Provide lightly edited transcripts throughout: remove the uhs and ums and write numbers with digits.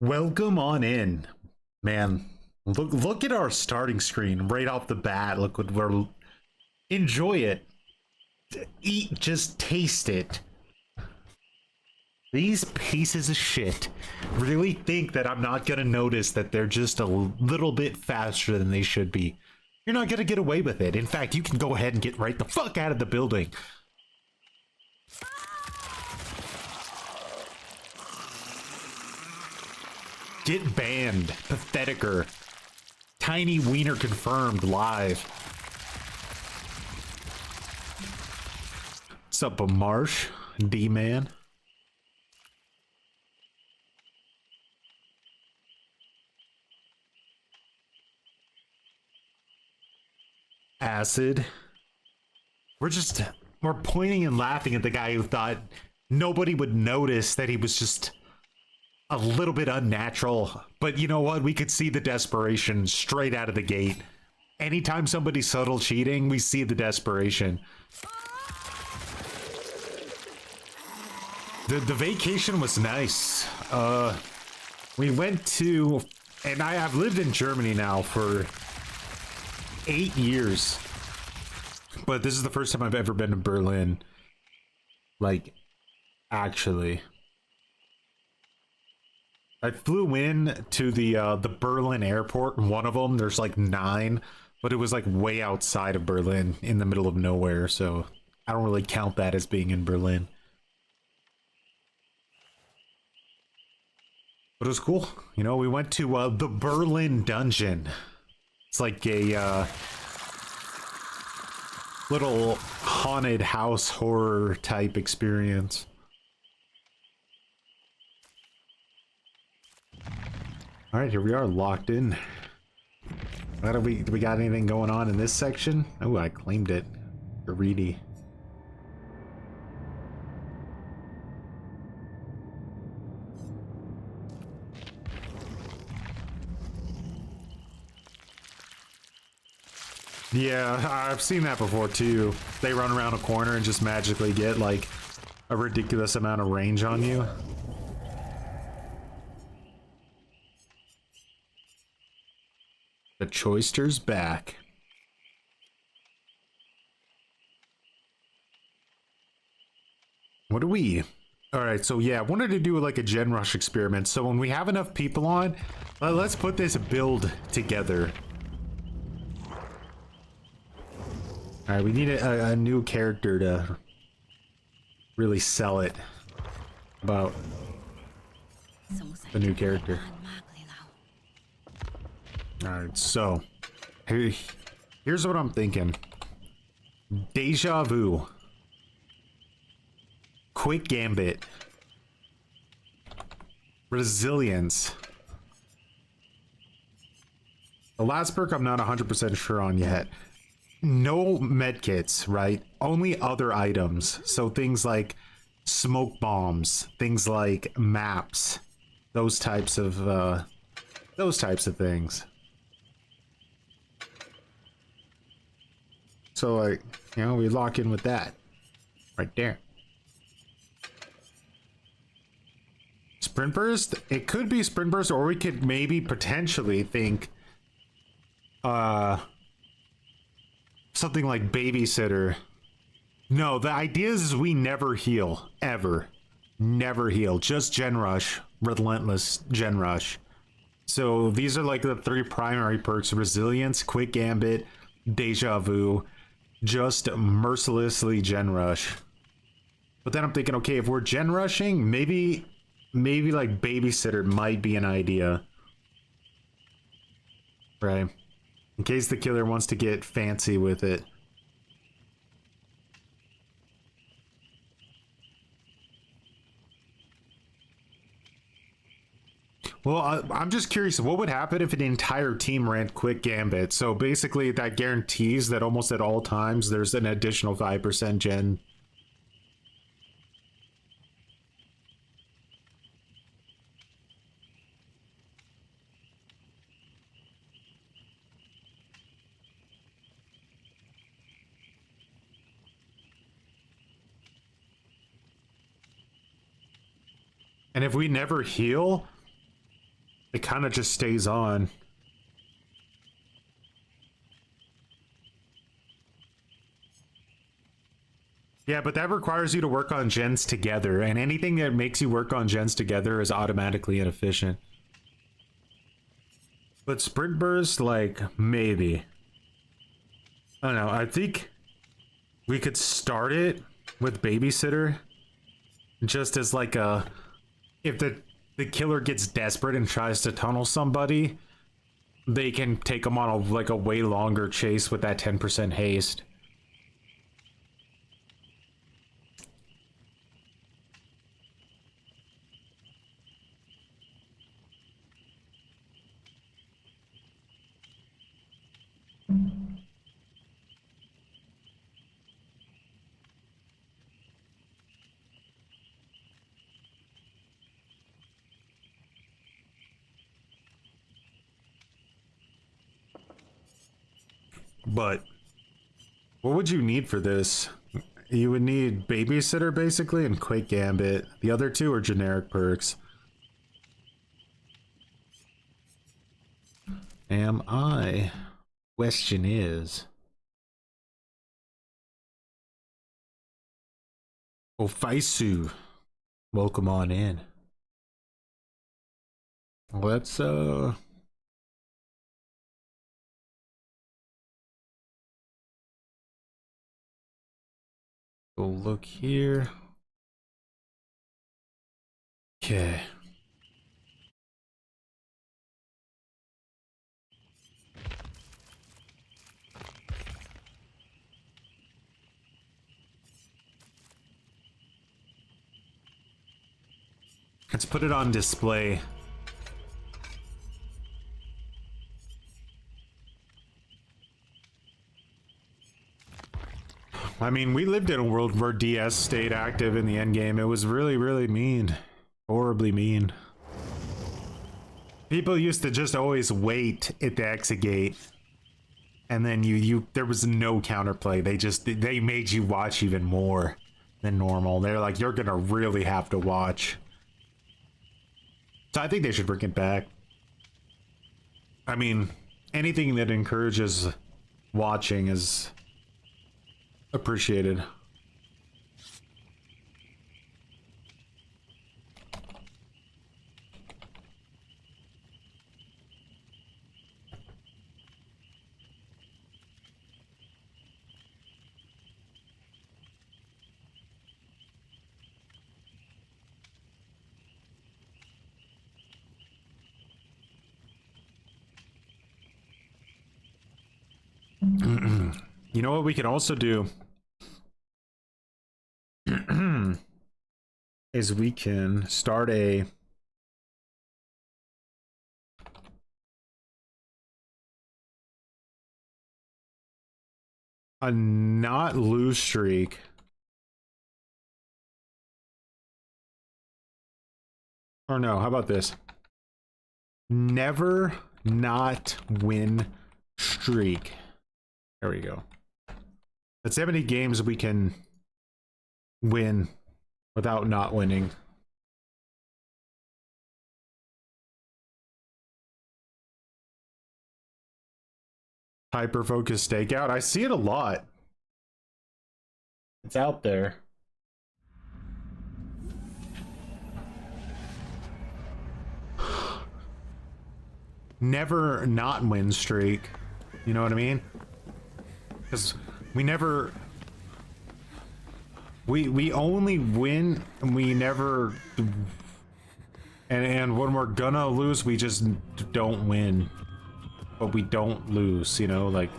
Welcome on in, man. Look at our starting screen right off the bat. Look what we're enjoy it. Eat, just taste it. These pieces of shit really think that I'm not gonna notice that they're just a little bit faster than they should be. You're not gonna get away with it. In fact, you can go ahead and get right the fuck out of the building. Get banned. Patheticer. Tiny wiener confirmed live. What's up, Marsh? D-Man. Acid. We're pointing and laughing at the guy who thought nobody would notice that he was just a little bit unnatural. But you know what? We could see the desperation straight out of the gate. Anytime somebody's subtle cheating, we see the desperation. The vacation was nice. We went to, and I've lived in Germany now for 8 years. But this is the first time I've ever been to Berlin. Like, actually. I flew in to the Berlin airport. One of them, there's like 9, but it was like way outside of Berlin in the middle of nowhere. So I don't really count that as being in Berlin. But it was cool. You know, we went to the Berlin Dungeon. It's like a little haunted house horror type experience. All right, here we are, locked in. Do we got anything going on in this section? Oh, I claimed it. Greedy. Yeah, I've seen that before too. They run around a corner and just magically get like a ridiculous amount of range on you. The Choister's back. What do we? All right, so yeah, I wanted to do like a gen rush experiment. So when we have enough people on, let's put this build together. All right, we need a new character to really sell it about the new character. All right, so here's what I'm thinking. Deja Vu. Quick Gambit. Resilience. The last perk I'm not 100% sure on yet. No medkits, right? Only other items. So things like smoke bombs, things like maps, those types of things. So like, you know, we lock in with that right there. Sprint burst? It could be sprint burst, or we could maybe potentially think something like babysitter. No, the idea is we never heal, ever. Never heal, just gen rush, relentless gen rush. So these are like the 3 primary perks: resilience, quick gambit, deja vu. Just mercilessly gen rush. But then I'm thinking, okay, if we're gen rushing, maybe like babysitter might be an idea, right? In case the killer wants to get fancy with it. Well, I'm just curious, what would happen if an entire team ran quick gambit? So basically that guarantees that almost at all times there's an additional 5% gen. And if we never heal, it kind of just stays on. Yeah, but that requires you to work on gens together, and anything that makes you work on gens together is automatically inefficient. But sprint burst, like, maybe. I don't know, I think we could start it with babysitter, just as like a, if the killer gets desperate and tries to tunnel somebody, they can take them on a way longer chase with that 10% haste. But what would you need for this? You would need babysitter basically and Quake Gambit. The other two are generic perks. Am I? Question is. Ofaisu, welcome on in. Let's go look here. Okay. Let's put it on display. I mean, we lived in a world where DS stayed active in the endgame. It was really, really mean. Horribly mean. People used to just always wait at the exit gate. And then there was no counterplay. They made you watch even more than normal. They're like, you're gonna really have to watch. So I think they should bring it back. I mean, anything that encourages watching is appreciated. You know what we can also do is we can start a not lose streak. Or no, how about this? Never not win streak. There we go. Let's see how many games we can win without not winning. Hyper-focused stakeout. I see it a lot. It's out there. Never not win streak. You know what I mean? Because we never... We only win and we never... And when we're gonna lose, we just don't win. But we don't lose, you know, like...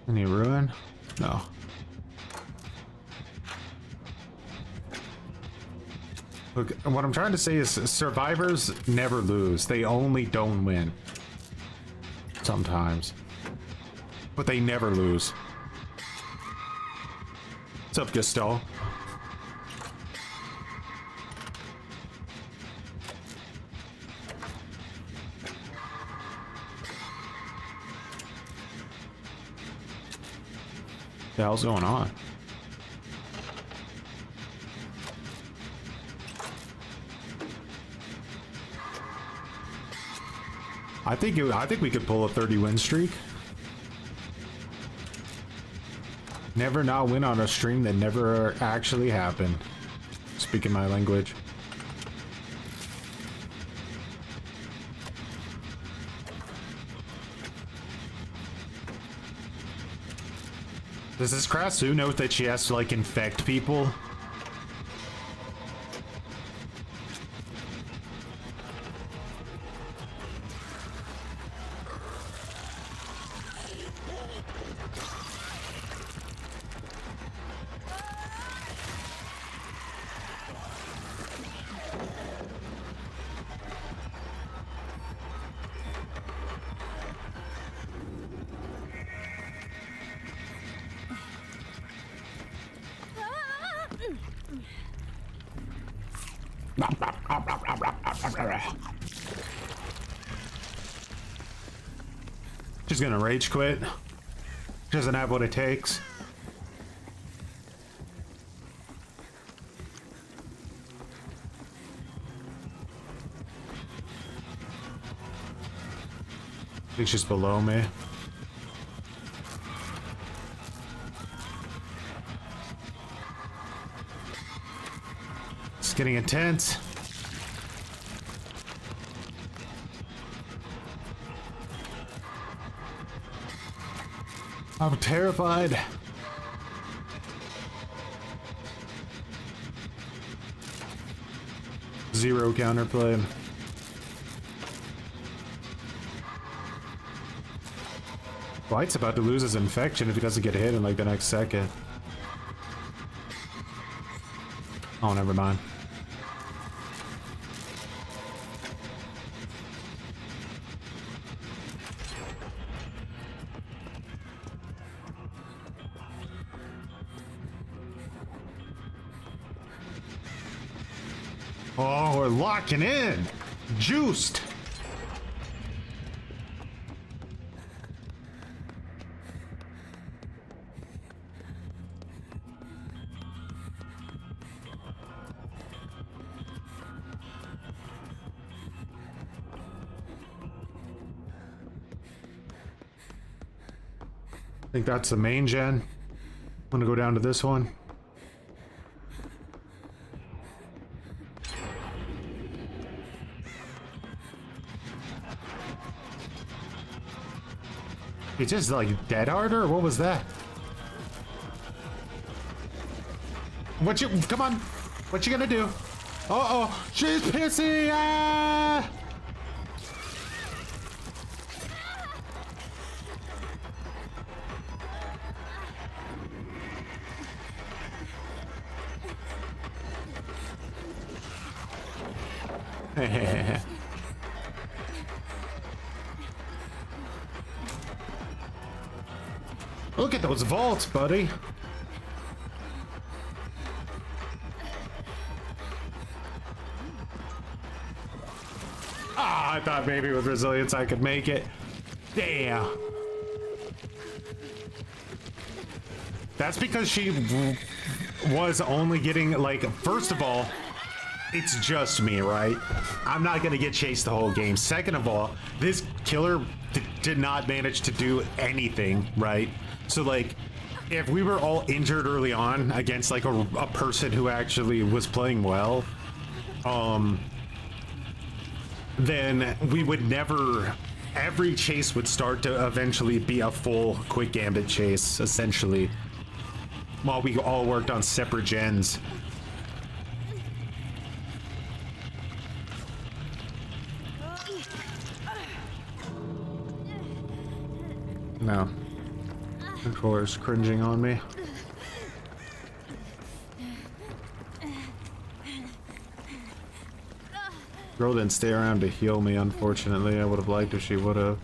Any ruin? No. Look, what I'm trying to say is survivors never lose. They only don't win. Sometimes. But they never lose. What's up, Gustavo? The hell's going on? I think we could pull a 30 win streak. Never not win on a stream that never actually happened. Speaking my language. Does this Krasu know that she has to like infect people? She's gonna rage quit. She doesn't have what it takes. I think she's below me. It's getting intense. I'm terrified. Zero counterplay. White's about to lose his infection if he doesn't get hit in like the next second. Oh, never mind. Oh, we're locking in. Juiced. I think that's the main gen. I'm gonna go down to this one. It's just like dead hard, or what was that? What you, come on, what you gonna do? Uh-oh, she's pissy, ah! Look at those vaults, buddy. Ah, I thought maybe with resilience I could make it. Damn. That's because she was only getting, like, first of all, it's just me, right? I'm not gonna get chased the whole game. Second of all, this killer did not manage to do anything, right? So, like, if we were all injured early on against, like, a person who actually was playing well, then we would never... Every chase would start to eventually be a full quick gambit chase, essentially, while we all worked on separate gens. No. Controller's cringing on me. Girl didn't stay around to heal me, unfortunately. I would have liked if she would have.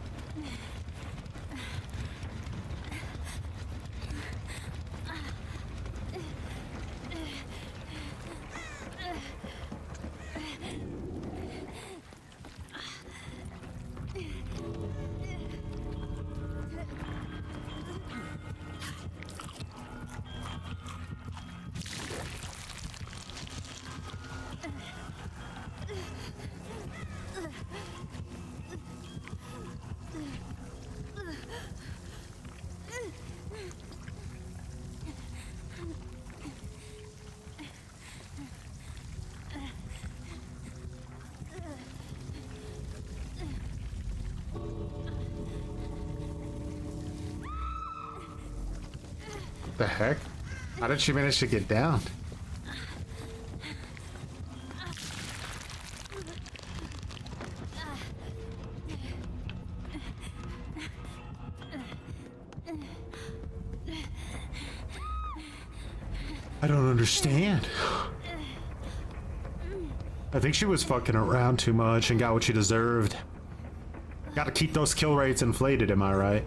The heck? How did she manage to get down? I don't understand. I think she was fucking around too much and got what she deserved. Gotta keep those kill rates inflated, am I right?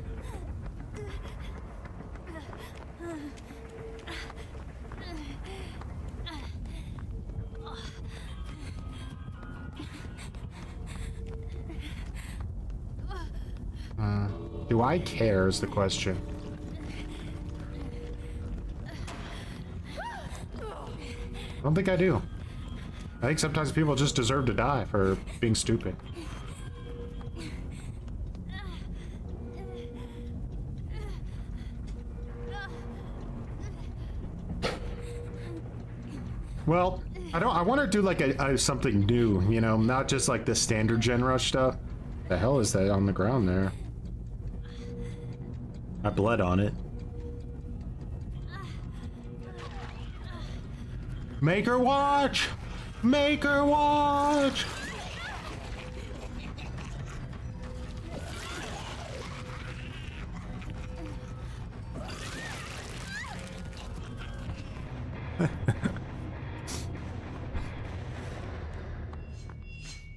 Do I care is the question. I don't think I do. I think sometimes people just deserve to die for being stupid. Well, I want to do like a something new, you know, not just like the standard Gen Rush stuff. The hell is that on the ground there? I bled on it. Make her watch! Make her watch!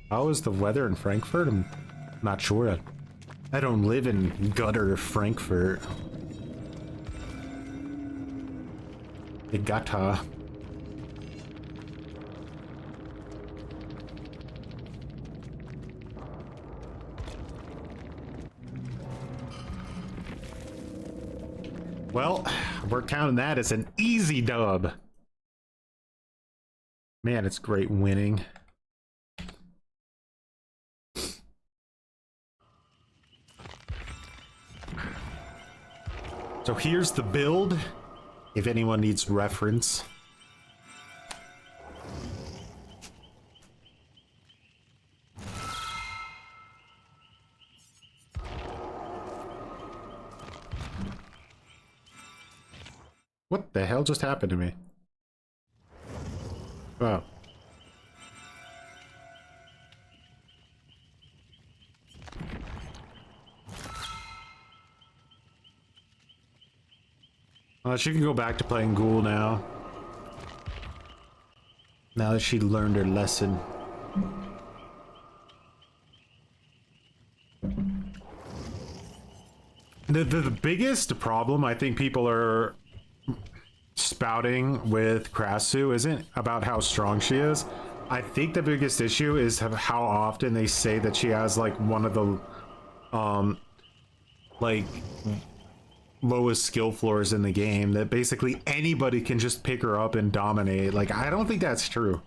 How is the weather in Frankfurt? I'm not sure. I don't live in gutter Frankfurt. Igata. Well, we're counting that as an easy dub. Man, it's great winning. So here's the build, if anyone needs reference. What the hell just happened to me? Oh. She can go back to playing Ghoul now. Now that she learned her lesson. The biggest problem I think people are spouting with Krasu isn't about how strong she is. I think the biggest issue is how often they say that she has like one of the like lowest skill floors in the game, that basically anybody can just pick her up and dominate. Like, I don't think that's true.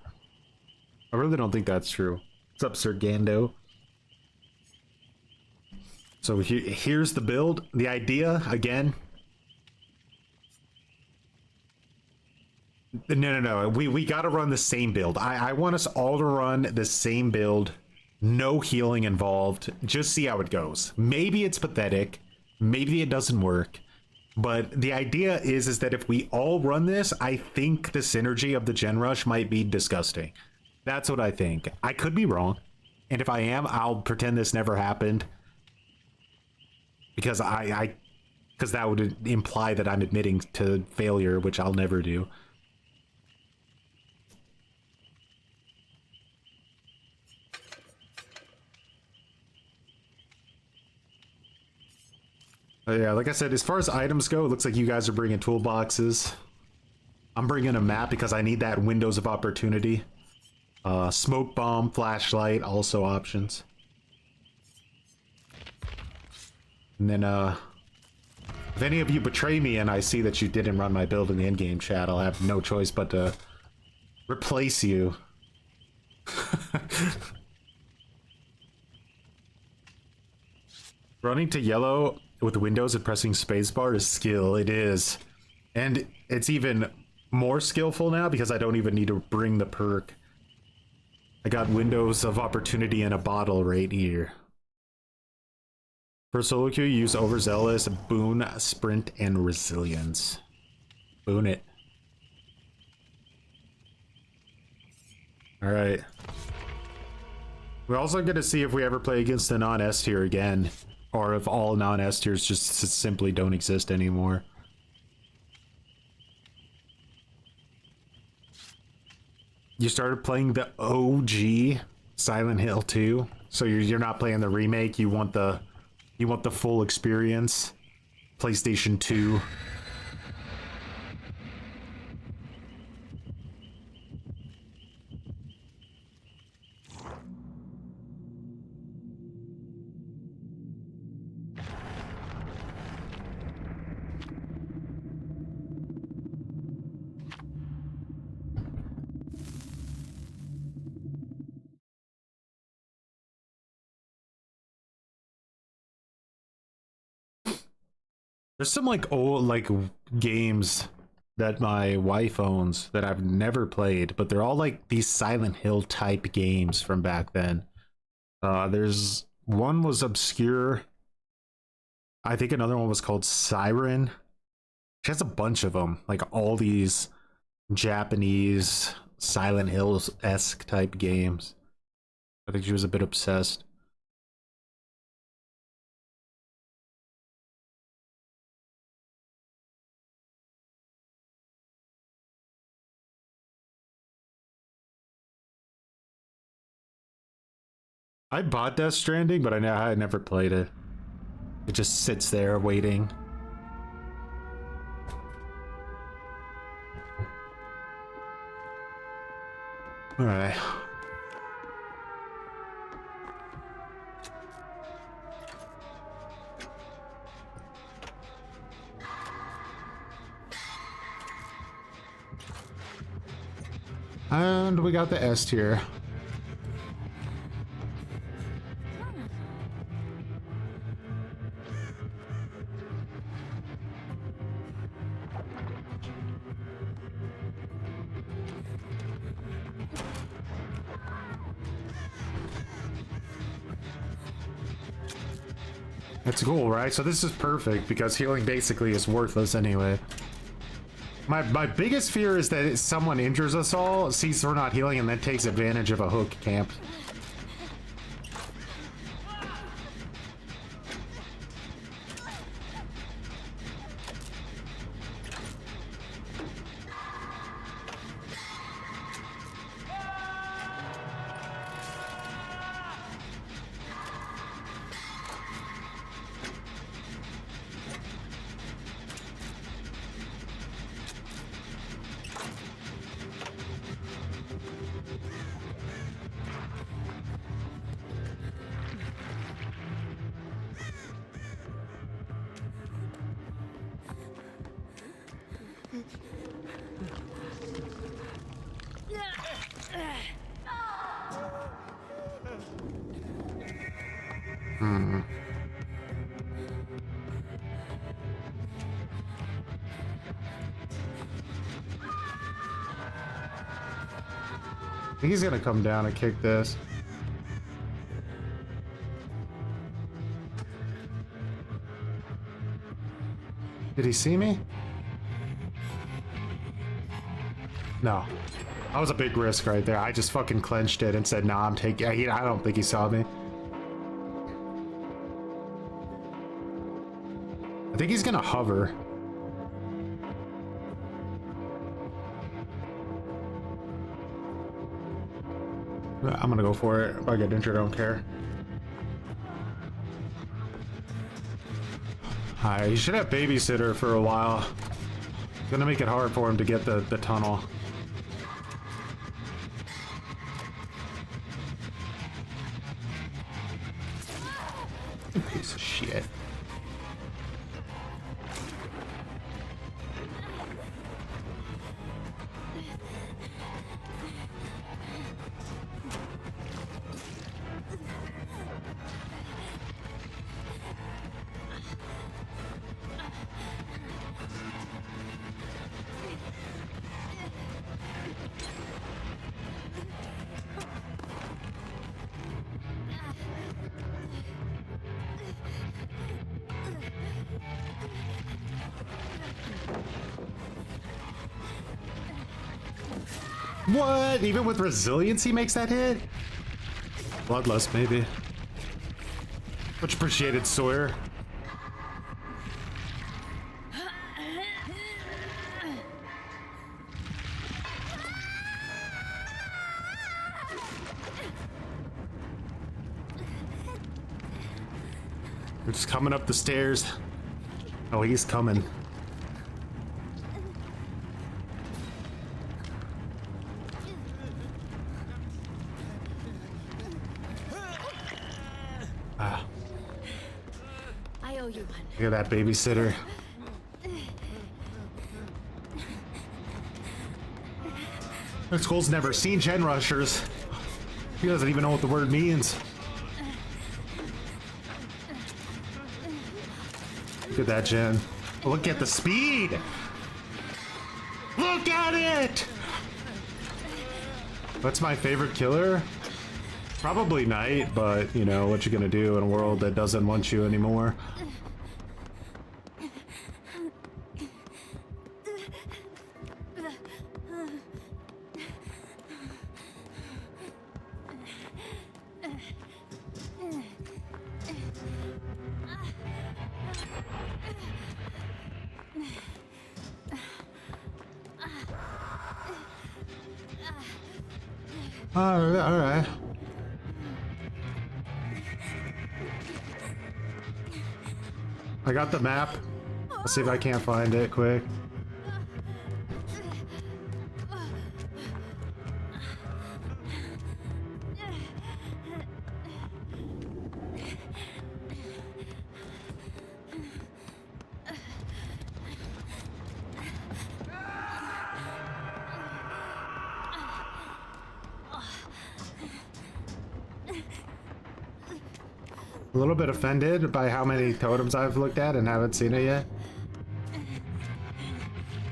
I really don't think that's true. What's up, Sir Gando? So here's the build. The idea, again... No. We gotta run the same build. I want us all to run the same build. No healing involved. Just see how it goes. Maybe it's pathetic. Maybe it doesn't work. But the idea is that if we all run this, I think the synergy of the Gen Rush might be disgusting. That's what I think. I could be wrong. And if I am, I'll pretend this never happened. Because because that would imply that I'm admitting to failure, which I'll never do. Yeah, like I said, as far as items go, it looks like you guys are bringing toolboxes. I'm bringing a map because I need that windows of opportunity. Smoke bomb, flashlight, also options. And then, if any of you betray me and I see that you didn't run my build in the endgame chat, I'll have no choice but to replace you. Running to yellow with windows and pressing spacebar is skill. It is. And it's even more skillful now because I don't even need to bring the perk. I got windows of opportunity in a bottle right here. For solo queue, use overzealous, boon, sprint, and resilience. Boon it. All right. We're also going to see if we ever play against the non-S tier again, or if all non-S tiers just simply don't exist anymore. You started playing the OG Silent Hill 2, so you're not playing the remake. You want the full experience. PlayStation 2. There's some like old like games that my wife owns that I've never played, but they're all like these Silent Hill type games from back then. There's one was obscure. I think another one was called Siren. She has a bunch of them, like all these Japanese Silent Hills-esque type games. I think she was a bit obsessed. I bought Death Stranding, but I never played it. It just sits there waiting. All right. And we got the S tier. That's Ghoul, right? So this is perfect because healing basically is worthless anyway. My biggest fear is that someone injures us all, sees we're not healing, and then takes advantage of a hook camp. He's gonna come down and kick this. Did he see me? No. That was a big risk right there. I just fucking clenched it and said, nah, I'm taking... I don't think he saw me. I think he's gonna hover. I'm gonna go for it. If I get injured, I don't care. Alright, he should have babysitter for a while. Gonna make it hard for him to get the tunnel. Piece of shit. What? Even with resilience, he makes that hit? Bloodlust, maybe. Much appreciated, Sawyer. We're just coming up the stairs. Oh, he's coming. Ah. I owe you one. Look at that babysitter. This Ghoul's never seen gen rushers. He doesn't even know what the word means. Look at that gen. Look at the speed! Look at it! What's my favorite killer? Probably Knight, but you know, what you gonna do in a world that doesn't want you anymore? Alright. I got the map. Let's see if I can't find it quick. A little bit offended by how many totems I've looked at and haven't seen it yet.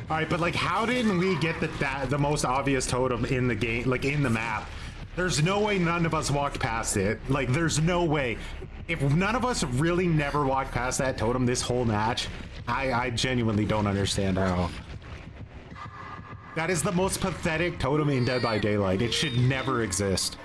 Alright, but like, how didn't we get the most obvious totem in the game, like in the map? There's no way none of us walked past it. Like, there's no way. If none of us really never walked past that totem this whole match, I genuinely don't understand how. That is the most pathetic totem in Dead by Daylight. It should never exist.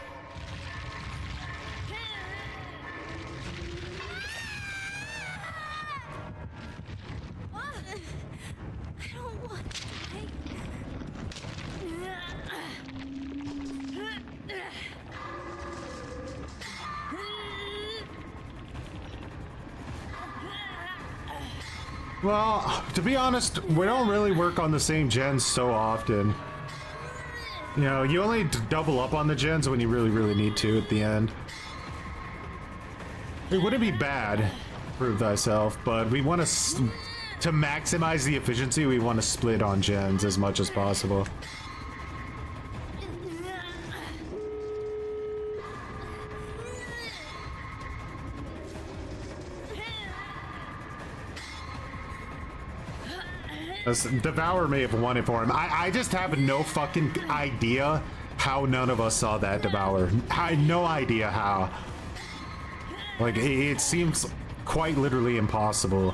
Well, to be honest, we don't really work on the same gens so often. You know, you only double up on the gens when you really need to at the end. It wouldn't be bad, prove thyself, but we want to maximize the efficiency, we want to split on gens as much as possible. Devour may have won it for him. I just have no fucking idea how none of us saw that Devour. I had no idea how. Like, it seems quite literally impossible.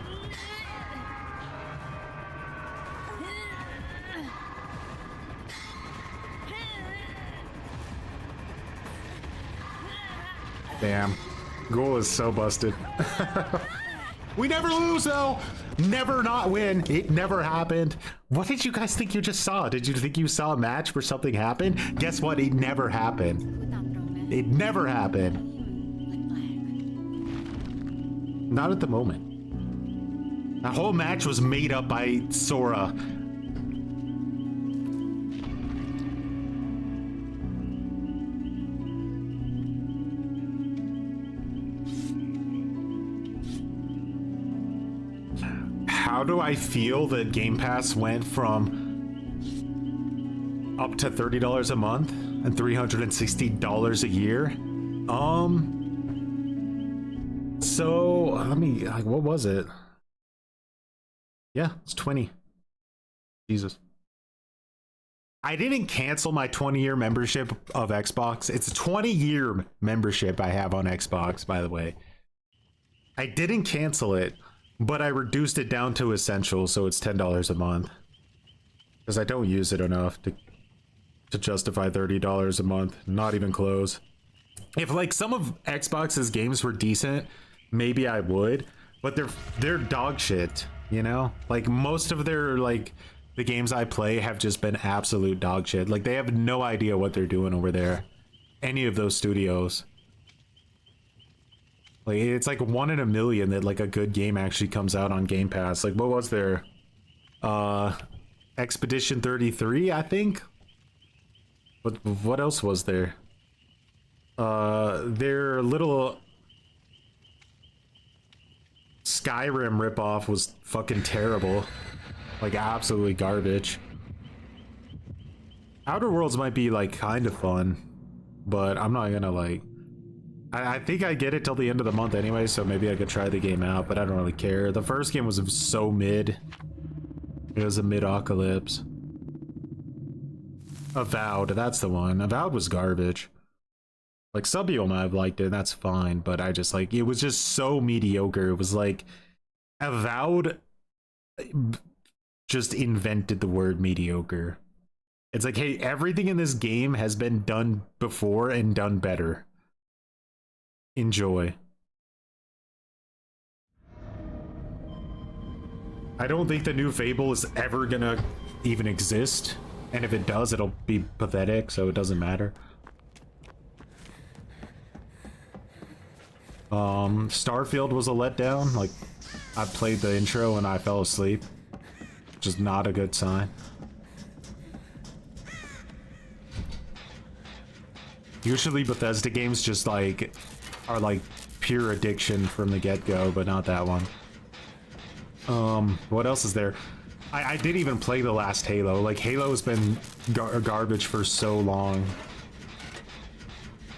Damn. Ghoul is so busted. We never lose though! Never not win. It never happened. What did you guys think you just saw? Did you think you saw a match where something happened? Guess what? It never happened. It never happened. Not at the moment. The whole match was made up by Sora. How do I feel that Game Pass went from up to $30 a month and $360 a year? So let me, like, what was it? Yeah, it's 20. Jesus. I didn't cancel my 20-year membership of Xbox. It's a 20-year membership I have on Xbox, by the way. I didn't cancel it. But I reduced it down to essential, so it's $10 a month. Because I don't use it enough to to justify $30 a month. Not even close. If like some of Xbox's games were decent, maybe I would, but they're dog shit, you know? Like most of their like the games I play have just been absolute dog shit. Like they have no idea what they're doing over there. Any of those studios. Like it's like 1 in a million that like a good game actually comes out on Game Pass. Like what was there? Expedition 33, I think. What else was there? Their little Skyrim ripoff was fucking terrible. Like absolutely garbage. Outer Worlds might be like kind of fun, but I'm not gonna like I think I get it till the end of the month anyway, so maybe I could try the game out, but I don't really care. The first game was so mid. It was a mid-apocalypse. Avowed, that's the one. Avowed was garbage. Like, some people might have liked it, that's fine, but I just, like, it was just so mediocre. It was like, Avowed just invented the word mediocre. It's like, hey, everything in this game has been done before and done better. Enjoy. I don't think the new Fable is ever gonna even exist. And if it does, it'll be pathetic, so it doesn't matter. Starfield was a letdown. Like, I played the intro and I fell asleep. Which is not a good sign. Usually Bethesda games just like are like pure addiction from the get-go, but not that one. What else is there? I didn't even play the last Halo. Like, Halo's been garbage for so long.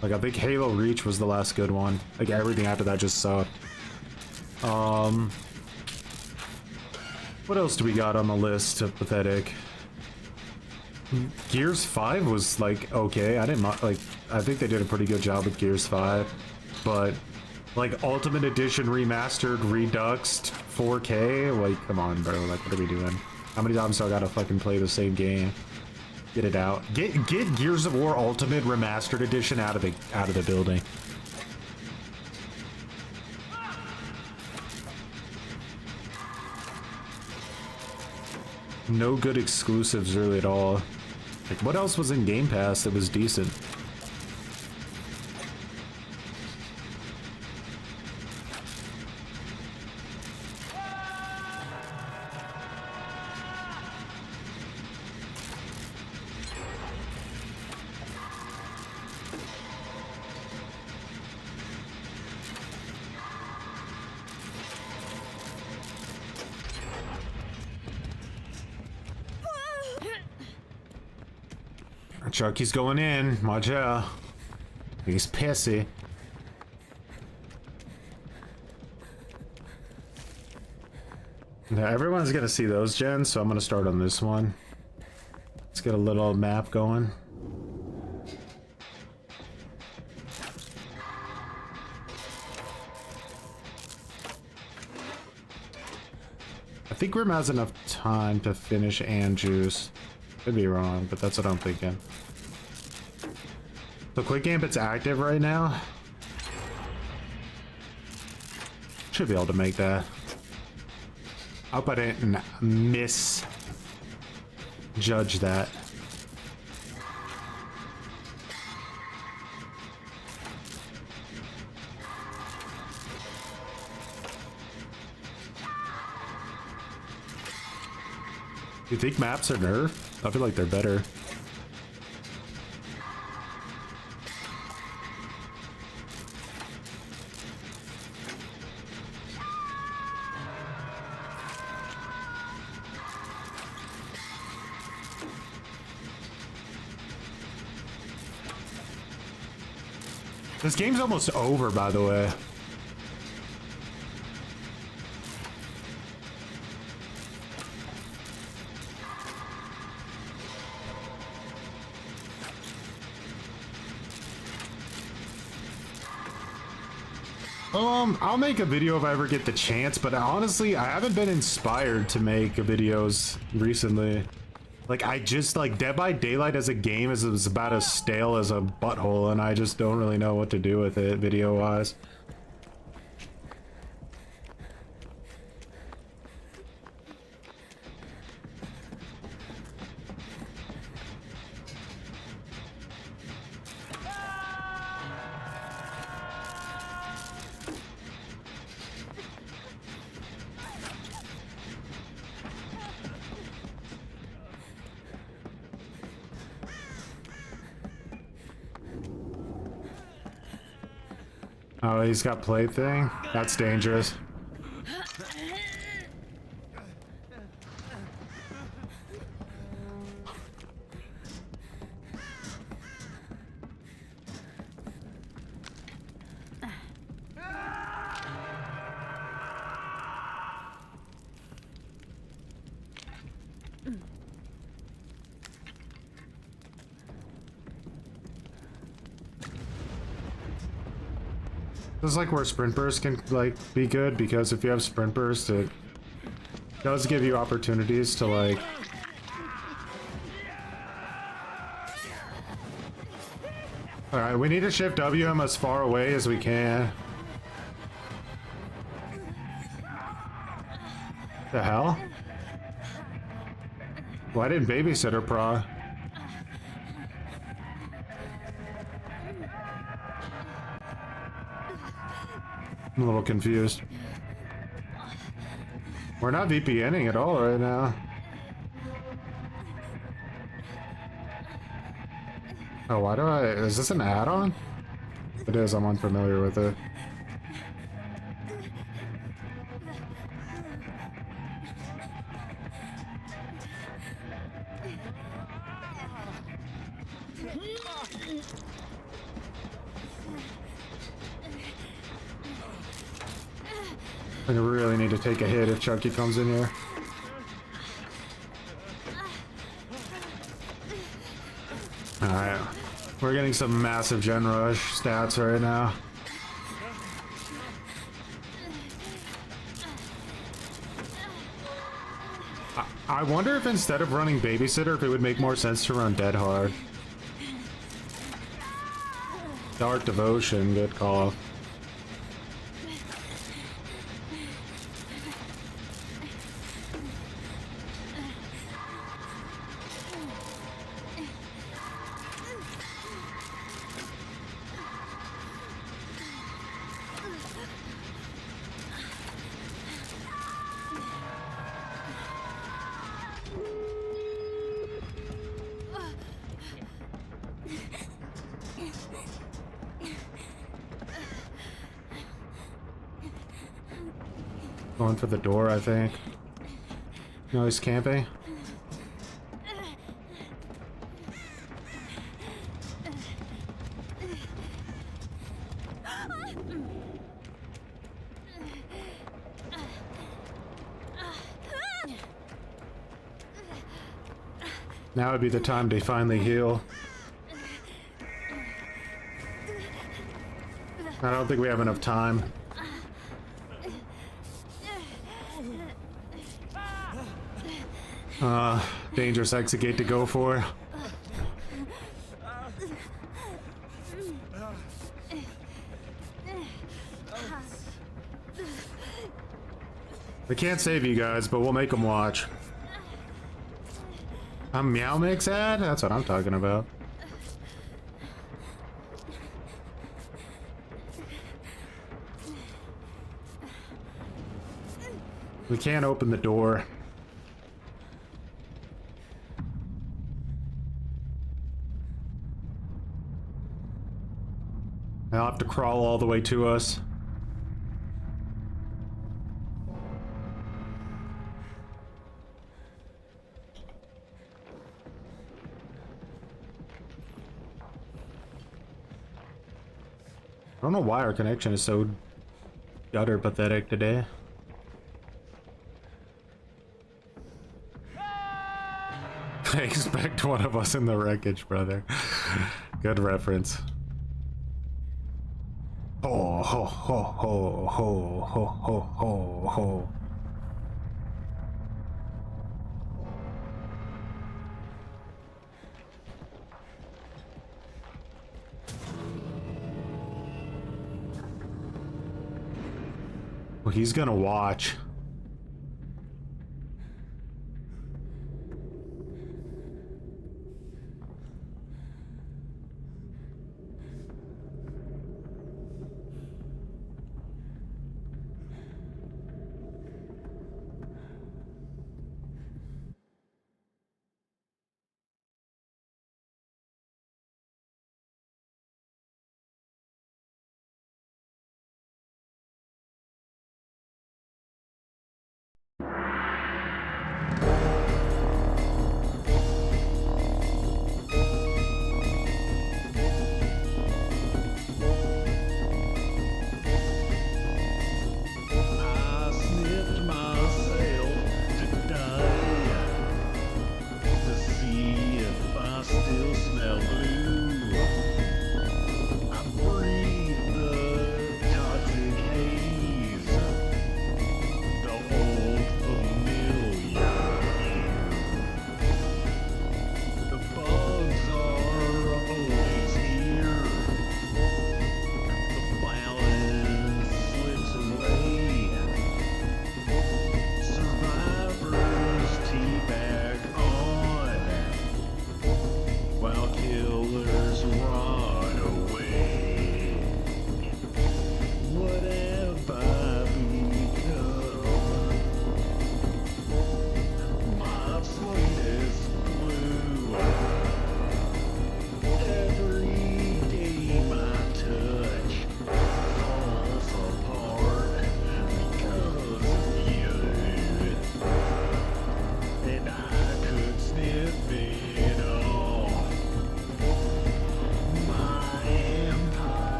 Like, I think Halo Reach was the last good one. Like, everything after that just sucked. What else do we got on the list of pathetic? Gears 5 was, like, okay. I didn't, like, I think they did a pretty good job with Gears 5. But, like, Ultimate Edition Remastered, Reduxed, 4K? Like, come on, bro. Like, what are we doing? How many times do I gotta fucking play the same game? Get it out. Get Gears of War Ultimate Remastered Edition out of the building. No good exclusives really at all. Like, what else was in Game Pass that was decent? Chucky's going in. Watch out. He's pissy. Now, everyone's gonna see those gens, so I'm gonna start on this one. Let's get a little map going. I think Grim has enough time to finish and juice. Could be wrong, but that's what I'm thinking. So Quick Gambit's active right now. Should be able to make that. I hope I didn't misjudge that. You think maps are Nerf? I feel like they're better. This game's almost over, by the way. I'll make a video if I ever get the chance, but honestly, I haven't been inspired to make videos recently. Like, I just, like, Dead by Daylight as a game is about as stale as a butthole, and I just don't really know what to do with it, video-wise. Oh, he's got plaything? That's dangerous. This is like where sprint burst can like be good, because if you have sprint burst, it does give you opportunities to like Alright, we need to shift WM as far away as we can. The hell? Why didn't babysitter pro? I'm a little confused. We're not VPNing at all right now. Oh, why do I... Is this an add-on? It is, I'm unfamiliar with it. I really need to take a hit if Chucky comes in here. Alright. We're getting some massive gen rush stats right now. I wonder if instead of running babysitter, if it would make more sense to run dead hard. Dark devotion, good call. Going for the door, I think. No, he's camping. Now would be the time to finally heal. I don't think we have enough time. Dangerous exit gate to go for. We can't save you guys, but we'll make them watch. A Meow Mix ad? That's what I'm talking about. We can't open the door. They'll have to crawl all the way to us. I don't know why our connection is so gutter pathetic today. I expect one of us in the wreckage, brother. Good reference. Ho ho ho ho ho ho ho ho ho. Well, he's gonna watch.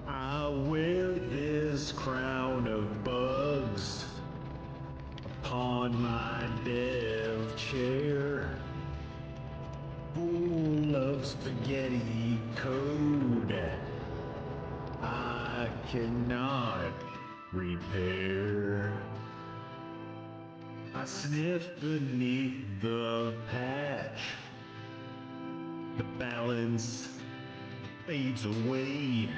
I wear this crown of bugs upon my dev chair, full of spaghetti code I cannot repair. I sniff beneath the patch, the balance fades away.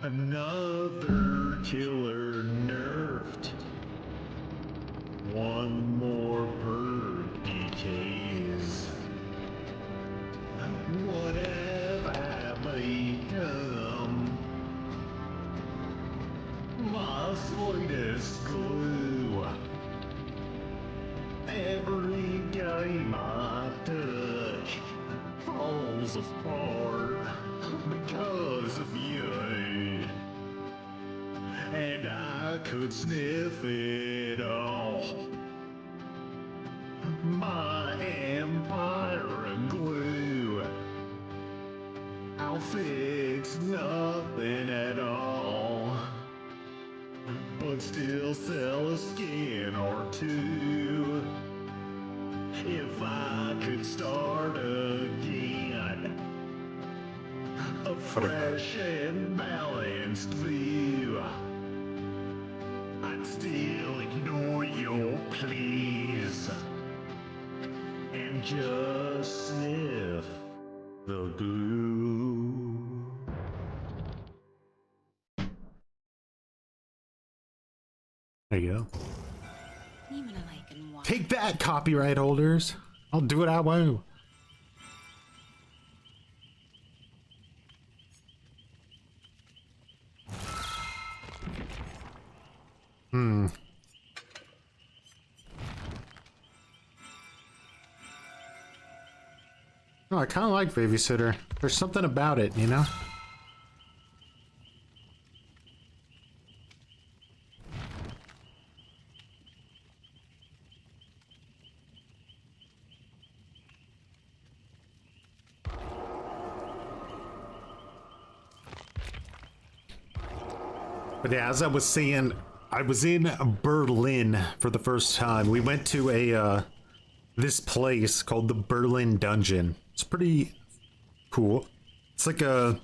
Another killer nerfed. One more perk decays. What have I become? My sweetest glue. Every game I touch falls apart because of you. And I could sniff it all. My empire of glue. I'll fix nothing at all, but still sell a skin or two. If I could start again, a fresh and balanced view, I'd still ignore your pleas and just sniff the glue. There you go. Take that, copyright holders. I'll do what I want. No, I kind of like Babysitter. There's something about it, you know? But yeah, as I was saying, I was in Berlin for the first time. We went to this place called the Berlin Dungeon. It's pretty cool. It's like a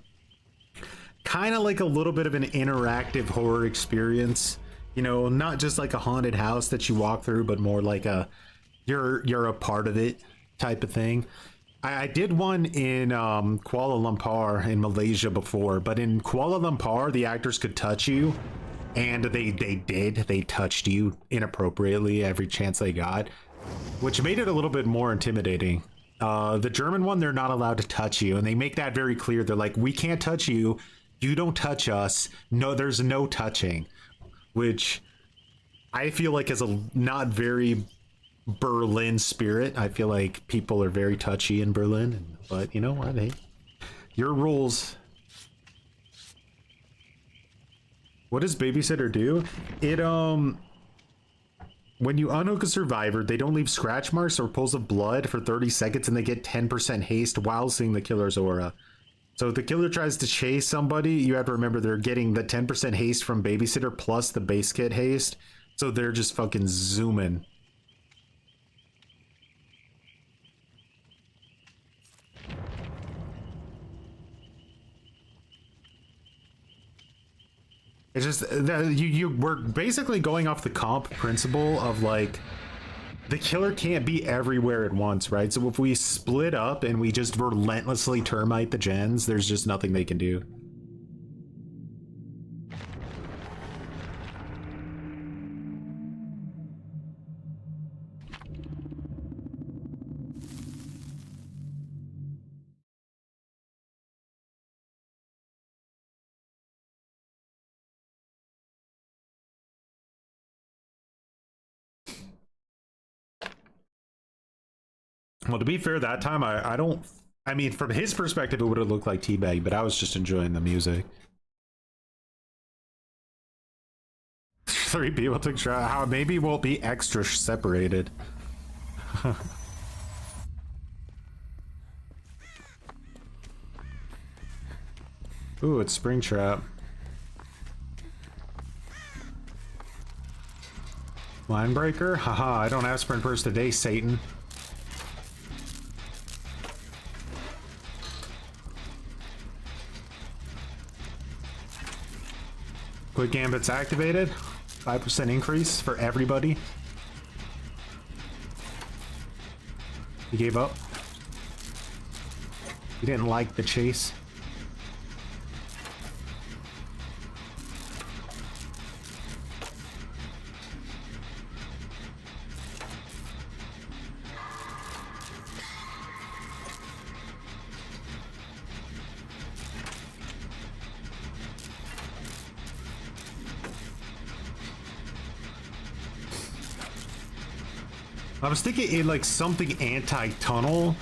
kind of like a little bit of an interactive horror experience. You know, not just like a haunted house that you walk through, but more like a you're a part of it type of thing. I did one in Kuala Lumpur in Malaysia before, but in Kuala Lumpur the actors could touch you, and they touched you inappropriately every chance they got, which made it a little bit more intimidating. The German one, they're not allowed to touch you, and they make that very clear. They're like, we can't touch you, you don't touch us, no, there's no touching, which I feel like is a not very Berlin spirit. I feel like people are very touchy in Berlin, but you know what, hey, your rules. What does babysitter do? It when you unhook a survivor, they don't leave scratch marks or pools of blood for 30 seconds, and they get 10% haste while seeing the killer's aura. So if the killer tries to chase somebody, you have to remember they're getting the 10% haste from babysitter plus the base kit haste, so they're just fucking zooming. It's just that we're basically going off the comp principle of like the killer can't be everywhere at once, right? So if we split up and we just relentlessly termite the gens, there's just nothing they can do. Well, to be fair, that time I don't. I mean, from his perspective, it would have looked like Teabag, but I was just enjoying the music. 3 people took shot. How maybe we'll be extra separated. Ooh, it's Springtrap. Linebreaker? Haha, I don't have sprint burst today, Satan. Quick Gambit's activated. 5% increase for everybody. He gave up. He didn't like the chase. I was thinking in like something anti-tunnel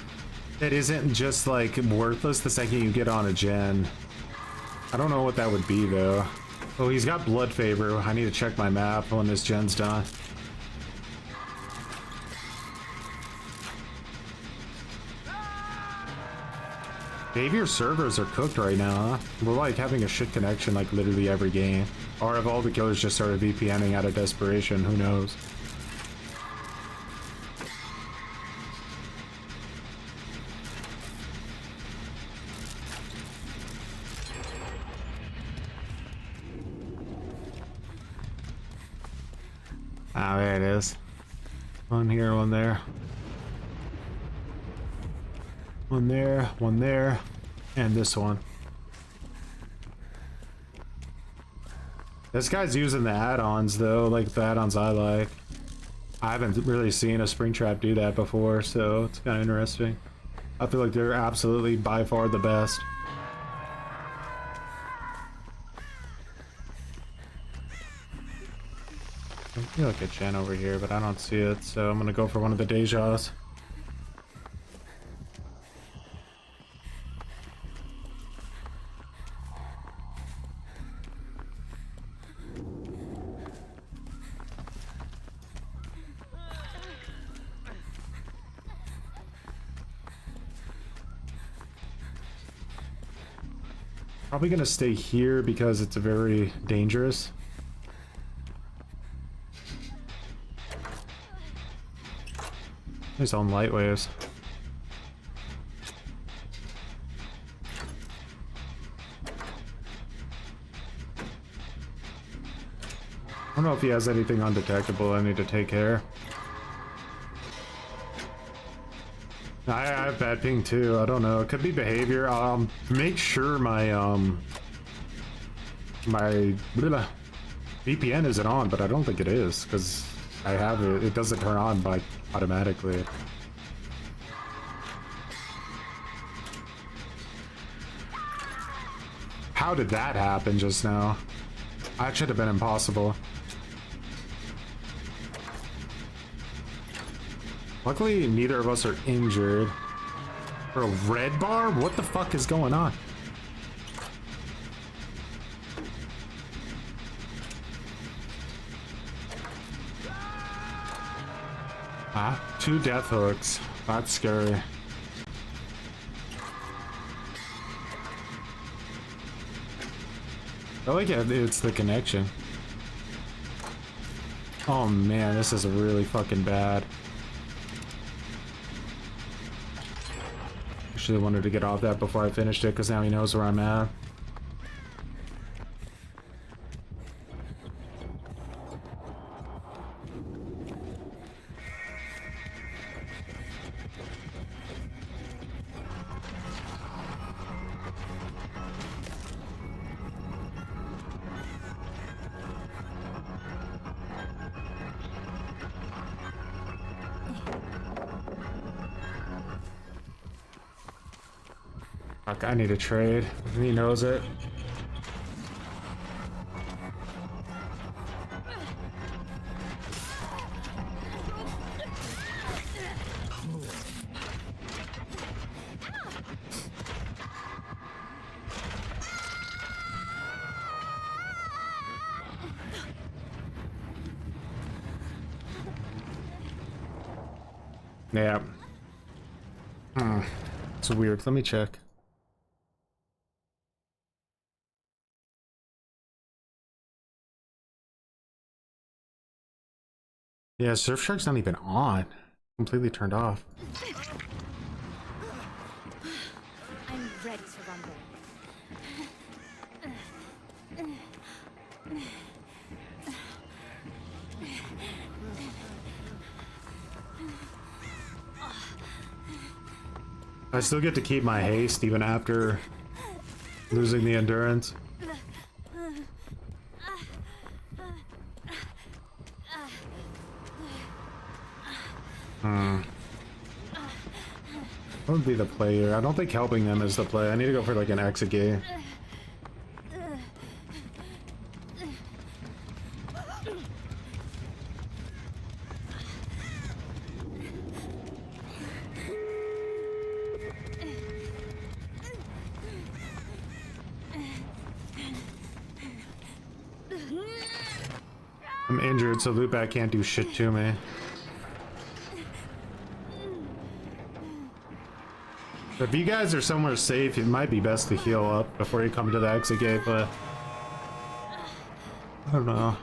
that isn't just like worthless the second you get on a gen. I don't know what that would be though. Oh, he's got blood favor. I need to check my map when this gen's done. Maybe your servers are cooked right now, huh? We're like having a shit connection like literally every game. Or if all the killers just started VPNing out of desperation, who knows? Ah, there it is. One here, one there. One there, and this one. This guy's using the add-ons though, like the add-ons I like. I haven't really seen a Springtrap do that before, so it's kind of interesting. I feel like they're absolutely by far the best. I feel like a gen over here, but I don't see it, so I'm gonna go for one of the Dejas. Probably gonna stay here because it's very dangerous. He's on light waves. I don't know if he has anything undetectable I need to take care. I have bad ping too. I don't know. It could be behavior. Make sure my VPN isn't on, but I don't think it is because I have it. It doesn't turn on by automatically. How did that happen just now? That should have been impossible. Luckily, neither of us are injured. For a red bar? What the fuck is going on? Ah, 2 death hooks. That's scary. I like it. It's the connection. Oh man, this is really fucking bad. Actually wanted to get off that before I finished it because now he knows where I'm at. Fuck, I need a trade. He knows it. Yeah. It's weird. Let me check. Yeah, Surfshark's not even on. Completely turned off. I'm ready to rumble. I still get to keep my haste even after losing the endurance. What would be the play here? I don't think helping them is the play. I need to go for like an exit game. I'm injured, so Loopback can't do shit to me. If you guys are somewhere safe, it might be best to heal up before you come to the exit gate, but I don't know.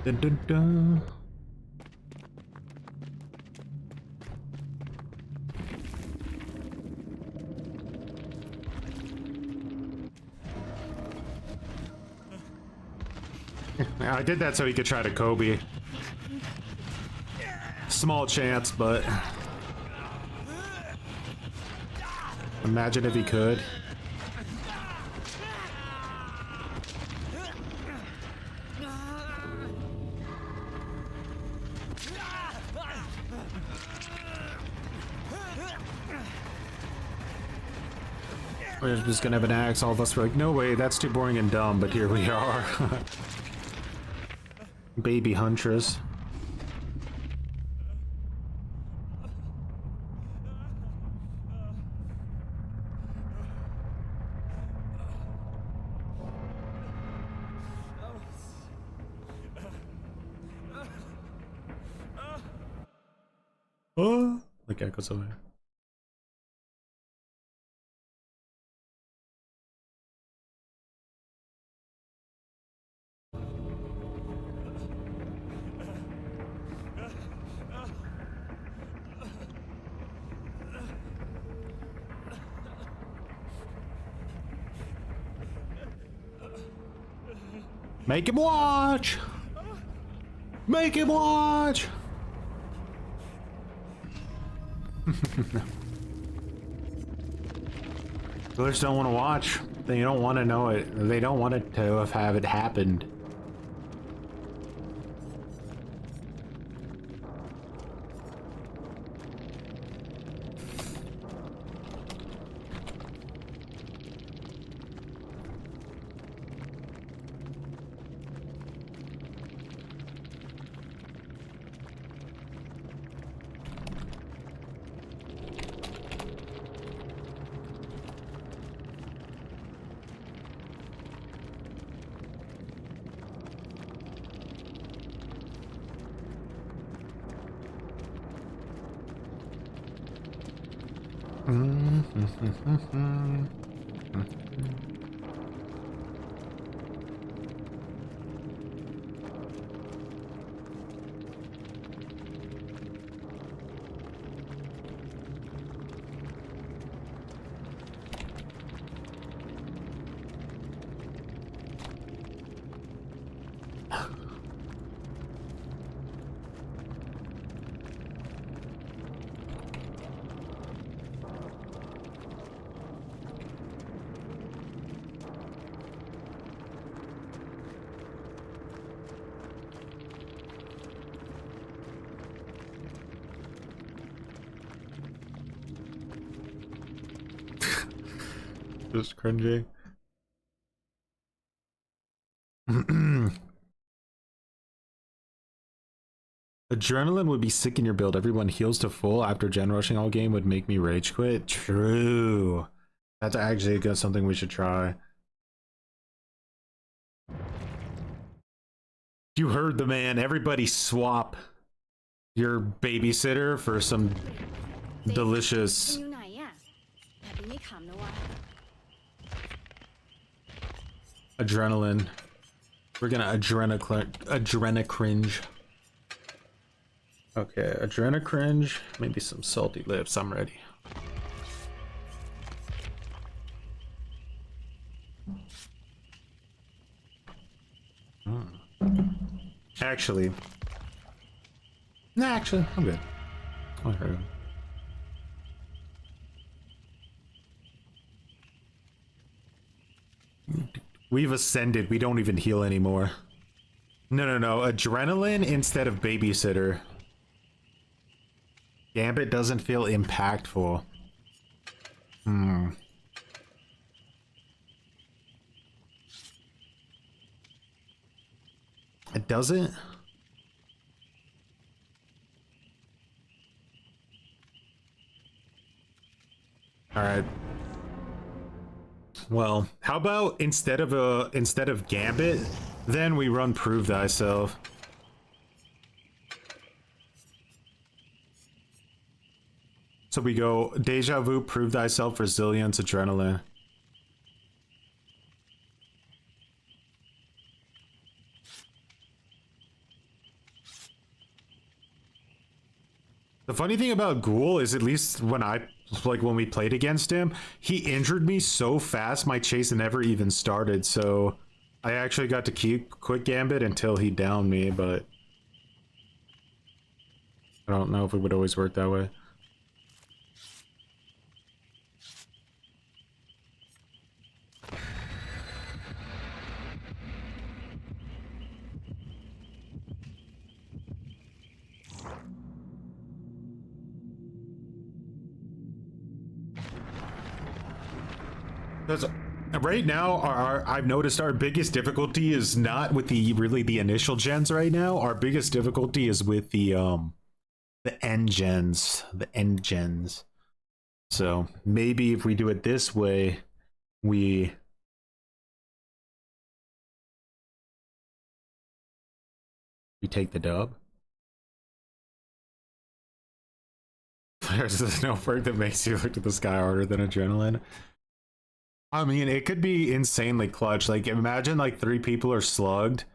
Dun, dun, dun. I did that so he could try to Kobe. Small chance, but imagine if he could. We're just gonna have an axe. All of us were like, no way, that's too boring and dumb, but here we are. Baby Huntress. Oh, like echoes away. Make him watch! Make him watch! Killers don't want to watch. They don't want to know it. They don't want it to have it happened. Just cringy. Adrenaline would be sick in your build. Everyone heals to full after gen rushing all game would make me rage quit. True. That's actually something we should try. You heard the man. Everybody swap your babysitter for some delicious adrenaline. We're gonna adrena cringe. Okay, adrena cringe. Maybe some salty lips. I'm ready. Actually, I'm good. I heard him. We've ascended. We don't even heal anymore. No. Adrenaline instead of babysitter. Gambit doesn't feel impactful. It doesn't? Alright. Well, how about instead of Gambit, then we run Prove Thyself. So we go Deja Vu, Prove Thyself, Resilience, Adrenaline. The funny thing about Ghoul is, at least when we played against him, he injured me so fast my chase never even started, so I actually got to keep quick Gambit until he downed me, but I don't know if it would always work that way. Because right now, I've noticed our biggest difficulty is not with the initial gens right now. Our biggest difficulty is with the end gens, So maybe if we do it this way, we take the dub. There's no perk that makes you look at the sky harder than adrenaline. I mean, it could be insanely clutch. Like, imagine like 3 people are slugged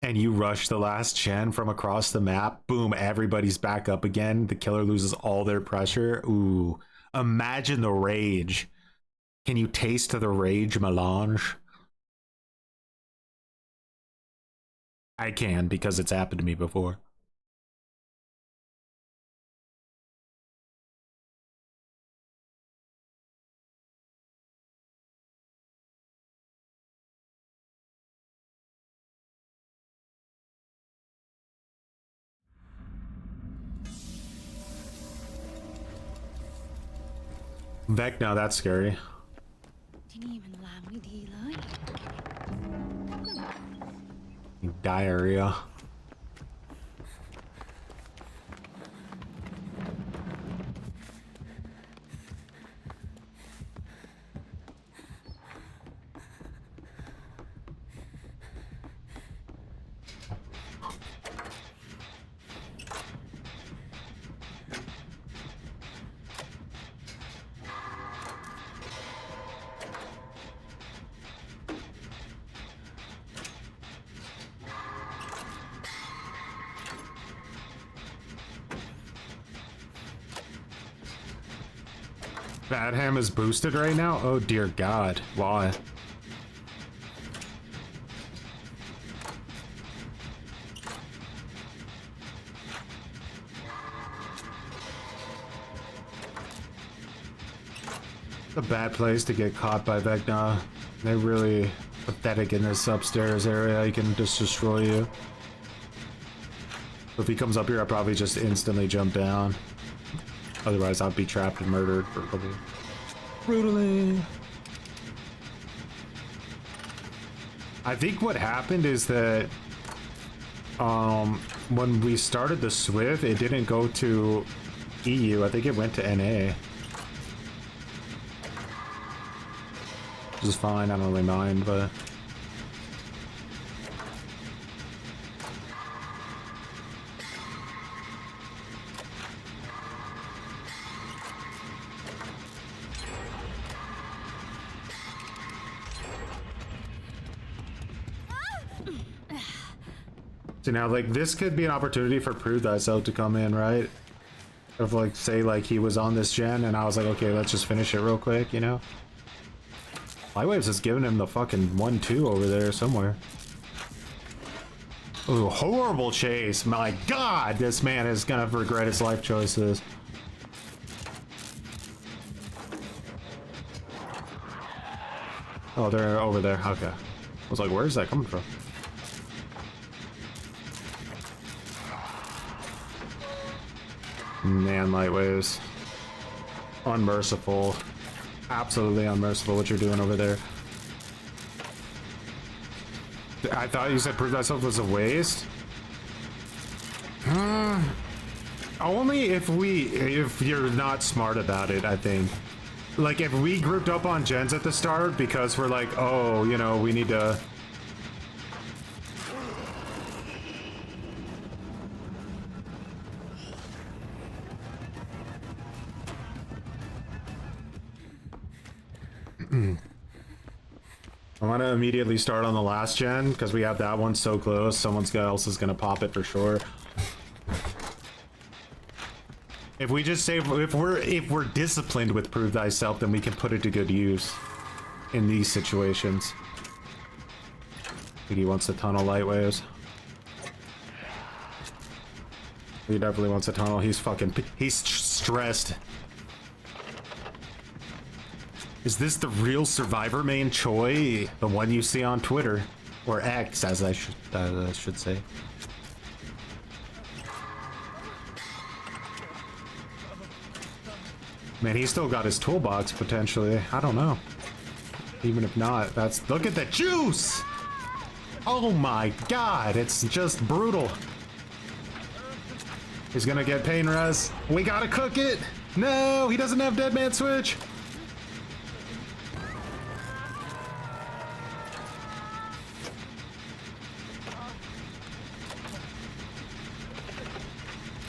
and you rush the last gen from across the map. Boom, everybody's back up again. The killer loses all their pressure. Ooh, imagine the rage. Can you taste the rage melange? I can, because it's happened to me before. Vec, now that's scary. Diarrhea. Badham is boosted right now? Oh dear God, why? It's a bad place to get caught by Vecna. They're really pathetic in this upstairs area. He can just destroy you. If he comes up here, I'll probably just instantly jump down. Otherwise, I'll be trapped and murdered for a couple. Brutally. I think what happened is that when we started the Swift, it didn't go to EU. I think it went to NA. Which is fine. I don't really mind, but. So now, like, this could be an opportunity for Prove Thyself to come in, right? Of, like, say, like, he was on this gen, and I was like, okay, let's just finish it real quick, you know? Lightwaves is giving him the fucking 1-2 over there somewhere. Ooh, horrible chase. My God, this man is gonna regret his life choices. Oh, they're over there. Okay. I was like, where's that coming from? Man, Lightwaves. Unmerciful. Absolutely unmerciful what you're doing over there. I thought you said Prove Thyself was a waste. Only if you're not smart about it, I think. Like, if we grouped up on gens at the start because we're like, oh, you know, we need to... I want to immediately start on the last gen because we have that one so close. Someone else is going to pop it for sure. If we just say if we're disciplined with Prove Thyself, then we can put it to good use in these situations. I think he wants to tunnel Lightwaves. He definitely wants to tunnel. He's stressed. Is this the real survivor main Choi? The one you see on Twitter. Or X, as I should say. Man, he's still got his toolbox, potentially. I don't know. Even if not, that's... Look at the juice! Oh my God, it's just brutal. He's gonna get pain res. We gotta cook it! No, he doesn't have Dead Man Switch!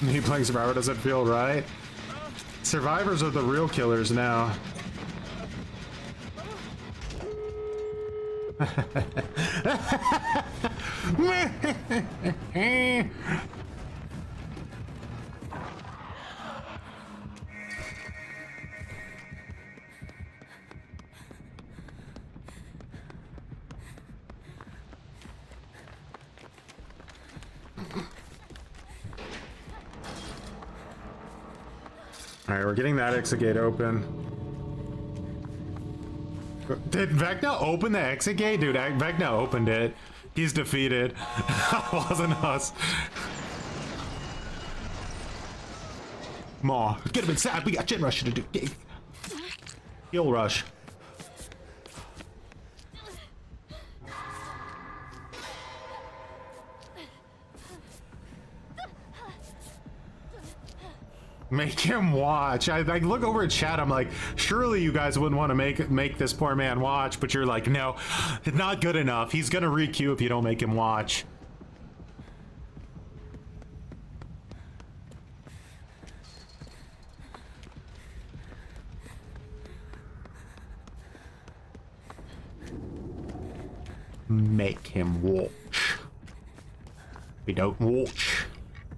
Me playing Survivor doesn't feel right. Survivors are the real killers now. Alright, we're getting that exit gate open. Did Vecna open the exit gate? Dude, Vecna opened it. He's defeated. That wasn't us. Maw, get him inside. We got Gen Rush to do. Heal Rush. Make him watch. I like look over at chat. I'm like, surely you guys wouldn't want to make this poor man watch, but you're like, no, it's not good enough. He's gonna re-queue if you don't make him watch. Make him watch. If he don't watch,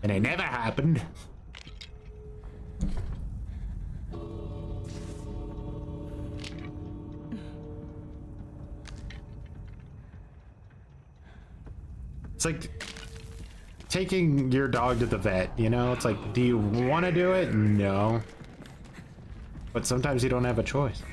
and it never happened. It's like taking your dog to the vet, you know? It's like, do you want to do it? No. But sometimes you don't have a choice.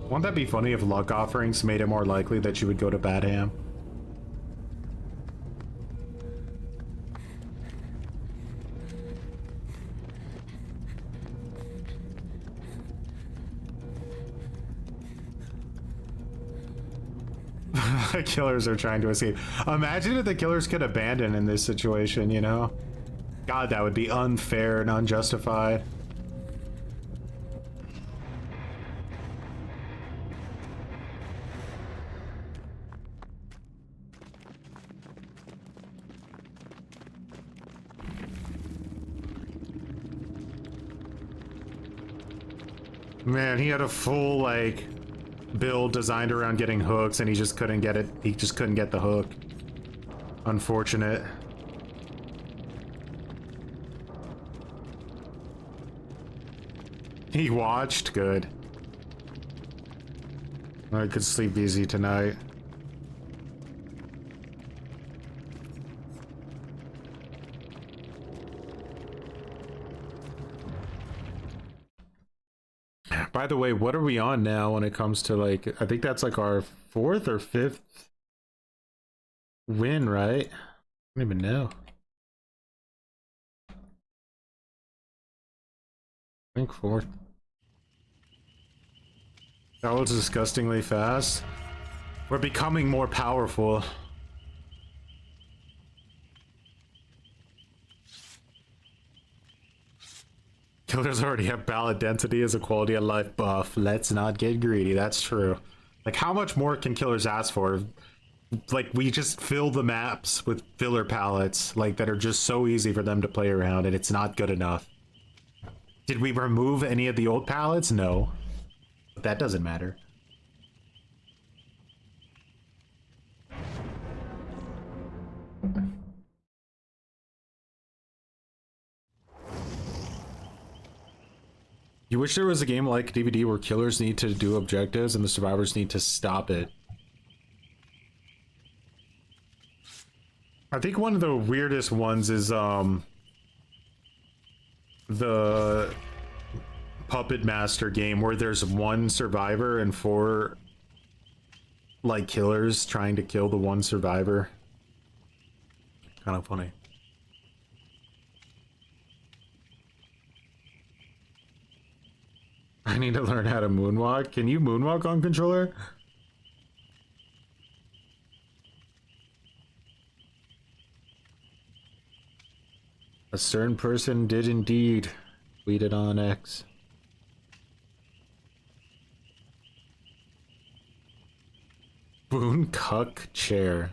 Wouldn't that be funny if luck offerings made it more likely that you would go to Badham? The killers are trying to escape. Imagine if the killers could abandon in this situation, you know? God, that would be unfair and unjustified. Man, he had a full, like, build designed around getting hooks, and he just couldn't get it. He just couldn't get the hook. Unfortunate. He watched. Good. I could sleep easy tonight. By the way, what are we on now when it comes to, like, I think that's like our 4th or 5th win, right? I don't even know. I think 4th. That was disgustingly fast. We're becoming more powerful. Killers already have ballot density as a quality of life buff. Let's not get greedy. That's true. Like, how much more can killers ask for? Like, we just fill the maps with filler palettes, like, that are just so easy for them to play around, and it's not good enough. Did we remove any of the old palettes? No. But that doesn't matter. You wish there was a game like DVD where killers need to do objectives and the survivors need to stop it. I think one of the weirdest ones is the Puppet Master game where there's one survivor and 4 like killers trying to kill the one survivor. Kind of funny. I need to learn how to moonwalk. Can you moonwalk on controller? A certain person did indeed tweet it on X. cuck chair.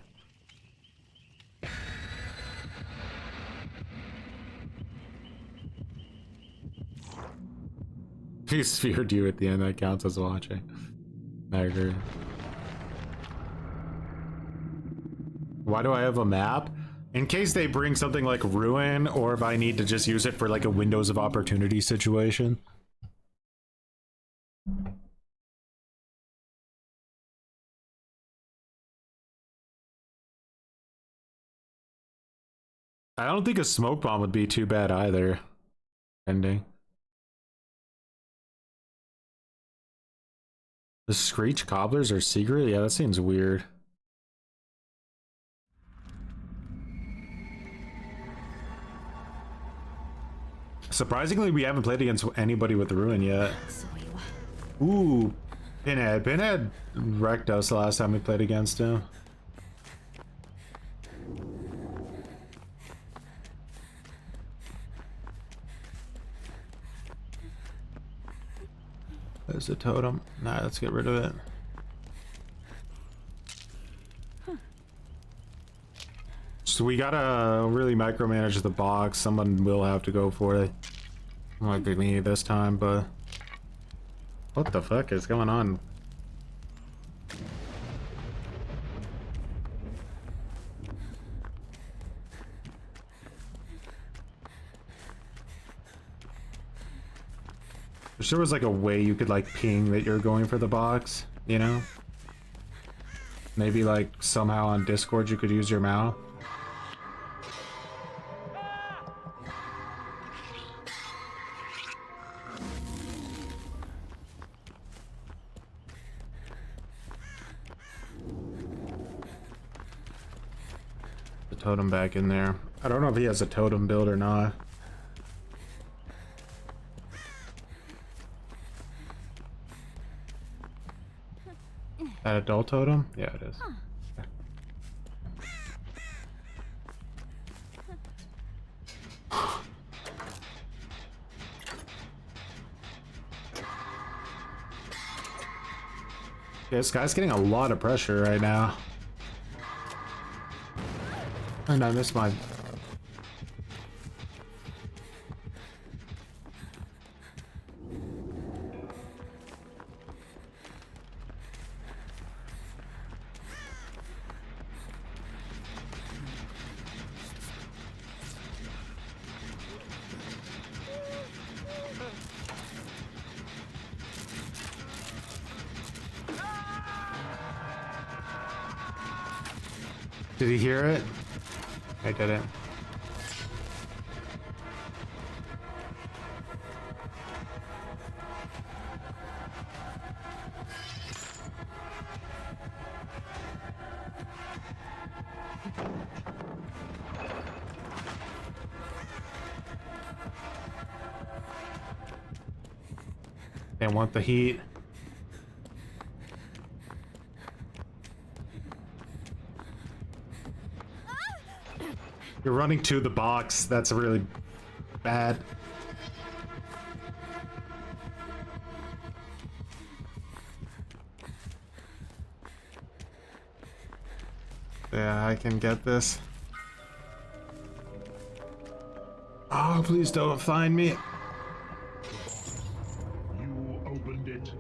He sphered you at the end, that counts as watching. I agree. Why do I have a map? In case they bring something like Ruin, or if I need to just use it for like a Windows of Opportunity situation. I don't think a smoke bomb would be too bad either. Ending. The Screech Cobblers are secret? Yeah, that seems weird. Surprisingly, we haven't played against anybody with Ruin yet. So you Ooh, Pinhead. Pinhead wrecked us the last time we played against him. There's a totem. Nah, let's get rid of it. So we gotta really micromanage the box. Someone will have to go for it. Might be me this time, but what the fuck is going on? Wish there was like a way you could like ping that you're going for the box, you know? Maybe like somehow on Discord you could use your mouse. The totem back in there. I don't know if he has a totem build or not. That adult totem? Yeah, it is. Yeah, this guy's getting a lot of pressure right now. And I missed my... Did he hear it? I didn't. They want the heat. You're running to the box. That's really bad. Yeah, I can get this. Oh, please don't find me. You opened it.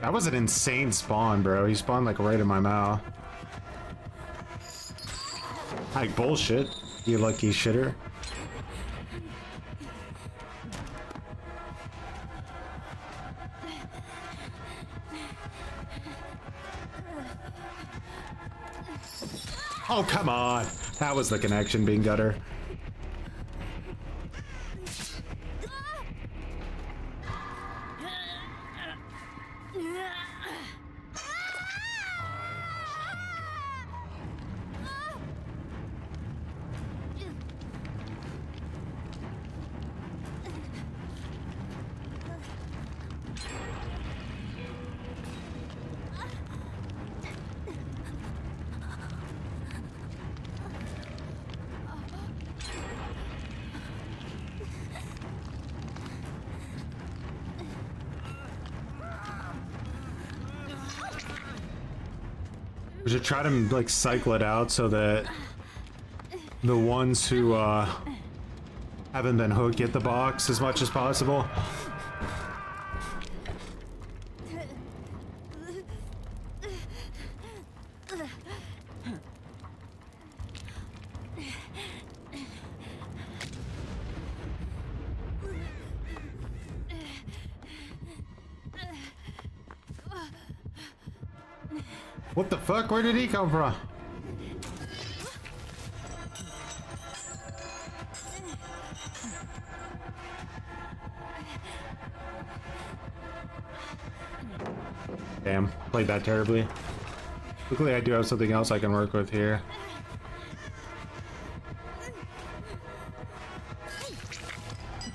That was an insane spawn, bro. He spawned like right in my mouth. Like bullshit, you lucky shitter. Oh, come on. That was the connection being gutter. We should try to like cycle it out so that the ones who haven't been hooked get the box as much as possible. What the fuck? Where did he come from? Damn, played that terribly. Luckily I do have something else I can work with here.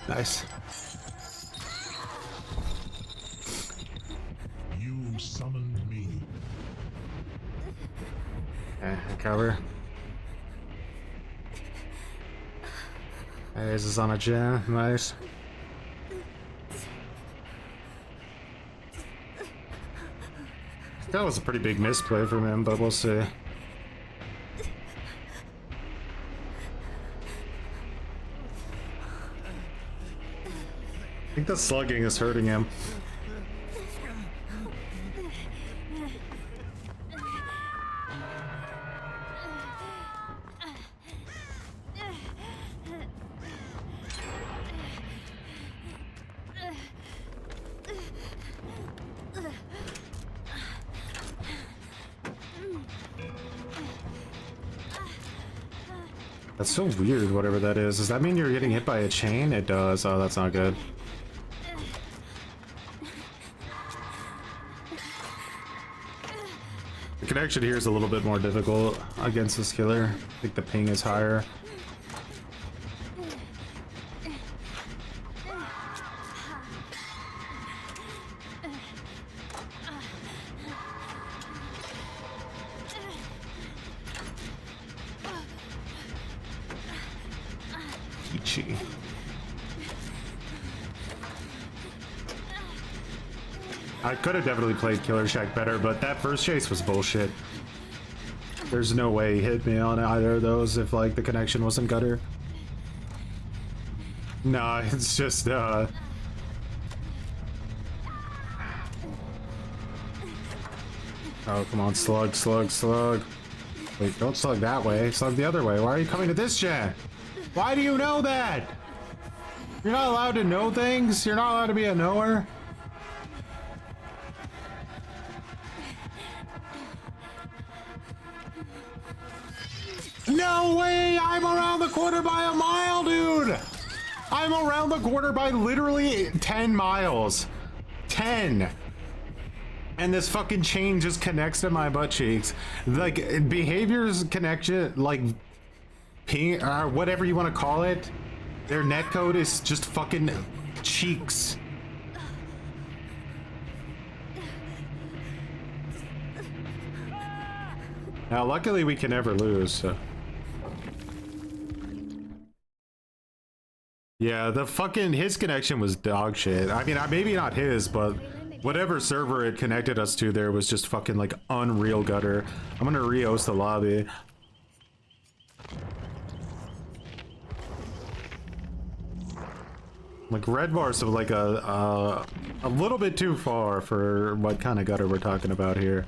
Nice. You summoned me. Okay, cover. This is on a gen, nice. That was a pretty big misplay from him, but we'll see. I think the slugging is hurting him. That's so weird, whatever that is. Does that mean you're getting hit by a chain? It does. Oh, that's not good. The connection here is a little bit more difficult against this killer. I think the ping is higher. I could have definitely played Killer Shack better, but that first chase was bullshit. There's no way he hit me on either of those if like the connection wasn't gutter. Nah, it's just Oh, come on, slug, slug, slug. Wait, don't slug that way, slug the other way. Why are you coming to this gen? Why do you know that? You're not allowed to know things? You're not allowed to be a knower? No way! I'm around the corner by a mile, dude! I'm around the corner by literally 10 miles. 10! And this fucking chain just connects to my butt cheeks. Like, behaviors connection, like, ping, or whatever you want to call it. Their netcode is just fucking cheeks. Now, luckily we can never lose, so. Yeah, the fucking, his connection was dog shit. I mean, maybe not his, but whatever server it connected us to there was just fucking like unreal gutter. I'm gonna re-host the lobby. Like red bars of like a little bit too far for what kind of gutter we're talking about here.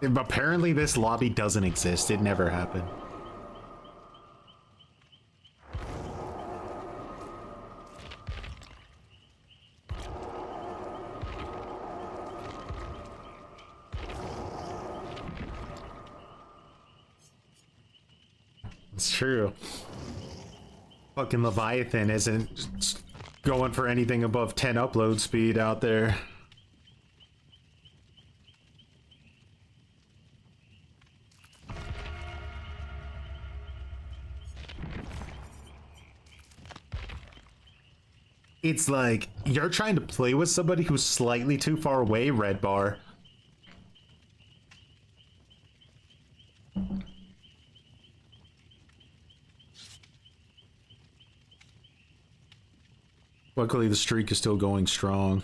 Apparently this lobby doesn't exist. It never happened. It's true. Fucking Leviathan isn't going for anything above 10 upload speed out there. It's like you're trying to play with somebody who's slightly too far away, red bar. Luckily, the streak is still going strong.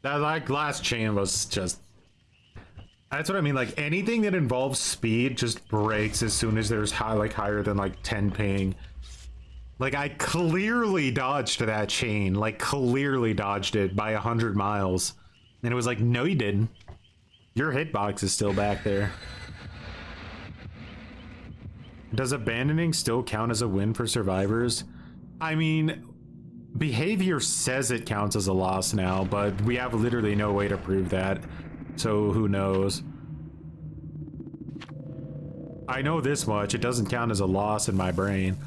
That like last chain was just... That's what I mean, like anything that involves speed just breaks as soon as there's higher than like 10 ping. Like I clearly dodged that chain, like clearly dodged it by 100 miles. And it was like, no you didn't. Your hitbox is still back there. Does abandoning still count as a win for survivors? I mean, behavior says it counts as a loss now, but we have literally no way to prove that. So who knows? I know this much, it doesn't count as a loss in my brain.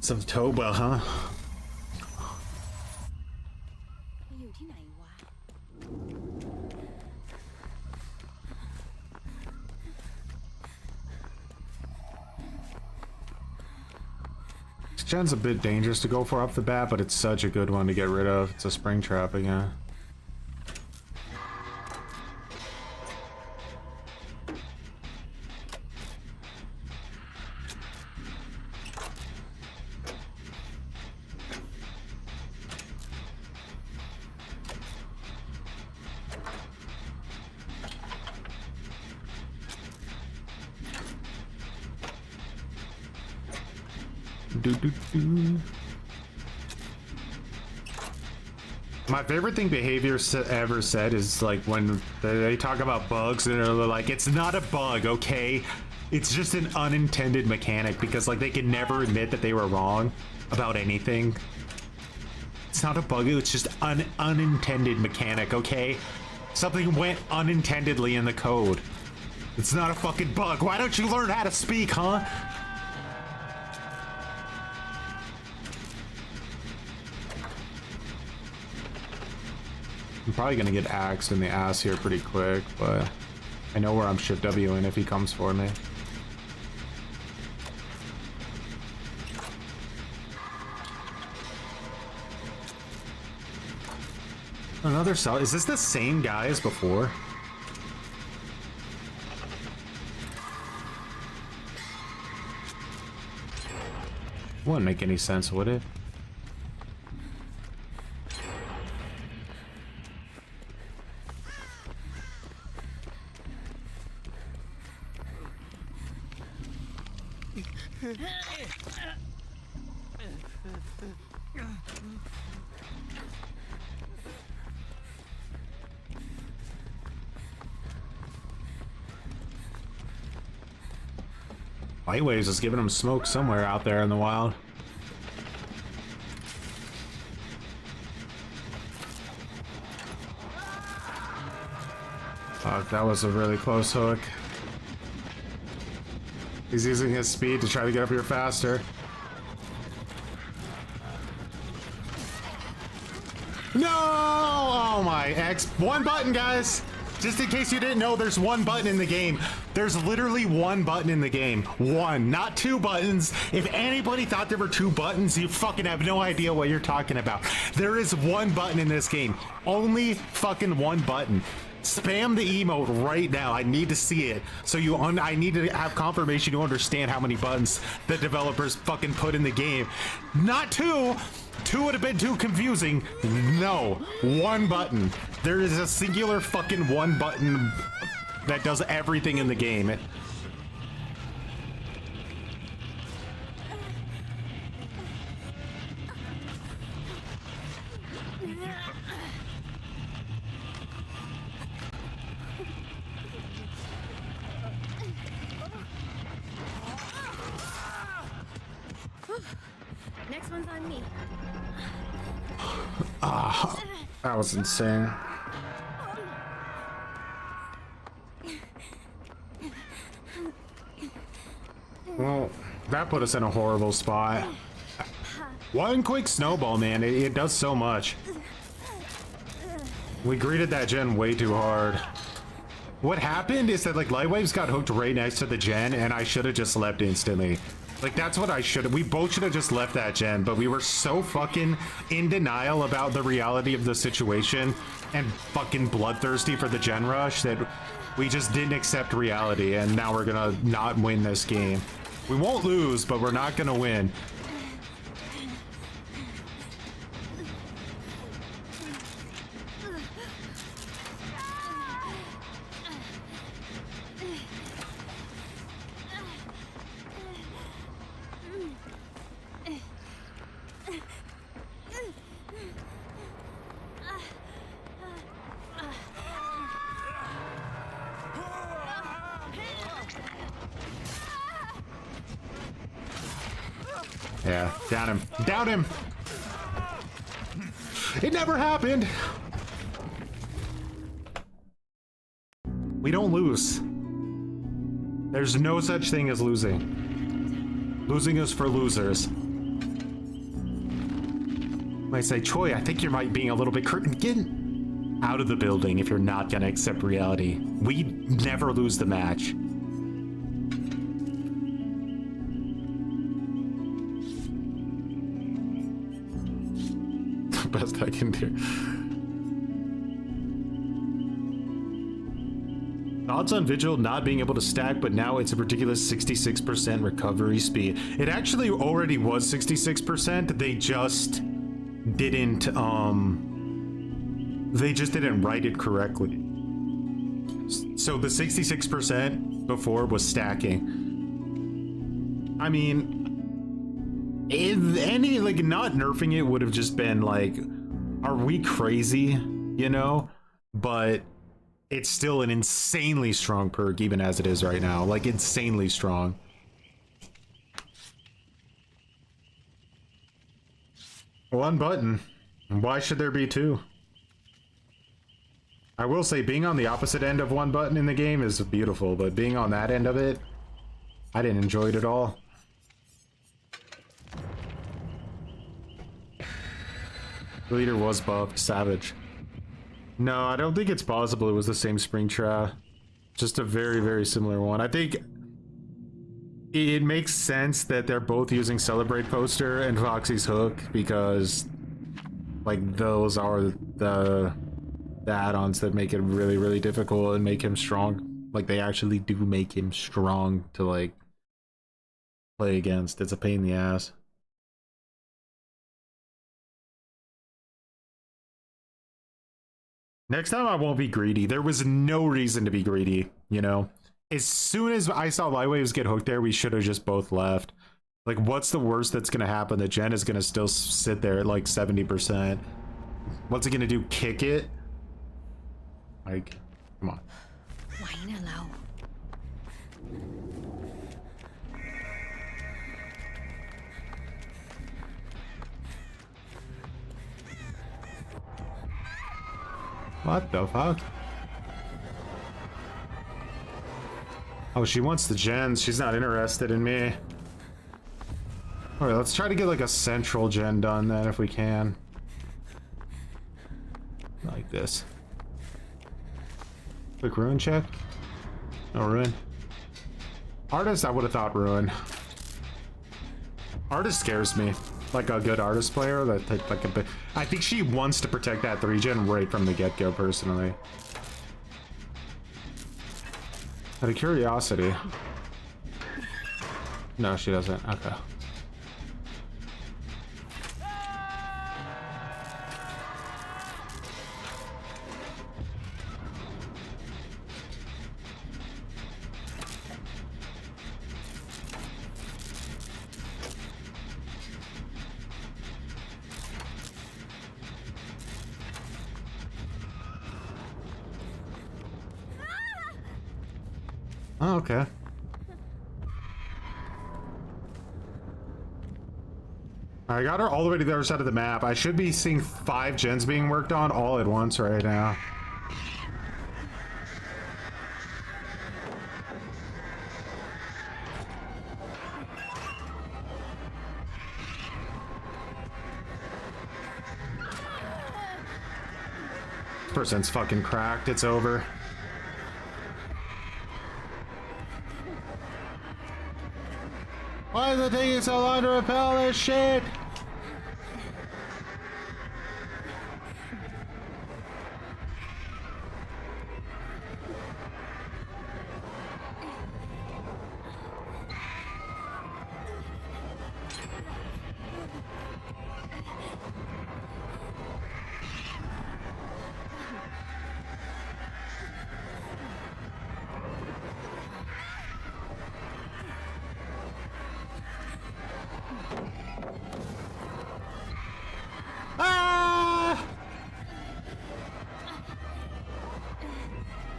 Some Toba, huh? อยู่ที่ไหนวะ This gen's a bit dangerous to go for off the bat, but it's such a good one to get rid of. It's a spring trap again. My favorite thing behavior ever said is like when they talk about bugs and they're like, it's not a bug, okay? It's just an unintended mechanic, because like they can never admit that they were wrong about anything. It's not a bug, it's just an unintended mechanic, okay? Something went unintendedly in the code. It's not a fucking bug. Why don't you learn how to speak, huh? I'm probably gonna get axed in the ass here pretty quick, but I know where I'm shift Wing if he comes for me. Another cell. Is this the same guy as before? Wouldn't make any sense, would it? Lightwaves is giving him smoke somewhere out there in the wild. Fuck, that was a really close hook. He's using his speed to try to get up here faster. No! Oh my X. One button, guys! Just in case you didn't know, there's one button in the game. There's literally one button in the game. One, not two buttons. If anybody thought there were two buttons, you fucking have no idea what you're talking about. There is one button in this game. Only fucking one button. Spam the emote right now. I need to see it. So I need to have confirmation you understand how many buttons the developers fucking put in the game. Not two. Two would have been too confusing. No, one button. There is a singular fucking one button that does everything in the game. me. Ah, that was insane. Well, that put us in a horrible spot. One quick snowball, man. It does so much. We greeted that gen way too hard. What happened is that, like, Lightwaves got hooked right next to the gen, and I should have just left instantly. Like, that's what I should have. We both should have just left that gen, but we were so fucking in denial about the reality of the situation and fucking bloodthirsty for the gen rush that we just didn't accept reality, and now we're gonna not win this game. We won't lose, but we're not gonna win. Yeah, down him. Down him! It never happened! We don't lose. There's no such thing as losing. Losing is for losers. I say, Choi, I think you might being a little bit get out of the building if you're not gonna accept reality. We never lose the match. Best I can do. Thoughts on Vigil not being able to stack, but now it's a ridiculous 66% recovery speed. It actually already was 66%. They just didn't write it correctly. So the 66% before was stacking. I mean, if any, like, not nerfing it would have just been like, are we crazy, you know? But it's still an insanely strong perk even as it is right now, like insanely strong. One button. Why should there be two? I will say being on the opposite end of one button in the game is beautiful, but being on that end of it, I didn't enjoy it at all. The leader was buffed. Savage. No, I don't think it's possible it was the same Springtrap. Just a very, very similar one. I think it makes sense that they're both using Celebrate Poster and Foxy's Hook because, like, those are the add-ons that make it really, really difficult and make him strong. Like, they actually do make him strong to, like, play against. It's a pain in the ass. Next time I won't be greedy. There was no reason to be greedy, you know? As soon as I saw Lightwaves get hooked there, we should have just both left. Like, what's the worst that's gonna happen? The gen is gonna still sit there at like 70%. What's it gonna do? Kick it? Like, come on. ไหวนะเรา What the fuck? Oh, she wants the gens. She's not interested in me. Alright, let's try to get like a central gen done then if we can. Like this. Quick ruin check. No ruin. Artist, I would have thought ruin. Artist scares me. Like a good artist player that takes like a bit. I think she wants to protect that 3-gen right from the get-go, personally. Out of curiosity. No, she doesn't. Okay. Oh, okay. I got her all the way to the other side of the map. I should be seeing 5 gens being worked on all at once right now. This person's fucking cracked. It's over. Why is it taking so long to repel this shit?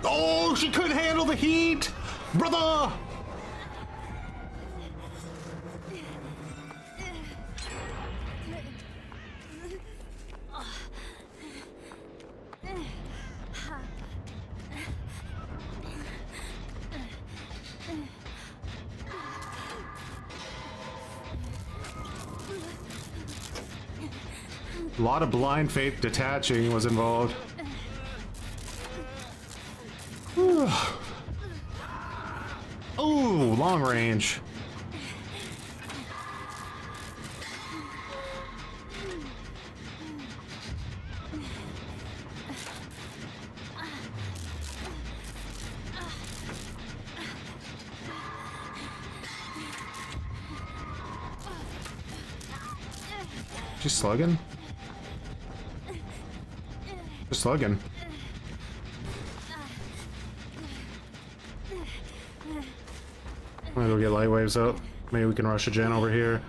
Oh, she couldn't handle the heat! Brother! A lot of blind faith detaching was involved. Ooh, long range. She's slugging? Just slugging. I'm gonna go get light waves out. Maybe we can rush a gen over here.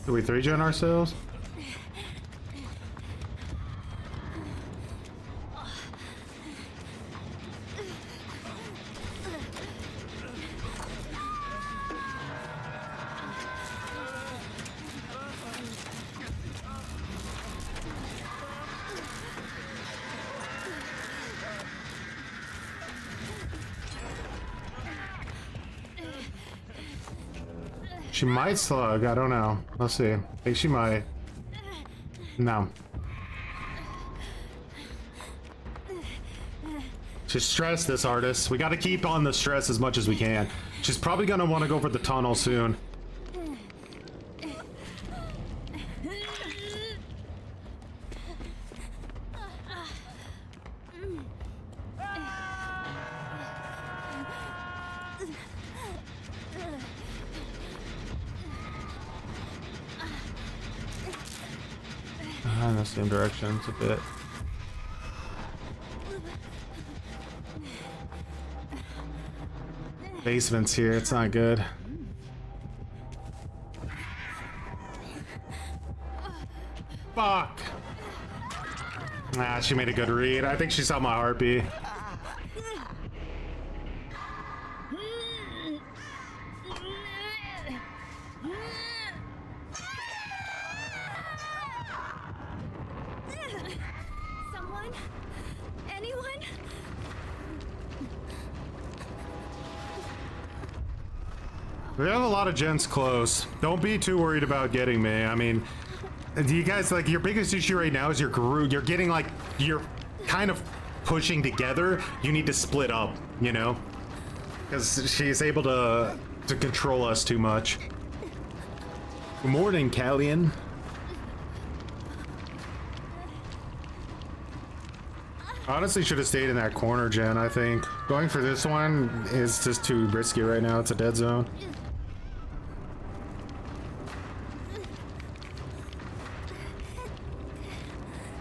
Do we 3-gen ourselves? She might slug, I don't know. Let's see. I think she might. No. She's stressed, this artist. We gotta keep on the stress as much as we can. She's probably gonna want to go for the tunnel soon. In the same direction, it's a bit. Basement's here, it's not good. Fuck! Ah, she made a good read. I think she saw my heartbeat. We have a lot of gens close. Don't be too worried about getting me. I mean, do you guys, like, your biggest issue right now is your group. You're getting, like, you're kind of pushing together. You need to split up, you know? Because she's able to control us too much. Good morning, Callian. Honestly, should have stayed in that corner, Jen, I think. Going for this one is just too risky right now. It's a dead zone.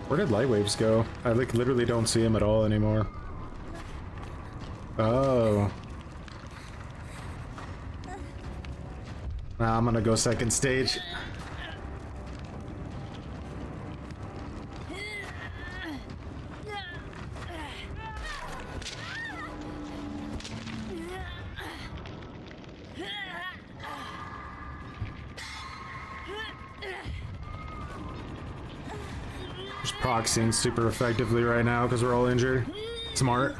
Where did light waves go? I like literally don't see him at all anymore. Oh. I'm gonna go second stage. Just proxying super effectively right now because we're all injured. Smart.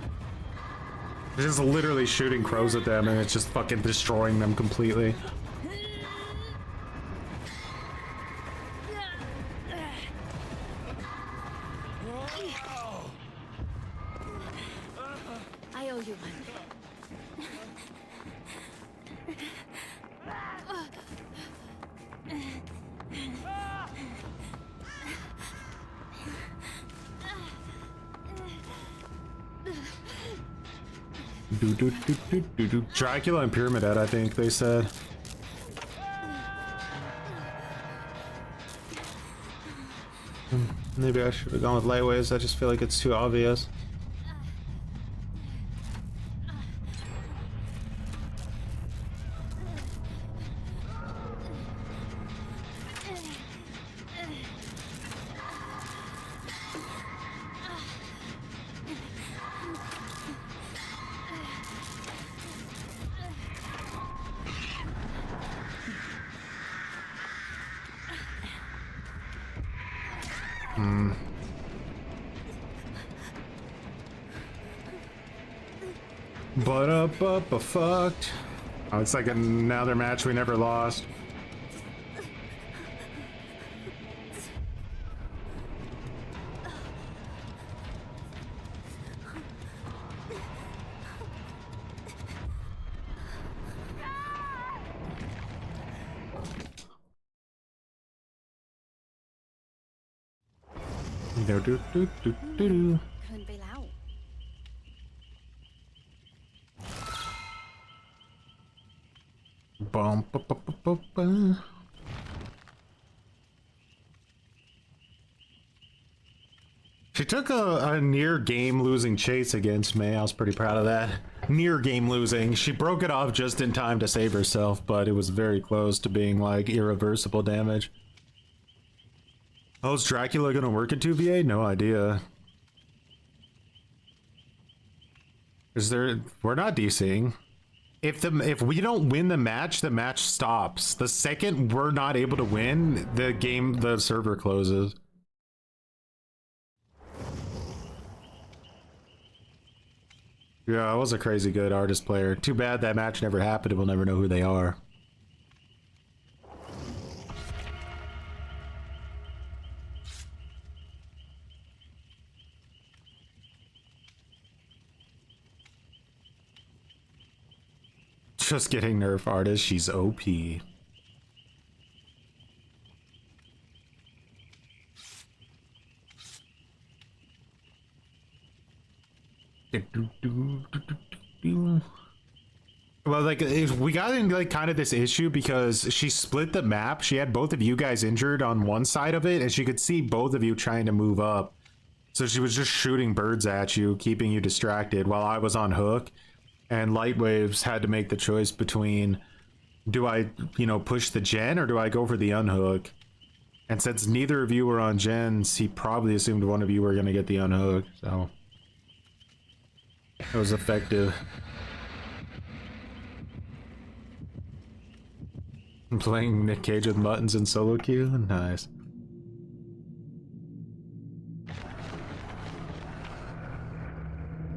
Just literally shooting crows at them and it's just fucking destroying them completely. I owe you one. Dracula and Pyramid Head, I think they said. Maybe I should have gone with light waves. I just feel like it's too obvious. But fucked. Oh, it's like another match we never lost. Do do do do do do. เกินไปแล้ว Bum, ba, ba, ba, ba, ba. She took a near game losing chase against me. I was pretty proud of that. Near game losing. She broke it off just in time to save herself, but it was very close to being like irreversible damage. Oh, is Dracula gonna work in 2v8? No idea. Is there... We're not DCing. If we don't win the match stops. The second we're not able to win, the server closes. Yeah, I was a crazy good artist player. Too bad that match never happened and we'll never know who they are. Just getting Nerf artist, she's OP. Well, like, we got in like kind of this issue because she split the map. She had both of you guys injured on one side of it, and she could see both of you trying to move up. So she was just shooting birds at you, keeping you distracted while I was on hook. And Light Waves had to make the choice between, do I, you know, push the gen or do I go for the unhook? And since neither of you were on gens, he probably assumed one of you were going to get the unhook. So it was effective. I'm playing Nick Cage with muttons in solo queue. Nice.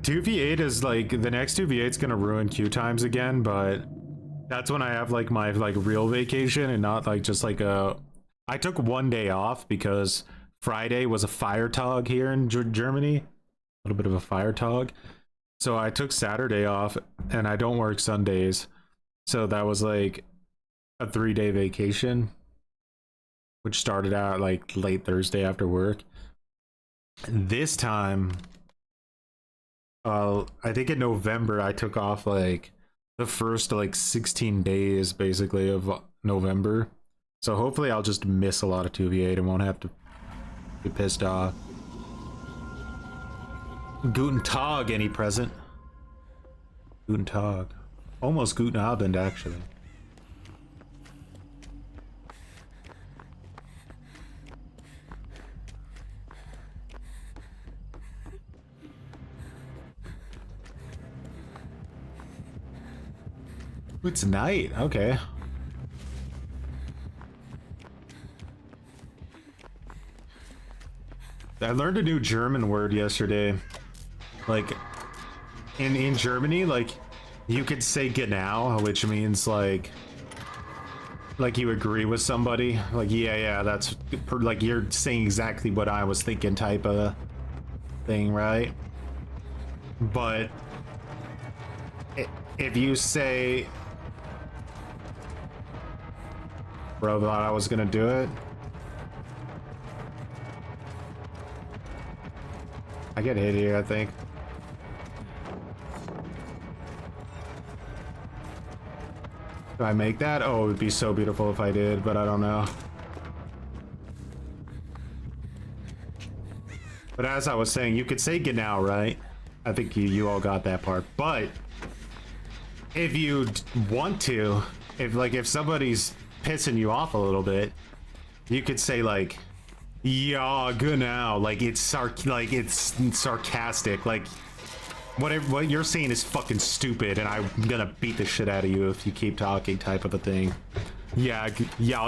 $2v8 is like, the next 2v8 is gonna ruin queue times again, but that's when I have like my like real vacation and not like just like a... I took one day off because Friday was a fire tog here in Germany. A little bit of a fire tog. So I took Saturday off and I don't work Sundays. So that was like a 3-day vacation, which started out like late Thursday after work. This time, I think in November I took off like the first like 16 days basically of November. So hopefully I'll just miss a lot of 2v8 and won't have to be pissed off. Guten Tag, any present? Guten Tag. Almost Guten Abend, actually. It's night. Okay. I learned a new German word yesterday. Like, in Germany, like, you could say genau, which means like you agree with somebody. Like, yeah, that's like you're saying exactly what I was thinking type of thing, right? But if you say, bro, thought I was gonna do it. I get hit here, I think. Do I make that? Oh, it would be so beautiful if I did, but I don't know. But as I was saying, you could say genau, right? I think you all got that part. But if you want to, if somebody's pissing you off a little bit, you could say like, yeah, genau, like it's sarcastic, like what you're saying is fucking stupid, and I'm gonna beat the shit out of you if you keep talking, type of a thing. Yeah,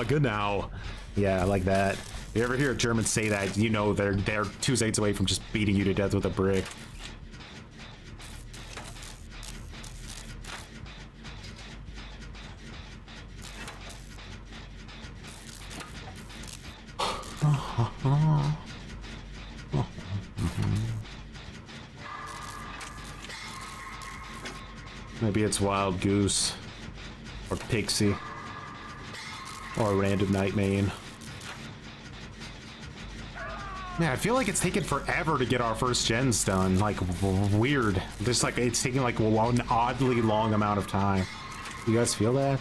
genau. Yeah, like that. If you ever hear a German say that, you know they're 2 seconds away from just beating you to death with a brick. Maybe it's Wild Goose, or Pixie, or Random Night Main. Man, I feel like it's taken forever to get our first gens done. Like, weird. Just like it's taking like an oddly long amount of time. You guys feel that?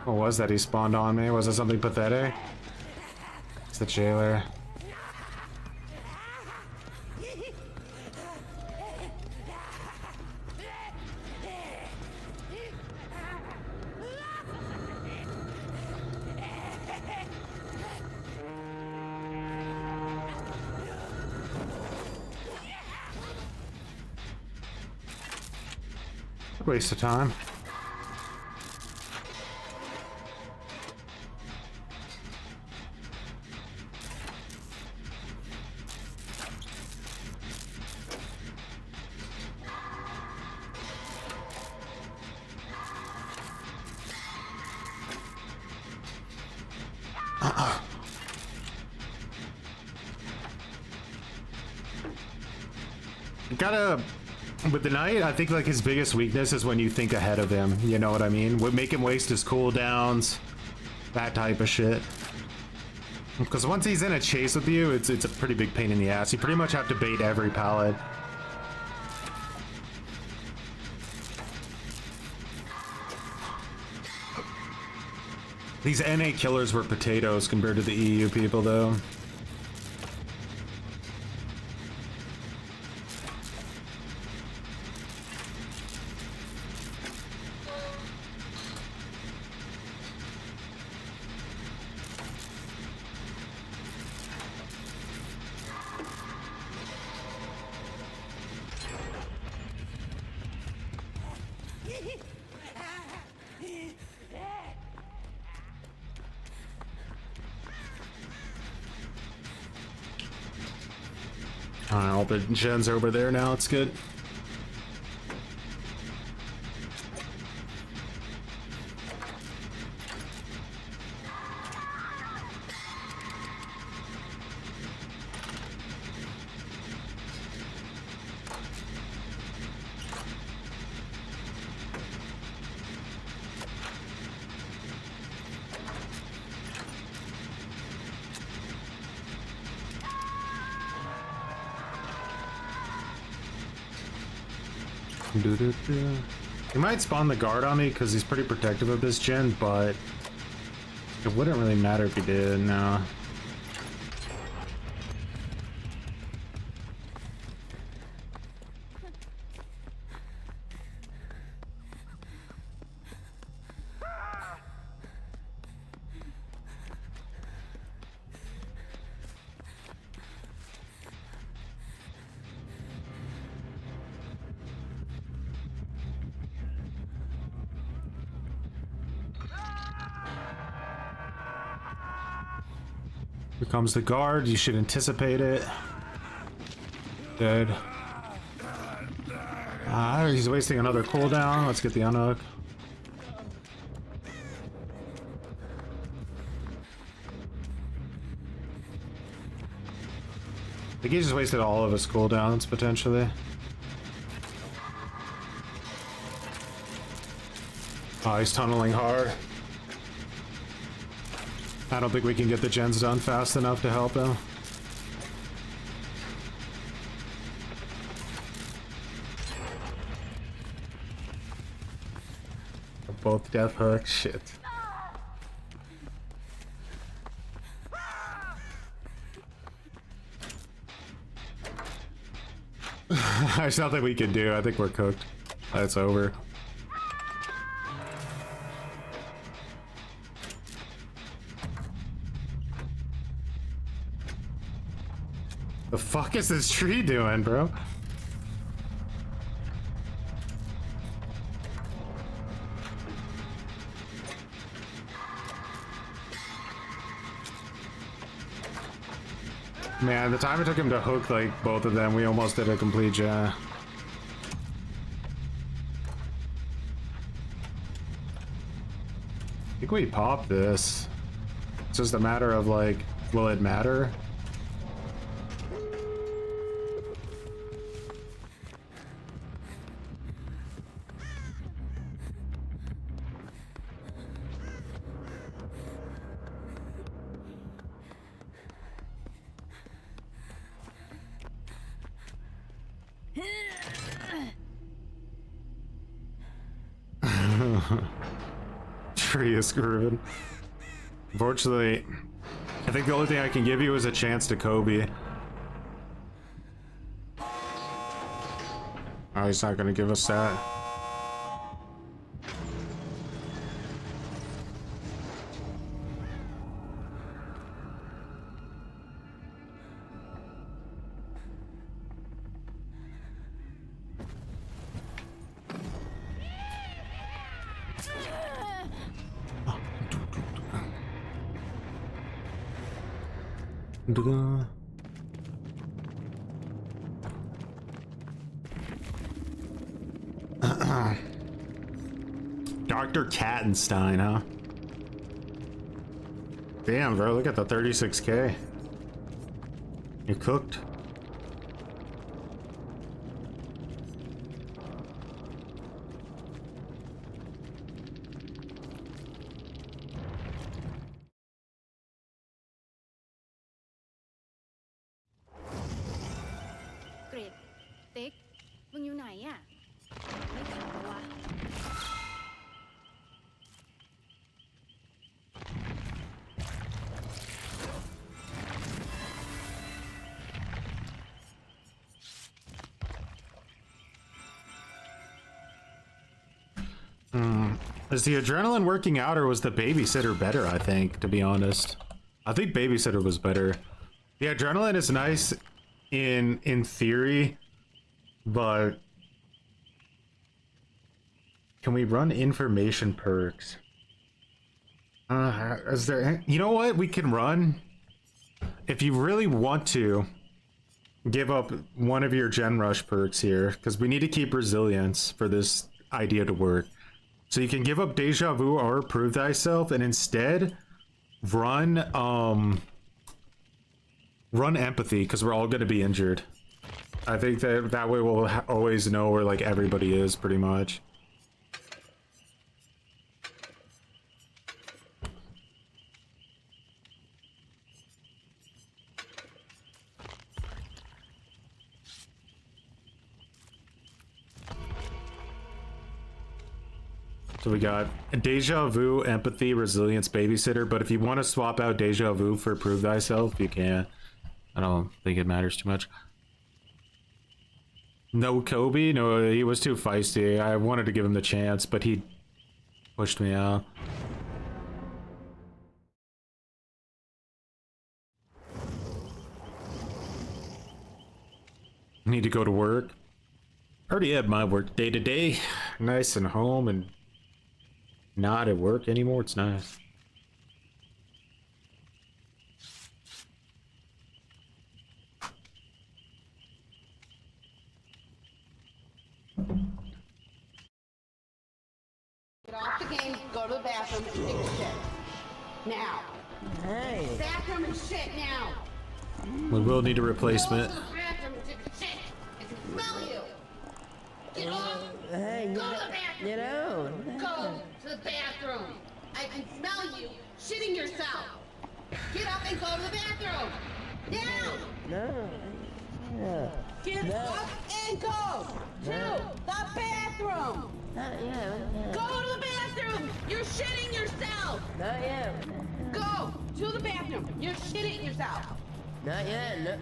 What was that he spawned on me? Was it something pathetic? It's the jailer. Waste of time. With the knight, I think like his biggest weakness is when you think ahead of him. You know what I mean? Would make him waste his cooldowns, that type of shit. Because once he's in a chase with you, it's a pretty big pain in the ass. You pretty much have to bait every pallet. These NA killers were potatoes compared to the EU people, though. Alright, all the gens are over there now, it's good. He might spawn the guard on me because he's pretty protective of this gen, but it wouldn't really matter if he did, no. Here comes the guard. You should anticipate it. Dead. He's wasting another cooldown. Let's get the unhook. I think he just wasted all of his cooldowns, potentially. Oh, he's tunneling hard. I don't think we can get the gens done fast enough to help him. Both death hooks, shit. There's nothing we can do. I think we're cooked. It's over. The fuck is this tree doing, bro? Man, the time it took him to hook like both of them, we almost did a complete gen. I think we popped this. It's just a matter of like, will it matter? Tree is screwed. Unfortunately, I think the only thing I can give you is a chance to Kobe. Oh, he's not gonna give us that. Dr. Kattenstein, huh? Damn, bro, look at the 36K. You cooked. Great.ติ๊ก มึงอยู่ไหนอ่ะ ไม่ขับแล้ววะ Is the adrenaline working out, or was the babysitter better? I think, to be honest, I think babysitter was better. The adrenaline is nice in theory, but can we run information perks? Is there? You know what we can run if you really want to. Give up one of your gen rush perks here, because we need to keep resilience for this idea to work. So you can give up deja vu or prove thyself, and instead run run empathy, because we're all going to be injured. I think that way we'll always know where like everybody is, pretty much. So we got Deja Vu, Empathy, Resilience, Babysitter, but if you want to swap out Deja Vu for Prove Thyself, you can. I don't think it matters too much. No Kobe? No, he was too feisty. I wanted to give him the chance, but he pushed me out. Need to go to work. Already had my work day to day. Nice and home and not at work anymore. It's nice. Get off the game, go to the bathroom, and take a shit. Now. Hey. Bathroom and shit now. We will need a replacement. Go to the bathroom and take a shit. I can smell you. Get off. Hey, Go to the bathroom. get out. Go to the bathroom. I can smell you shitting yourself. Get up and go to the bathroom. Now. No. Yeah. Get up and go to the bathroom. Not yet. Go to the bathroom. You're shitting yourself. Not yet. Go to the bathroom. You're shitting yourself. Not yet. No.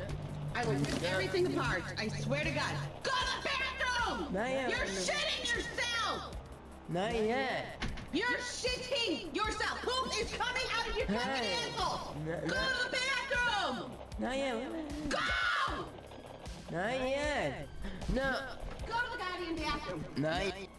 I will rip everything apart. I swear to God. Go to the bathroom. Not yet. You're shitting yourself. Not yet. You're shitting yourself. Poop is coming out of your fucking asshole. No, Go to the bathroom. Not yet. Go. Not yet. No. Go to the goddamn bathroom. Not yet.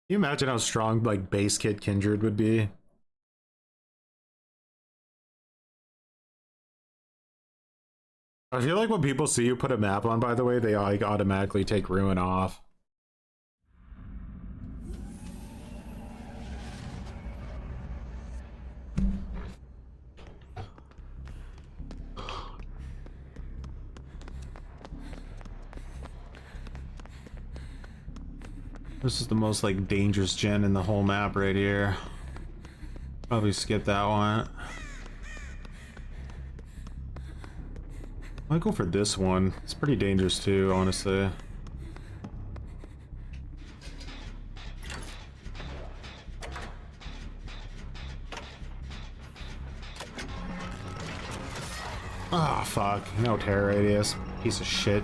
Can you imagine how strong like base kit Kindred would be? I feel like when people see you put a map on, by the way, they like automatically take Ruin off. This is the most like dangerous gen in the whole map right here. Probably skip that one. Might go for this one. It's pretty dangerous too, honestly. Ah, fuck. No terror radius. Piece of shit.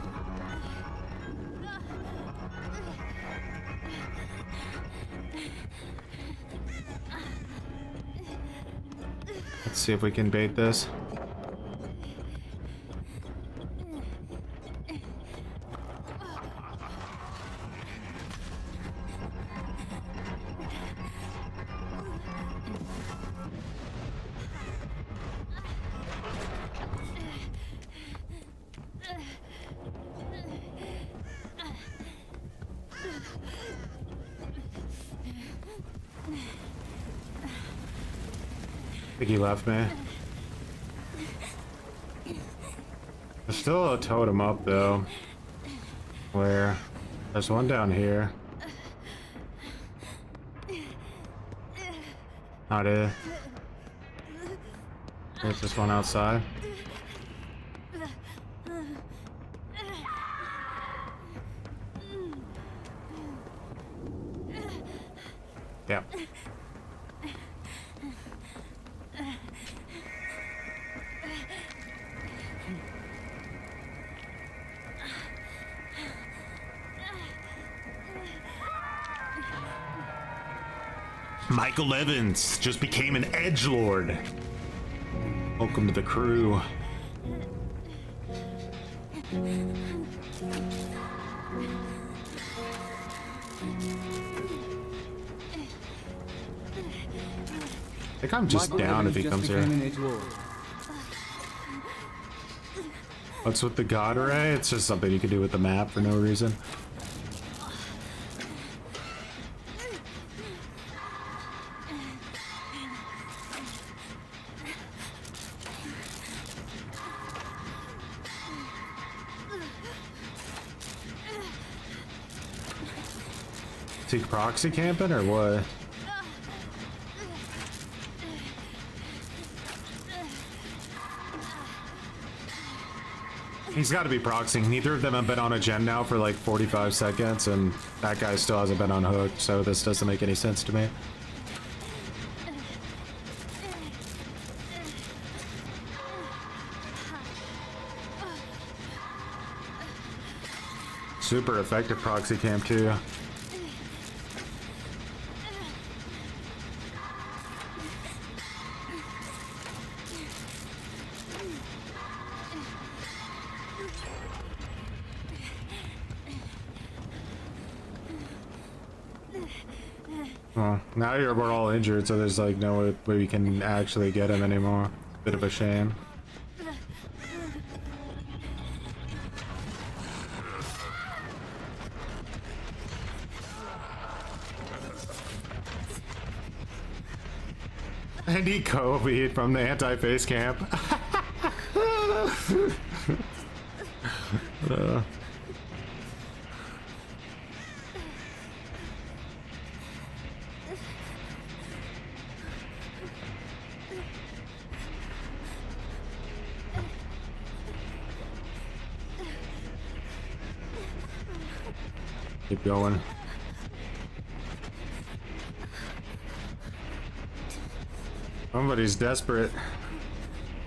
Let's see if we can bait this. I think he left me. There's still a totem up though. Where? There's one down here. Not it. There's this one outside. Yeah. Michael Evans just became an edgelord. Welcome to the crew. I think I'm just down if he comes here. What's with the God Ray? It's just something you can do with the map for no reason. Is he proxy camping or what? He's got to be proxying. Neither of them have been on a gen now for like 45 seconds, and that guy still hasn't been unhooked, so this doesn't make any sense to me. Super effective proxy cam too. Well, now we're all injured, so there's like no way we can actually get him anymore. Bit of a shame. And he Kobe from the anti-face camp. Keep going. Somebody's desperate.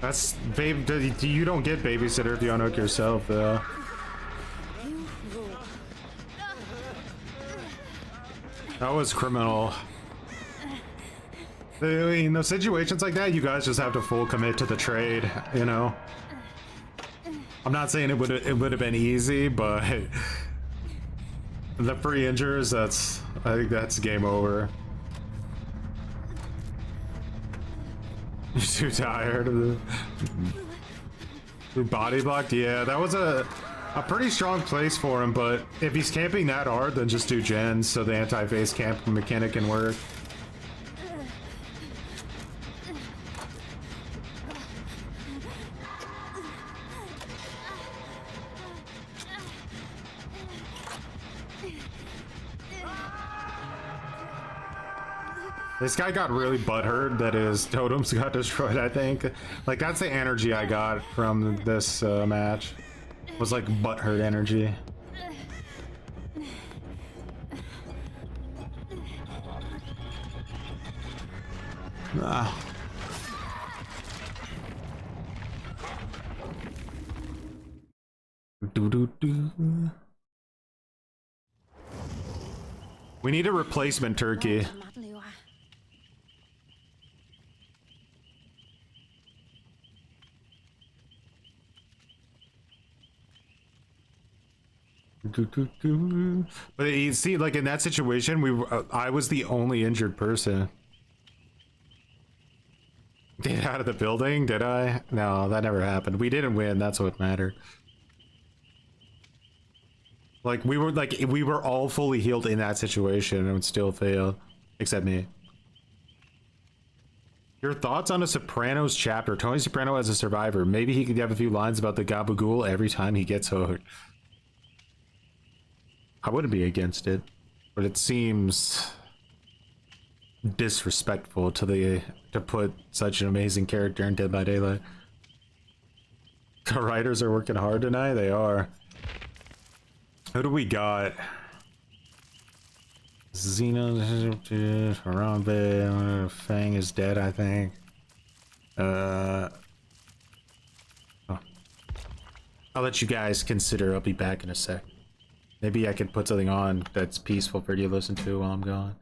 That's babe. You don't get babysitter if you unhook yourself, though. That was criminal. In those situations like that, you guys just have to full commit to the trade. You know. I'm not saying it would have been easy, but the free injures. I think that's game over. You're too tired of the body blocked? Yeah, that was a pretty strong place for him, but if he's camping that hard, then just do gens so the anti-face camp mechanic can work. This guy got really butthurt that his totems got destroyed, I think. Like, that's the energy I got from this match. Was like butthurt energy. Ah. We need a replacement turkey. But you see, like in that situation, I was the only injured person. Get out of the building, did I? No, that never happened. We didn't win, that's what mattered. Like we were all fully healed in that situation and still failed. Except me. Your thoughts on a Sopranos chapter? Tony Soprano as a survivor. Maybe he could have a few lines about the Gabagool every time he gets hooked. I wouldn't be against it, but it seems disrespectful to put such an amazing character in Dead by Daylight. The writers are working hard tonight. They are. Who do we got? Xeno, Harambe, Fang is dead, I think. Oh. I'll let you guys consider. I'll be back in a sec. Maybe I can put something on that's peaceful for you to listen to while I'm gone.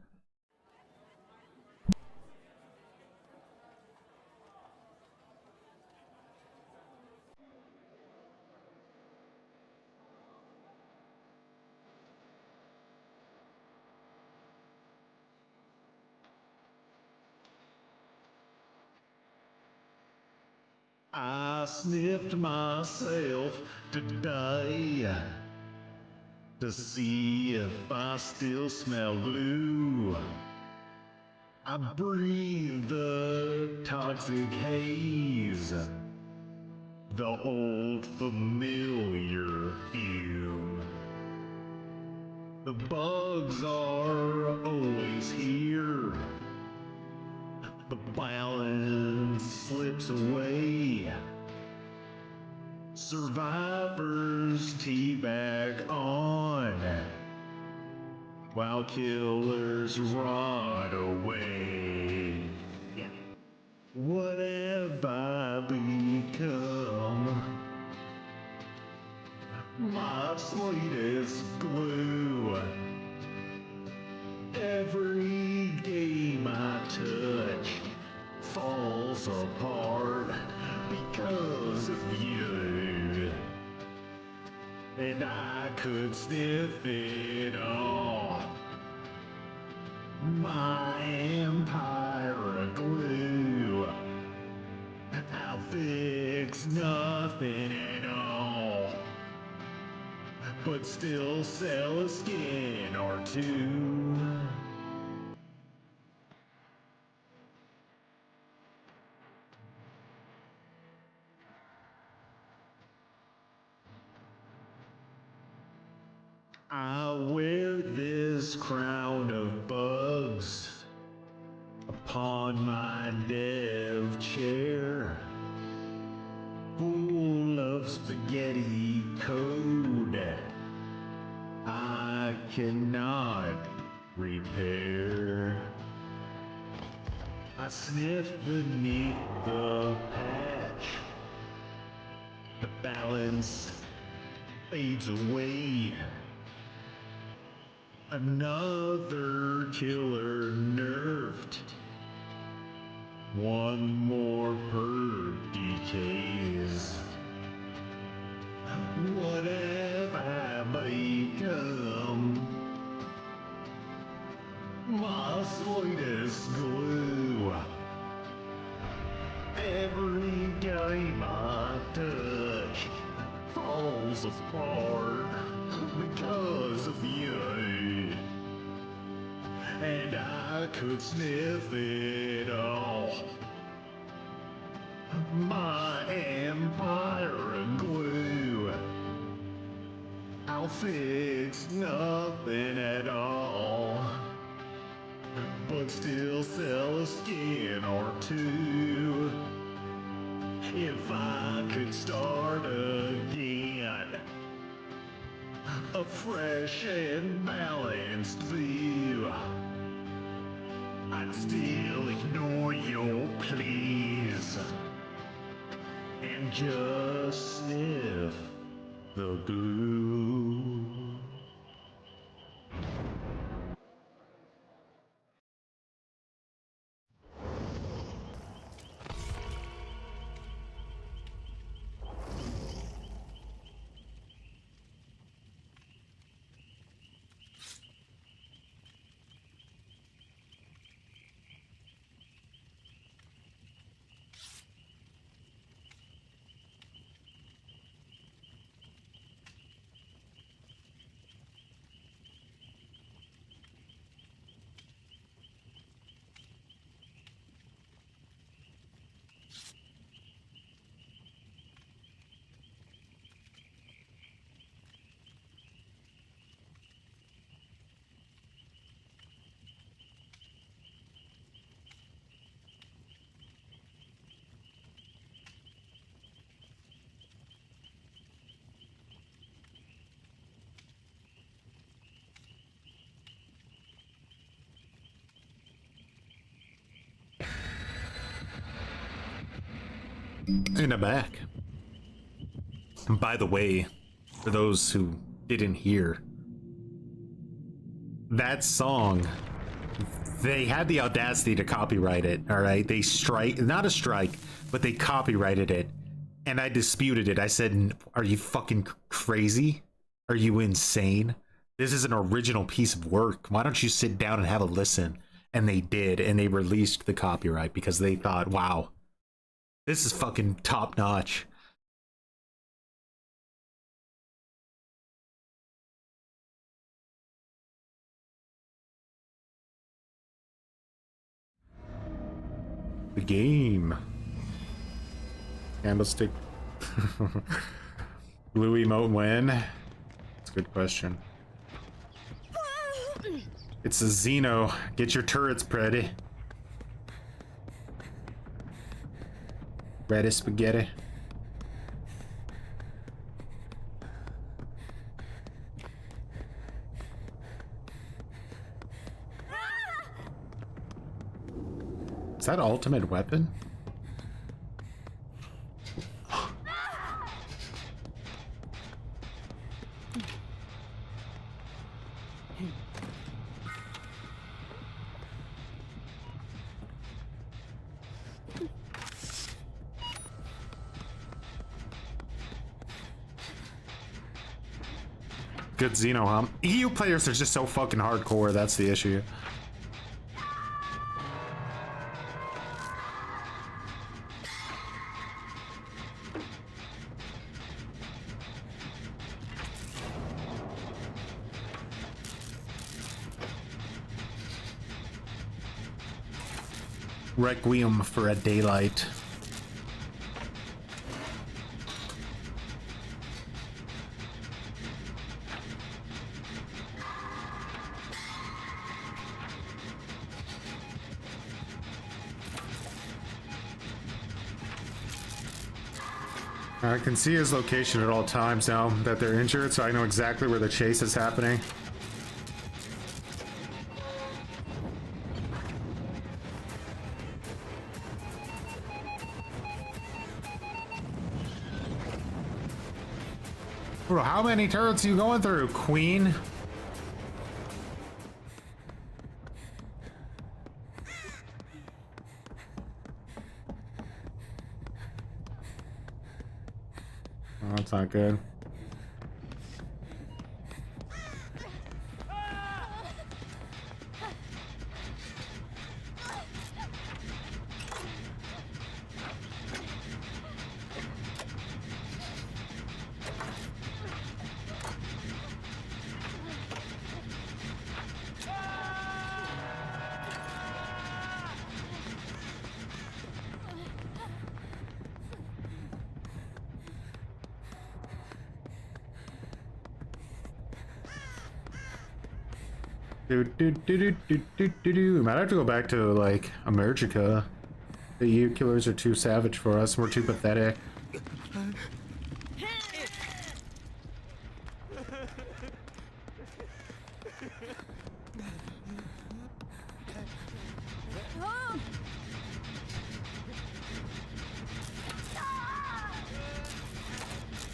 I sniffed myself today to see if I still smell glue. I breathe the toxic haze, the old familiar fume. The bugs are always here. The balance slips away. Survivors teabag on while killers rot away. What have I become? My sweetest glue. Every game I touch falls apart because of you. And I could sniff it all. My empire of glue. I'll fix nothing at all, but still sell a skin or two. I wear this crown of bugs upon my dev chair, full of spaghetti code I cannot repair. I sniff beneath the patch, the balance fades away. Another killer nerfed. One more perk decays. What have I become? My sweetest glue. Every game I touch falls apart because of you. And I could sniff it all. My empire of glue. I'll fix nothing at all, but still sell a skin or two. If I could start again, a fresh and balanced view, I'd still ignore your pleas and just sniff the glue. In the back. And by the way, for those who didn't hear, that song, they had the audacity to copyright it, all right? They not a strike, but they copyrighted it. And I disputed it. I said, are you fucking crazy? Are you insane? This is an original piece of work. Why don't you sit down and have a listen? And they did, and they released the copyright because they thought, wow, this is fucking top notch. The game. Candlestick. Blue emote when? That's a good question. It's a Xeno. Get your turrets ready. Ready, spaghetti. Is that ultimate weapon? Good Xeno, huh? EU players are just so fucking hardcore, that's the issue. Requiem for a Daylight. I can see his location at all times now that they're injured, so I know exactly where the chase is happening. Bro, how many turrets are you going through, Queen? Oh, that's not good. We might have to go back to like America. The EU killers are too savage for us. We're too pathetic.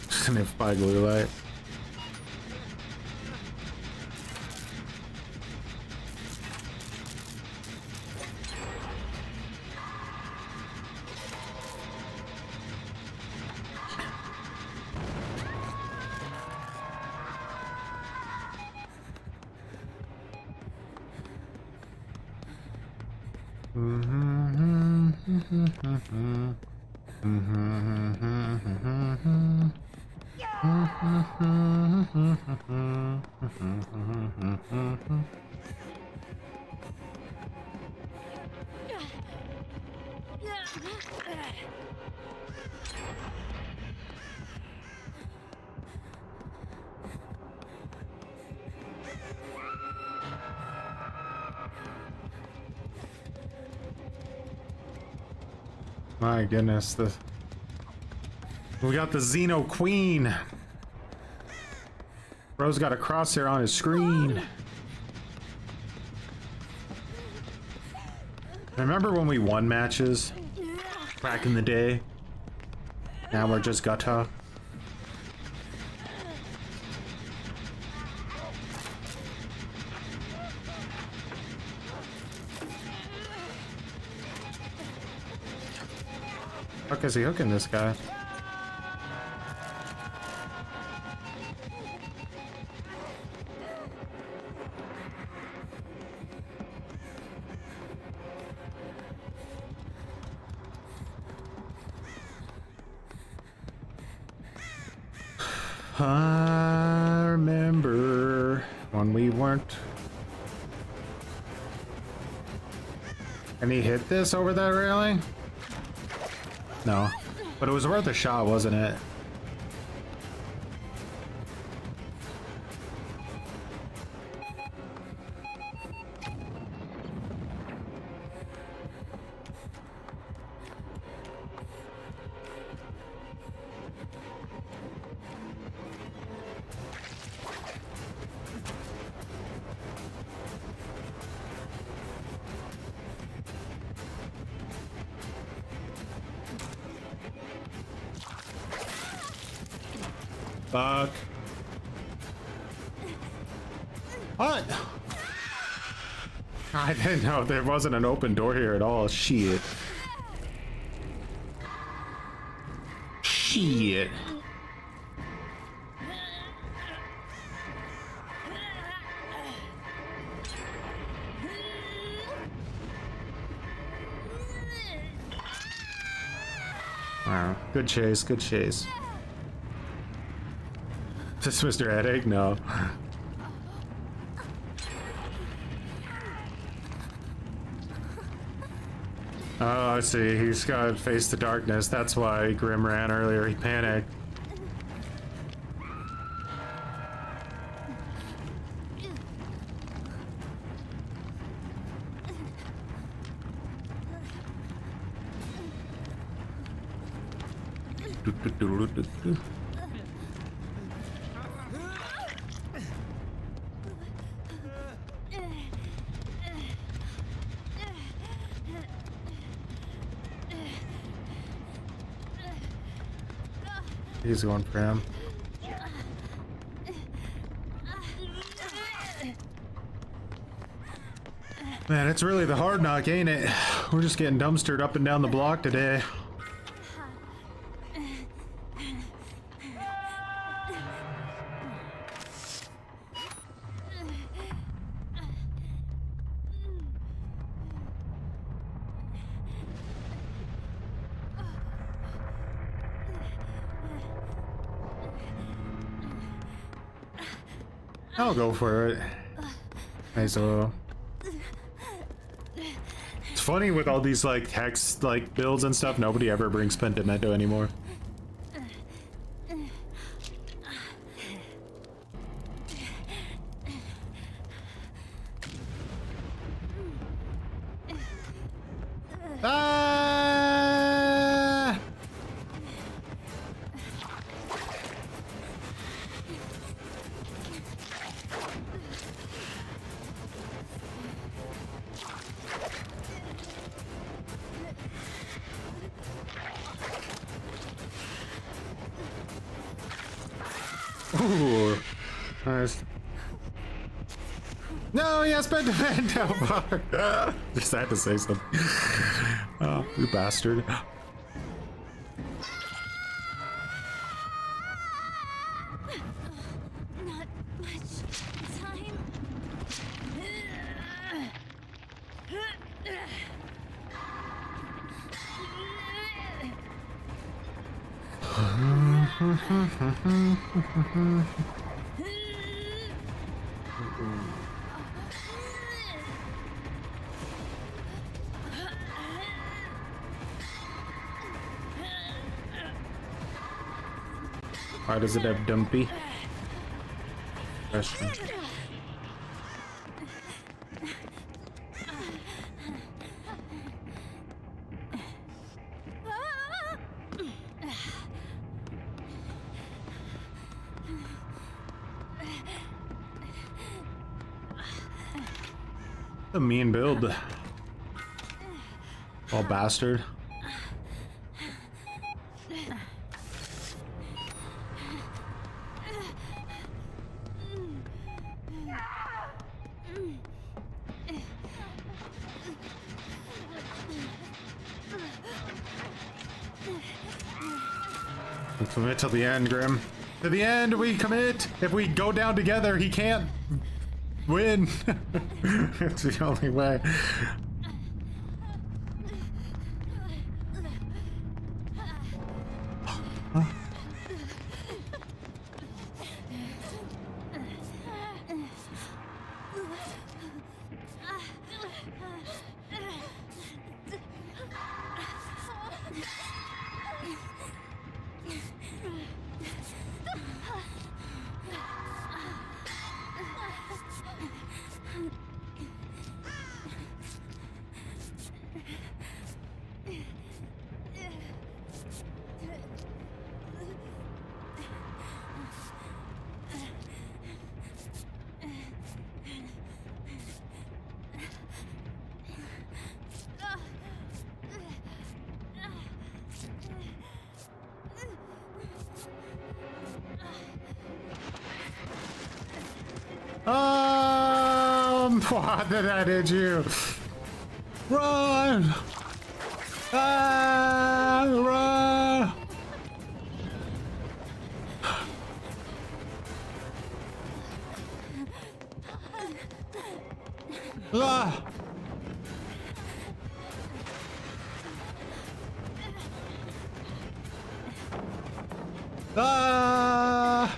Sniffed by blue light. My goodness, we got the Xeno Queen. Bro's got a crosshair on his screen. Remember when we won matches back in the day? Now we're just gutter. Fuck is he hooking this guy? I remember when we weren't. Can he hit this over that railing? No, but it was worth a shot, wasn't it? Fuck. What? I didn't know there wasn't an open door here at all. Shit. Shit. Wow. Good chase, good chase. Is this Mr. Headache? No. Oh, I see. He's got to face the darkness. That's why Grim ran earlier. He panicked. He's going for him. Man, it's really the hard knock, ain't it? We're just getting dumpstered up and down the block today. I'll go for it. Nice. It's funny with all these like hex like builds and stuff, nobody ever brings Pentimento anymore. Ah! Ooh, nice. No, yes, Pentimento. Fuck. Just had to say something. Oh, you bastard. Not much time. Why does it have dumpy? Question. A mean build. Oh, bastard. We commit till the end, Grim. To the end, we commit. If we go down together, he can't win. It's the only way. Why did I hit you? Run! Run! Ah! Ah!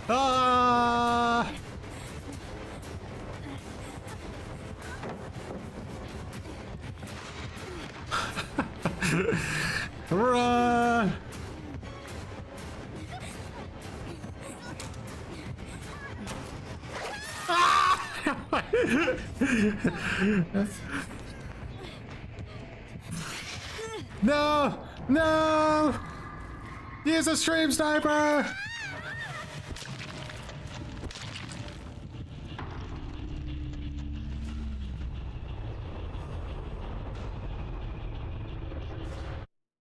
Ah! Run! No! No! He's a stream sniper!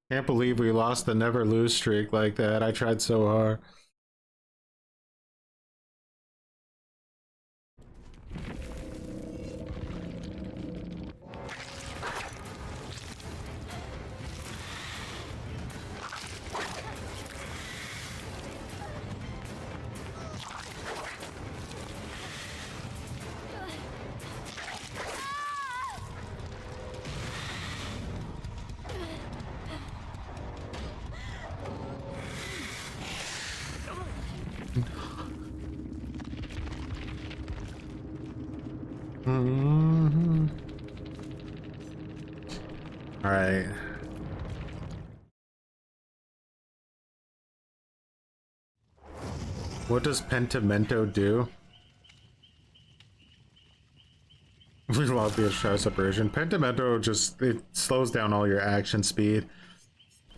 Can't believe we lost the never lose streak like that. I tried so hard. All right. What does Pentimento do? We lost the show separation. Pentimento just, it slows down all your action speed.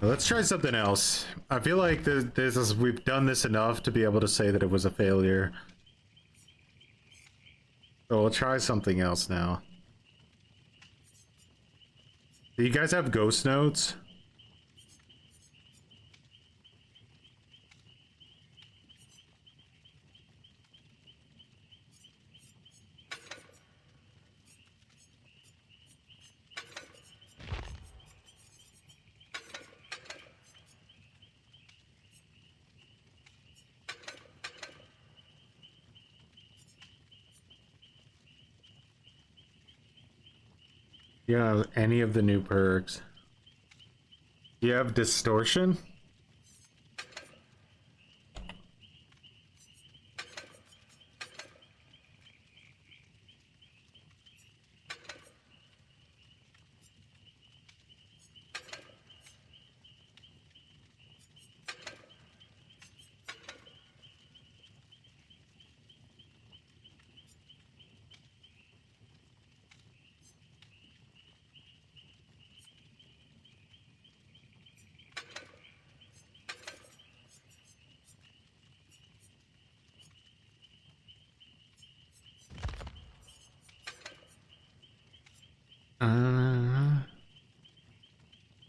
Let's try something else. I feel like this is, we've done this enough to be able to say that it was a failure. So we'll try something else now. Do you guys have ghost notes? Do you have any of the new perks? Do you have distortion?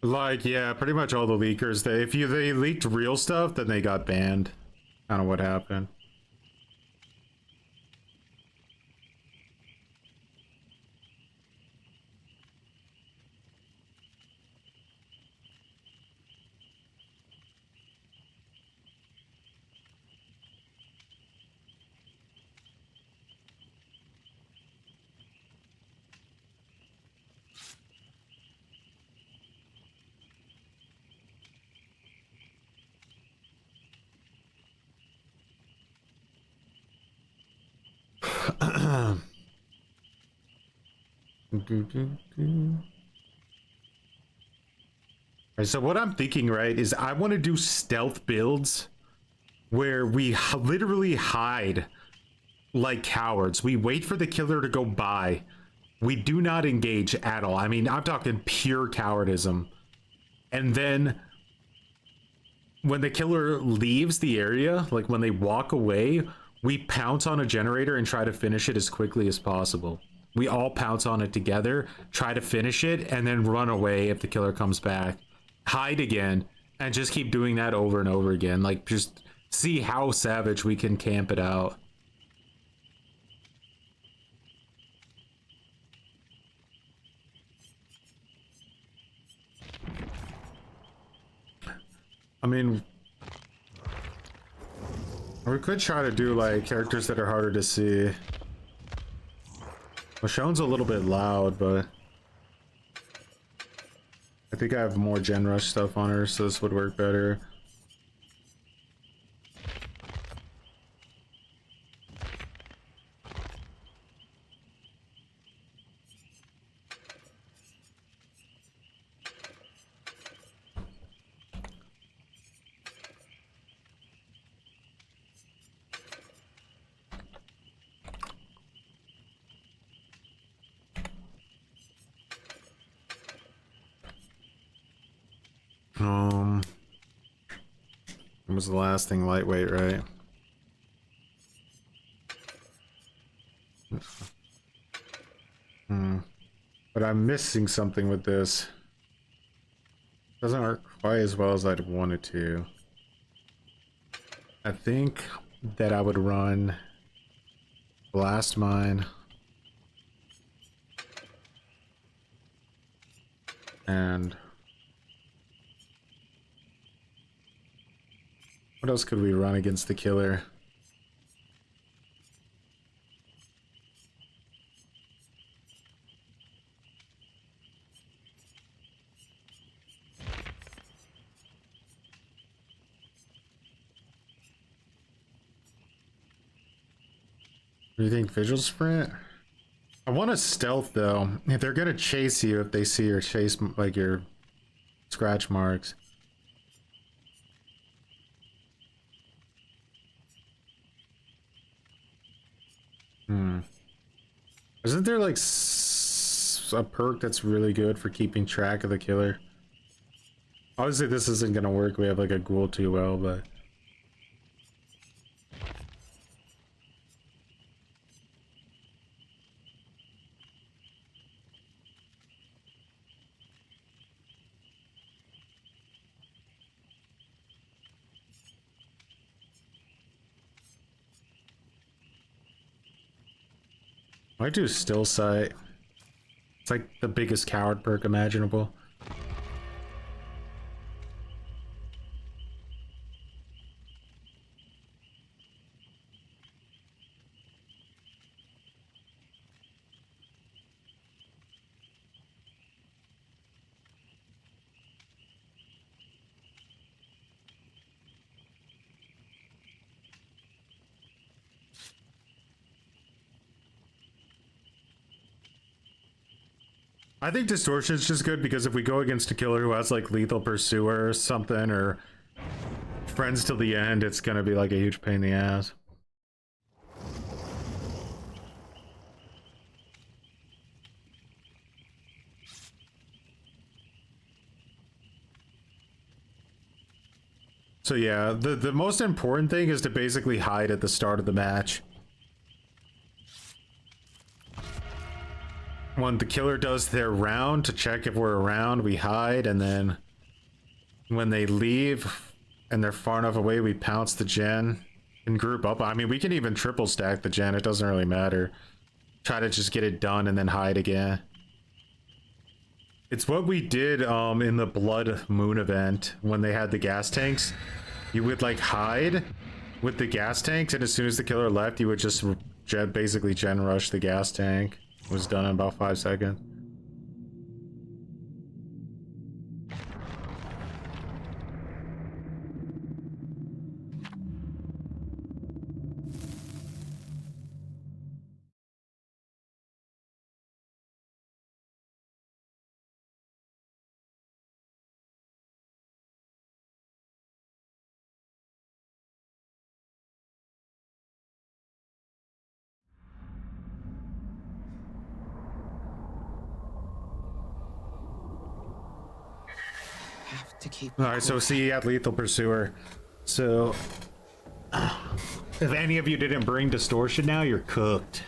Like, yeah, pretty much all the leakers. They leaked real stuff, then they got banned. Kind of what happened. Alright, so what I'm thinking, right, is I want to do stealth builds where we literally hide like cowards. We wait for the killer to go by. We do not engage at all. I mean, I'm talking pure cowardism. And then when the killer leaves the area, like when they walk away, we pounce on a generator and try to finish it as quickly as possible. We all pounce on it together, try to finish it, and then run away if the killer comes back. Hide again, and just keep doing that over and over again. Like, just see how savage we can camp it out. I mean, we could try to do like characters that are harder to see. Michonne's a little bit loud, but I think I have more Gen Rush stuff on her, so this would work better. What was the last thing? Lightweight, right? But I'm missing something with this. Doesn't work quite as well as I'd want it to. I think that I would run Blast Mine and what else could we run against the killer? Do you think visual sprint? I want a stealth though. If they're gonna chase you, if they see your chase, like your scratch marks. Isn't there like a perk that's really good for keeping track of the killer? Obviously this isn't gonna work. We have like a Ghoul too well, but I do still sight. It's like the biggest coward perk imaginable. I think distortion is just good because if we go against a killer who has like lethal pursuer or something, or friends till the end, it's gonna be like a huge pain in the ass. So yeah, the most important thing is to basically hide at the start of the match. When the killer does their round to check if we're around, we hide, and then when they leave and they're far enough away, we pounce the gen and group up. I mean, we can even triple stack the gen, it doesn't really matter. Try to just get it done and then hide again. It's what we did in the Blood Moon event when they had the gas tanks. You would like hide with the gas tanks, and as soon as the killer left, you would just basically gen rush the gas tank. It was done in about 5 seconds. Alright, so see, you had lethal pursuer. So if any of you didn't bring distortion now, you're cooked.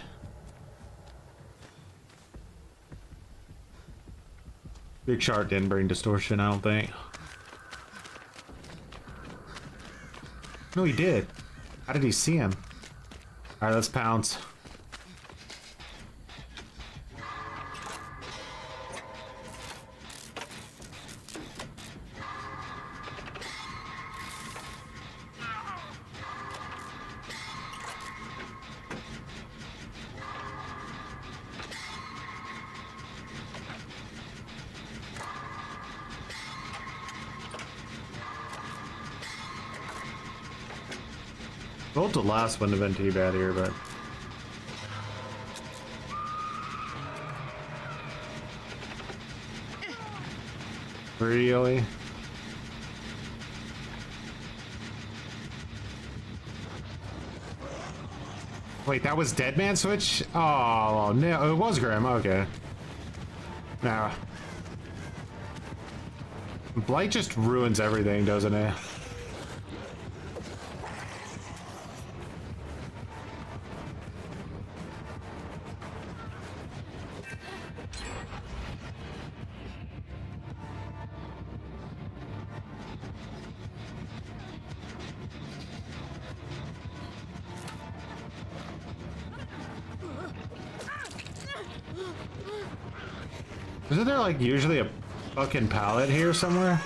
Big Shark didn't bring distortion, I don't think. No, he did. How did he see him? Alright, let's pounce. Both the last wouldn't have been too bad here, but really? Wait, that was Dead Man Switch? Oh no, it was Grim. Okay. Now, Blight just ruins everything, doesn't it? Isn't there like usually a fucking pallet here somewhere?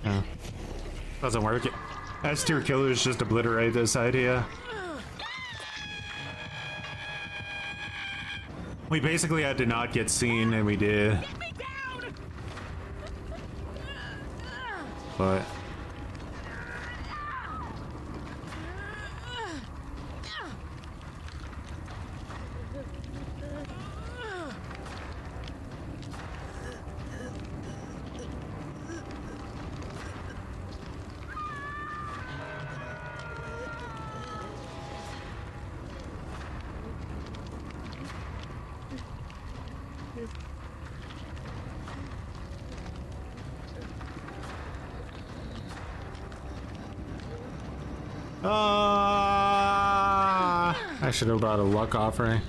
Yeah. Doesn't work. S-tier killers just obliterate this idea. We basically had to not get seen, and we did. But I should have brought a luck offering.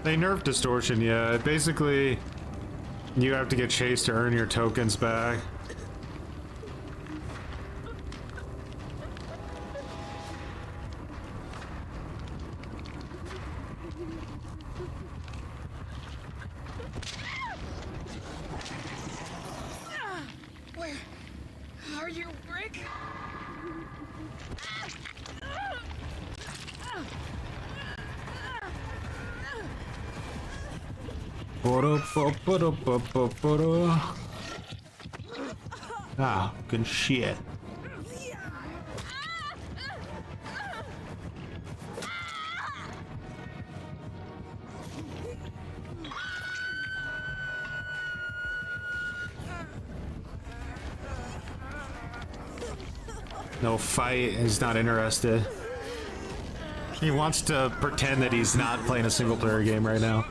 They nerfed distortion, yeah. Basically, you have to get chased to earn your tokens back. Where are you, Rick? Ah, good shit. No fight, he's not interested. He wants to pretend that he's not playing a single player game right now.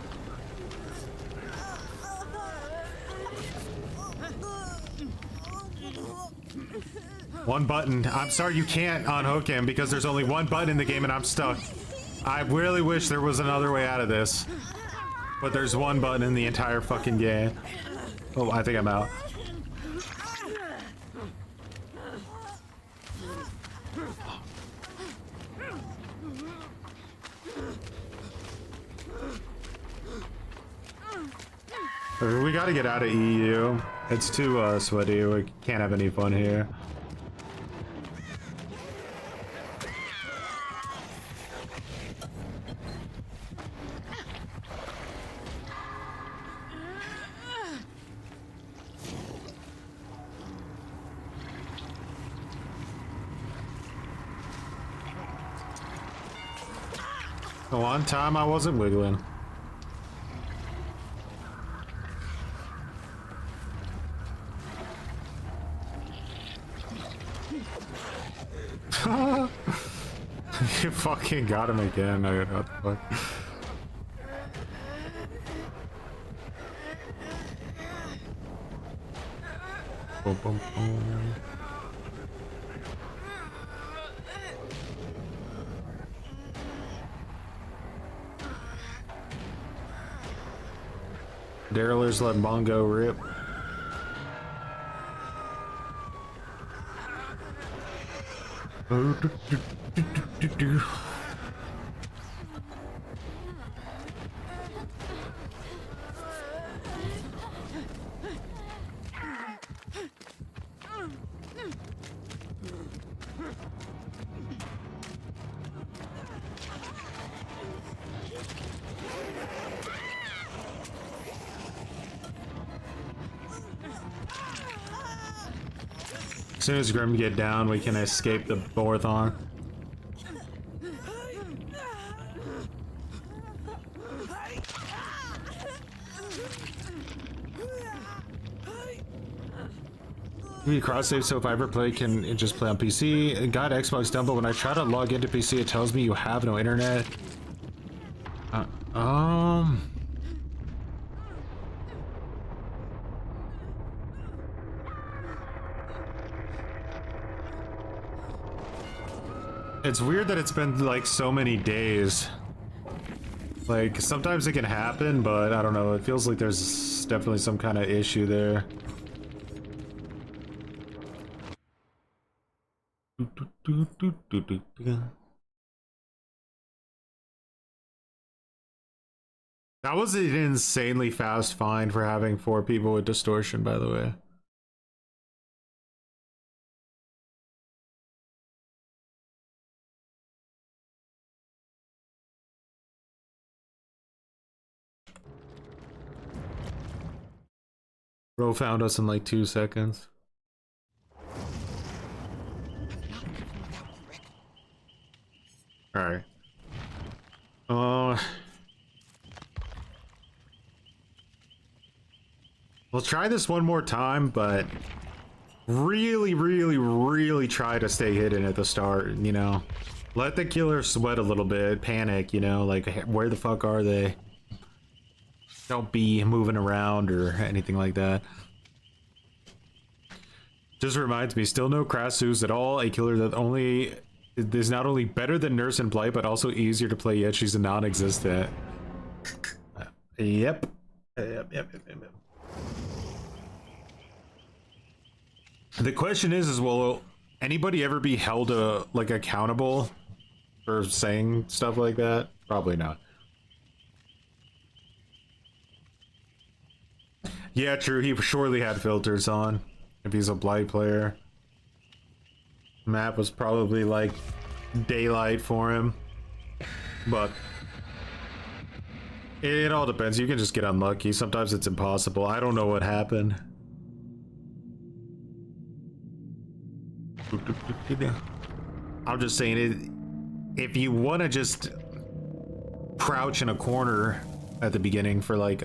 One button. I'm sorry you can't unhook him because there's only one button in the game and I'm stuck. I really wish there was another way out of this. But there's one button in the entire fucking game. Oh, I think I'm out. We gotta get out of EU. It's too sweaty. We can't have any fun here. The one time I wasn't wiggling. You fucking got him again. I don't know what the fuck. Boom, boom, boom. Darylers let Bongo rip. As soon as Grim get down, we can escape the Borathon. You cross save, so if I ever play, can just play on PC. It got Xbox done, but when I try to log into PC, it tells me you have no internet. It's weird that it's been like so many days. Like sometimes it can happen, but I don't know. It feels like there's definitely some kind of issue there. That was an insanely fast find for having 4 people with distortion, by the way. Bro found us in like 2 seconds. Alright. We'll try this one more time, but really try to stay hidden at the start, you know? Let the killer sweat a little bit, panic, you know? Like, where the fuck are they? Don't be moving around or anything like that. Just reminds me, still no Krasu's at all. A killer that only is not only better than Nurse and Blight, but also easier to play, yet she's a non-existent. Yep. The question is will anybody ever be held like accountable for saying stuff like that? Probably not. Yeah, true. He surely had filters on if he's a Blight player. Map was probably like daylight for him, but it all depends. You can just get unlucky. Sometimes it's impossible. I don't know what happened. I'm just saying it. If you want to just crouch in a corner at the beginning for like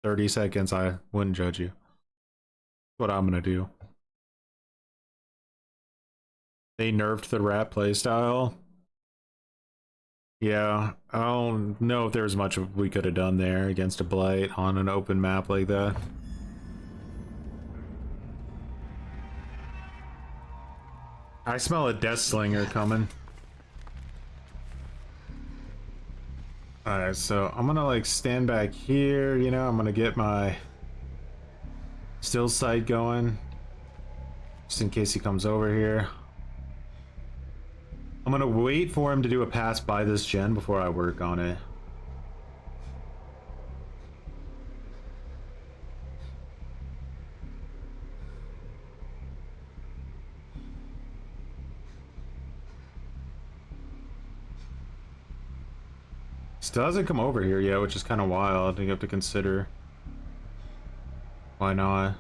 30 seconds, I wouldn't judge you. What I'm gonna do. They nerfed the rat playstyle. Yeah, I don't know if there's much we could have done there against a Blight on an open map like that. I smell a Death Slinger coming. Alright, so I'm gonna like stand back here, you know, I'm gonna get my still sight going. Just in case he comes over here. I'm gonna wait for him to do a pass by this gen before I work on it. Still hasn't come over here yet, which is kind of wild. You have to consider. Why not?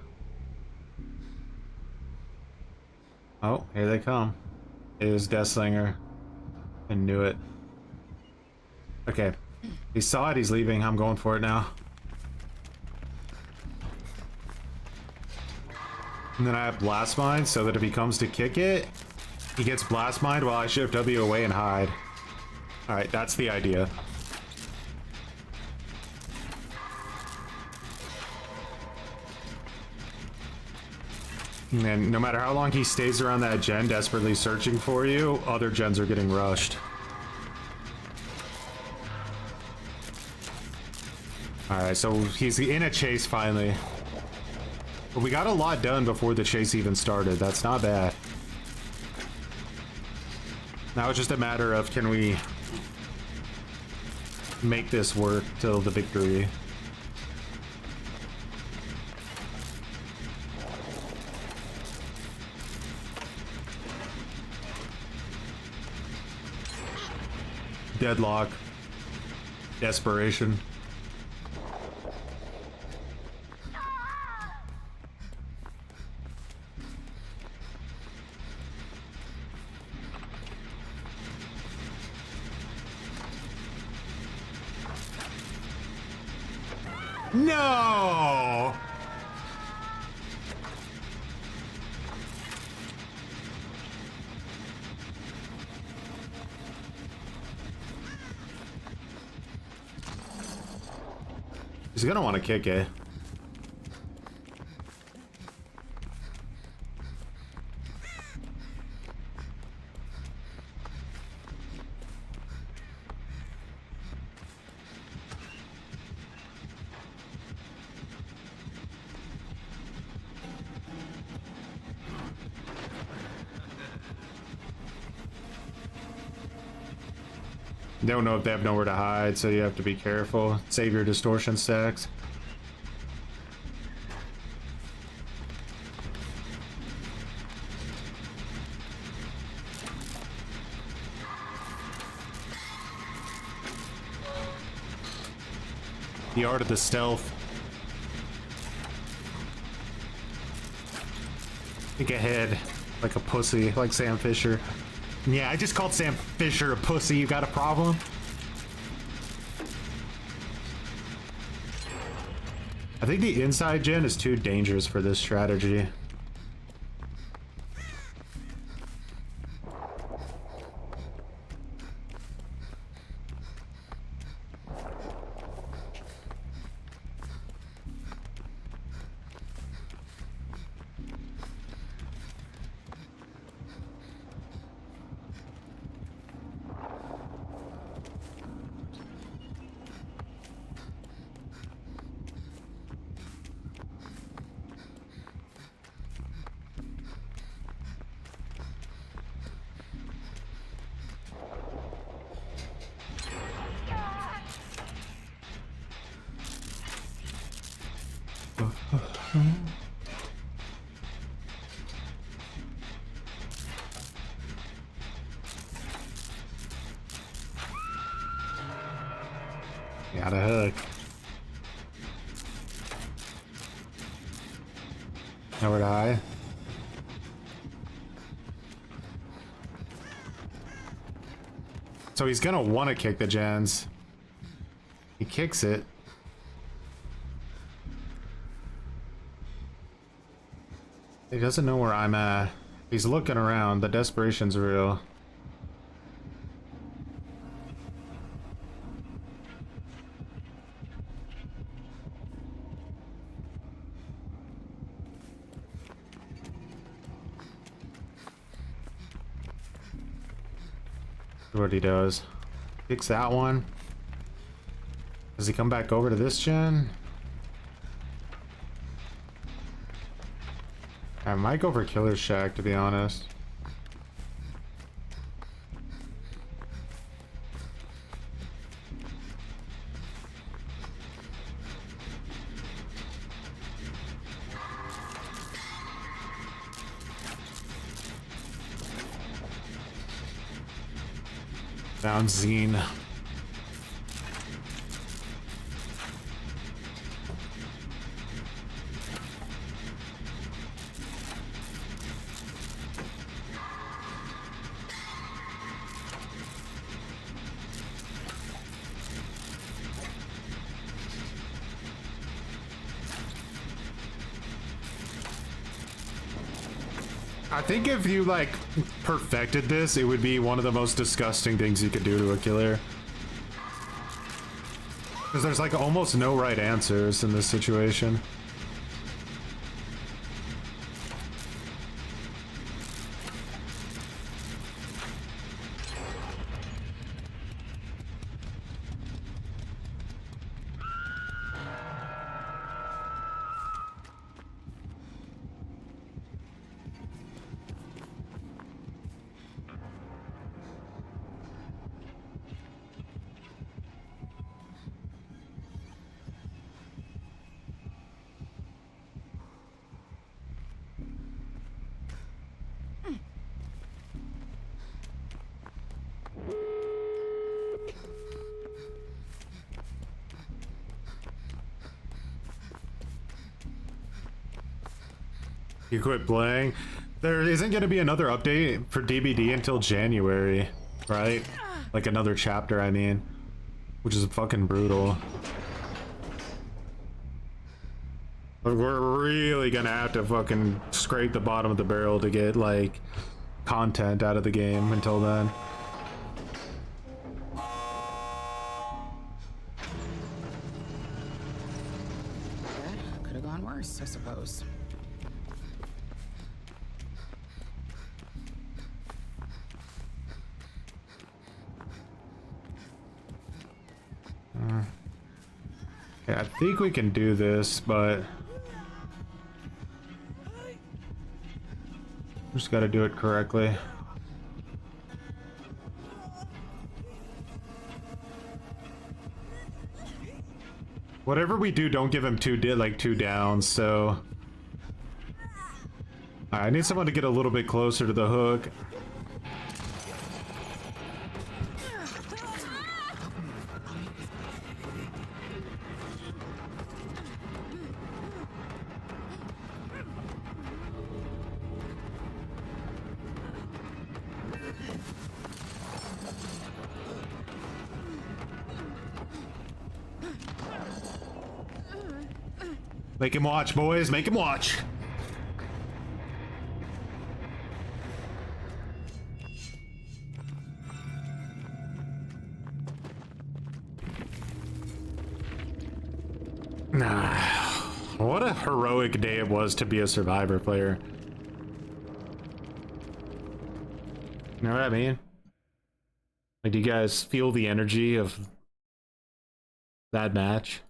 Oh, here they come. It is Deathslinger. I knew it. Okay. He saw it, he's leaving. I'm going for it now. And then I have Blast Mine so that if he comes to kick it, he gets Blast Mine while I shift W away and hide. Alright, that's the idea. And no matter how long he stays around that gen desperately searching for you, other gens are getting rushed. Alright, so he's in a chase finally. But we got a lot done before the chase even started. That's not bad. Now it's just a matter of, can we make this work till the victory? Deadlock. Desperation. No! He's gonna want to kick it. Don't know if they have nowhere to hide, so you have to be careful. Save your distortion stacks. The art of the stealth. Think ahead like a pussy, like Sam Fisher. Yeah, I just called Sam Fisher a pussy. You got a problem? I think the inside gen is too dangerous for this strategy. Got a hook. Nowhere to hide. So he's gonna want to kick the gens. He kicks it. He doesn't know where I'm at. He's looking around. The desperation's real. What he does. Kicks that one. Does he come back over to this gen? I might go for Killer's Shack, to be honest. Found Zine. I think if you like perfected this, it would be one of the most disgusting things you could do to a killer. Because there's like almost no right answers in this situation. You quit playing? There isn't going to be another update for DBD until January, right? Like another chapter, I mean. Which is fucking brutal. But we're really gonna have to fucking scrape the bottom of the barrel to get, like, content out of the game until then. That could have gone worse, I suppose. Yeah, I think we can do this, but just gotta do it correctly. Whatever we do, don't give him two downs, so I need someone to get a little bit closer to the hook. Make him watch, boys. Make him watch. Nah. What a heroic day it was to be a Survivor player. You know what I mean? Like, do you guys feel the energy of that match?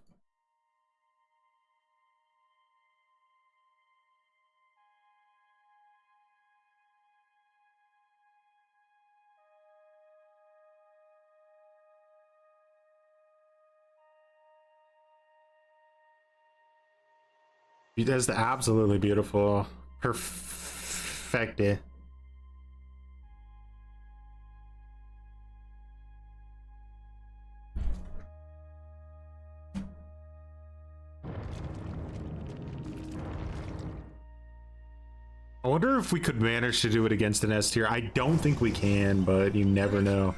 That's absolutely beautiful. Perfected. I wonder if we could manage to do it against an S tier. I don't think we can, but you never know.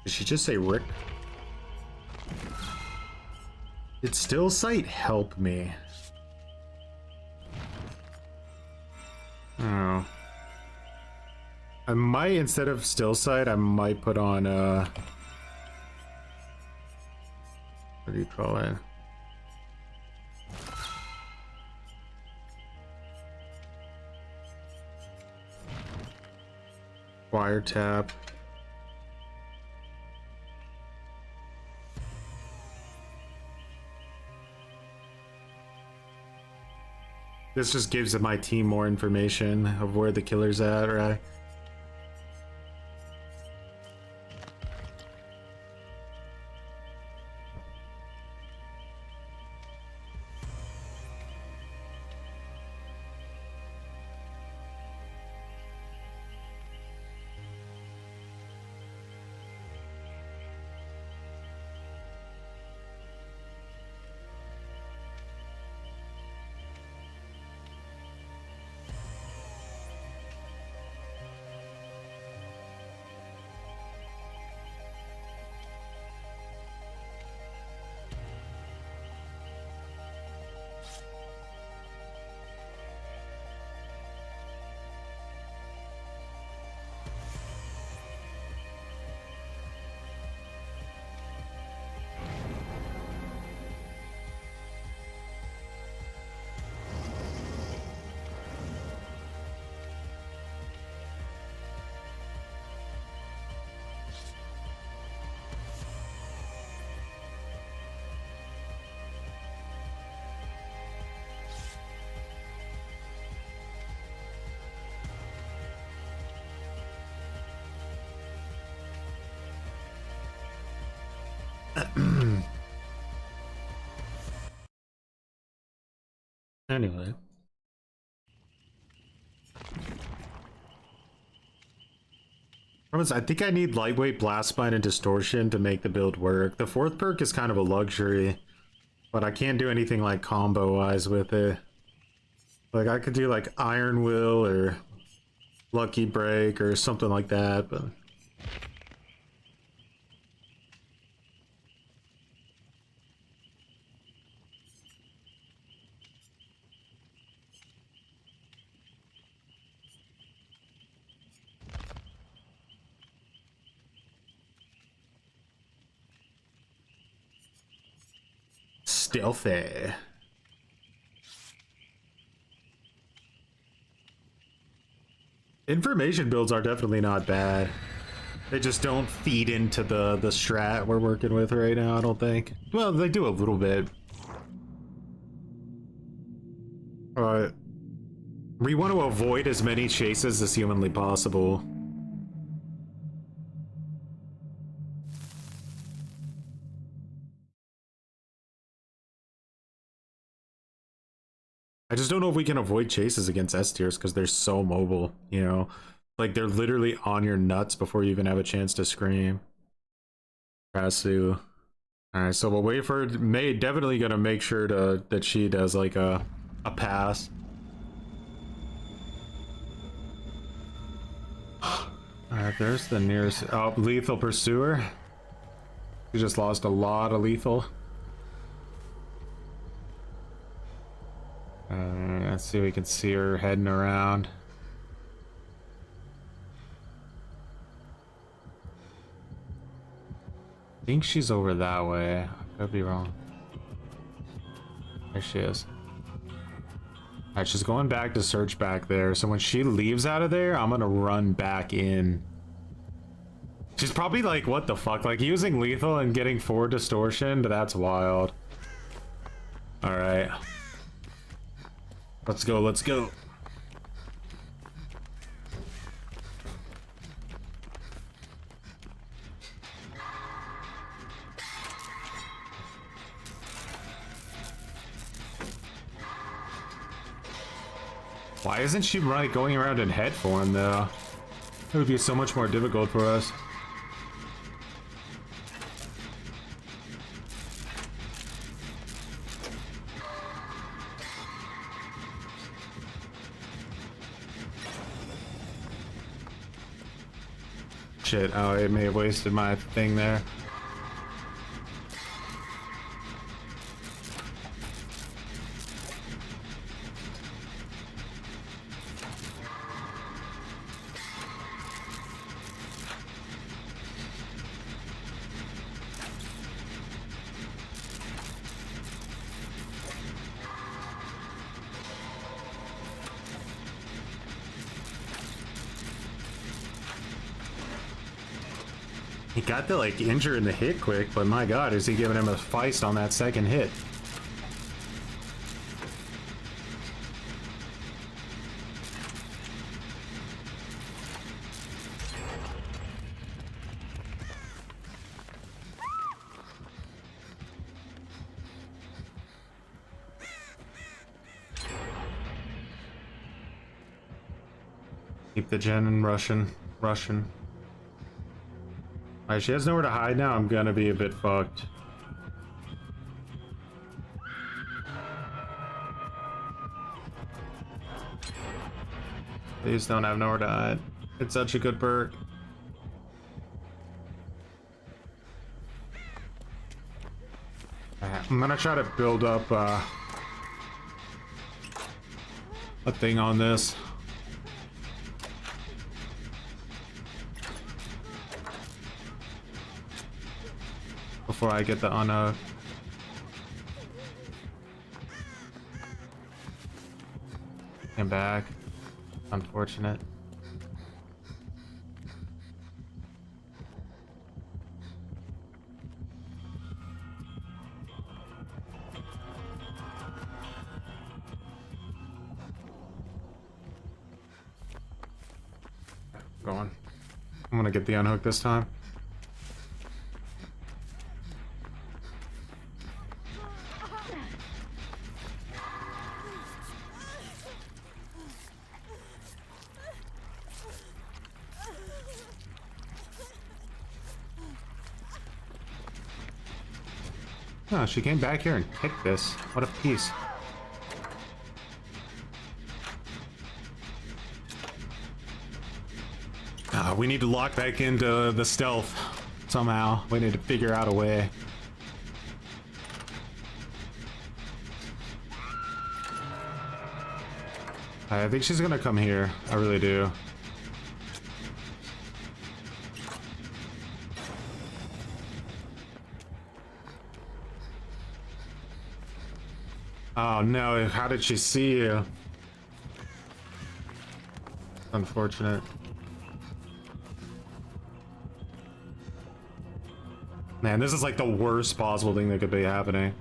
Did she just say Rick? Did still sight help me? Oh. I might, instead of still sight, I might put on what do you call it? Wiretap. This just gives my team more information of where the killer's at, right? Anyway. I think I need lightweight blast mine and distortion to make the build work. The fourth perk is kind of a luxury, but I can't do anything like combo wise with it. Like I could do like Iron Will or Lucky Break or something like that, but stealthy. Information builds are definitely not bad. They just don't feed into the strat we're working with right now, I don't think. Well, they do a little bit. Alright. We want to avoid as many chases as humanly possible. I just don't know if we can avoid chases against S tiers because they're so mobile, you know? Like, they're literally on your nuts before you even have a chance to scream. Rasu. Alright, so we'll wait for... definitely gonna make sure that she does, like, a pass. Alright, there's the nearest... Oh, lethal pursuer. We just lost a lot of lethal. Let's see if we can see her heading around. I think she's over that way. I could be wrong. There she is. Alright, she's going back to search back there. So when she leaves out of there, I'm gonna run back in. She's probably like, what the fuck? Like using lethal and getting 4 distortion? That's wild. Alright. Let's go, let's go. Why isn't she right going around in head form though? It would be so much more difficult for us. Shit, oh, it may have wasted my thing there. He got the like injure in the hit quick, but my god, is he giving him a feist on that second hit? Keep the gen and Russian. Alright, she has nowhere to hide now. I'm gonna be a bit fucked. These don't have nowhere to hide. It's such a good perk. I'm gonna try to build up a thing on this. Before I get the unhook. Came back. Unfortunate. Going. I'm gonna get the unhook this time. Oh, she came back here and picked this. What a piece. We need to lock back into the stealth somehow. We need to figure out a way. I think she's gonna come here. I really do. Oh no, how did she see you? Unfortunate. Man, this is like the worst possible thing that could be happening.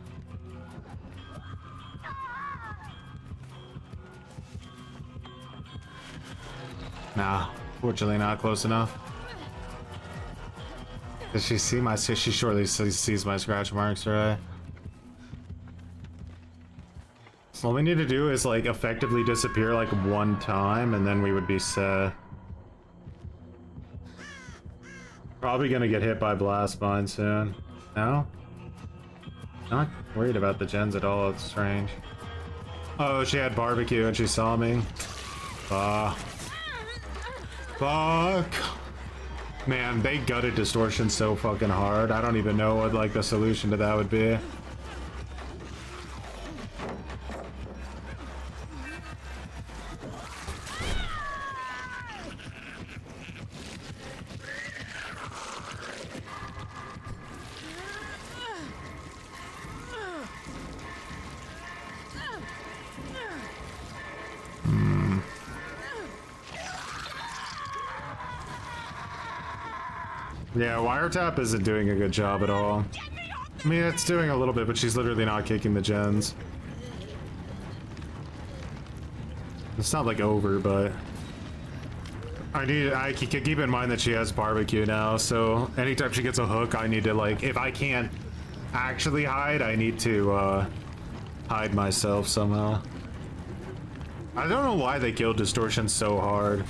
Nah, fortunately not close enough. Does she see my... She surely sees my scratch marks, right? All we need to do is like effectively disappear like one time and then we would be set. Probably gonna get hit by blast mine soon. No? Not worried about the gens at all, it's strange. Oh, she had barbecue and she saw me. Fuck. Man, they gutted distortion so fucking hard. I don't even know what like the solution to that would be. Yeah, Wiretap isn't doing a good job at all. I mean, it's doing a little bit, but she's literally not kicking the gens. It's not like over, but I keep in mind that she has barbecue now, so anytime she gets a hook, I need to like, if I can't actually hide, I need to hide myself somehow. I don't know why they killed Distortion so hard.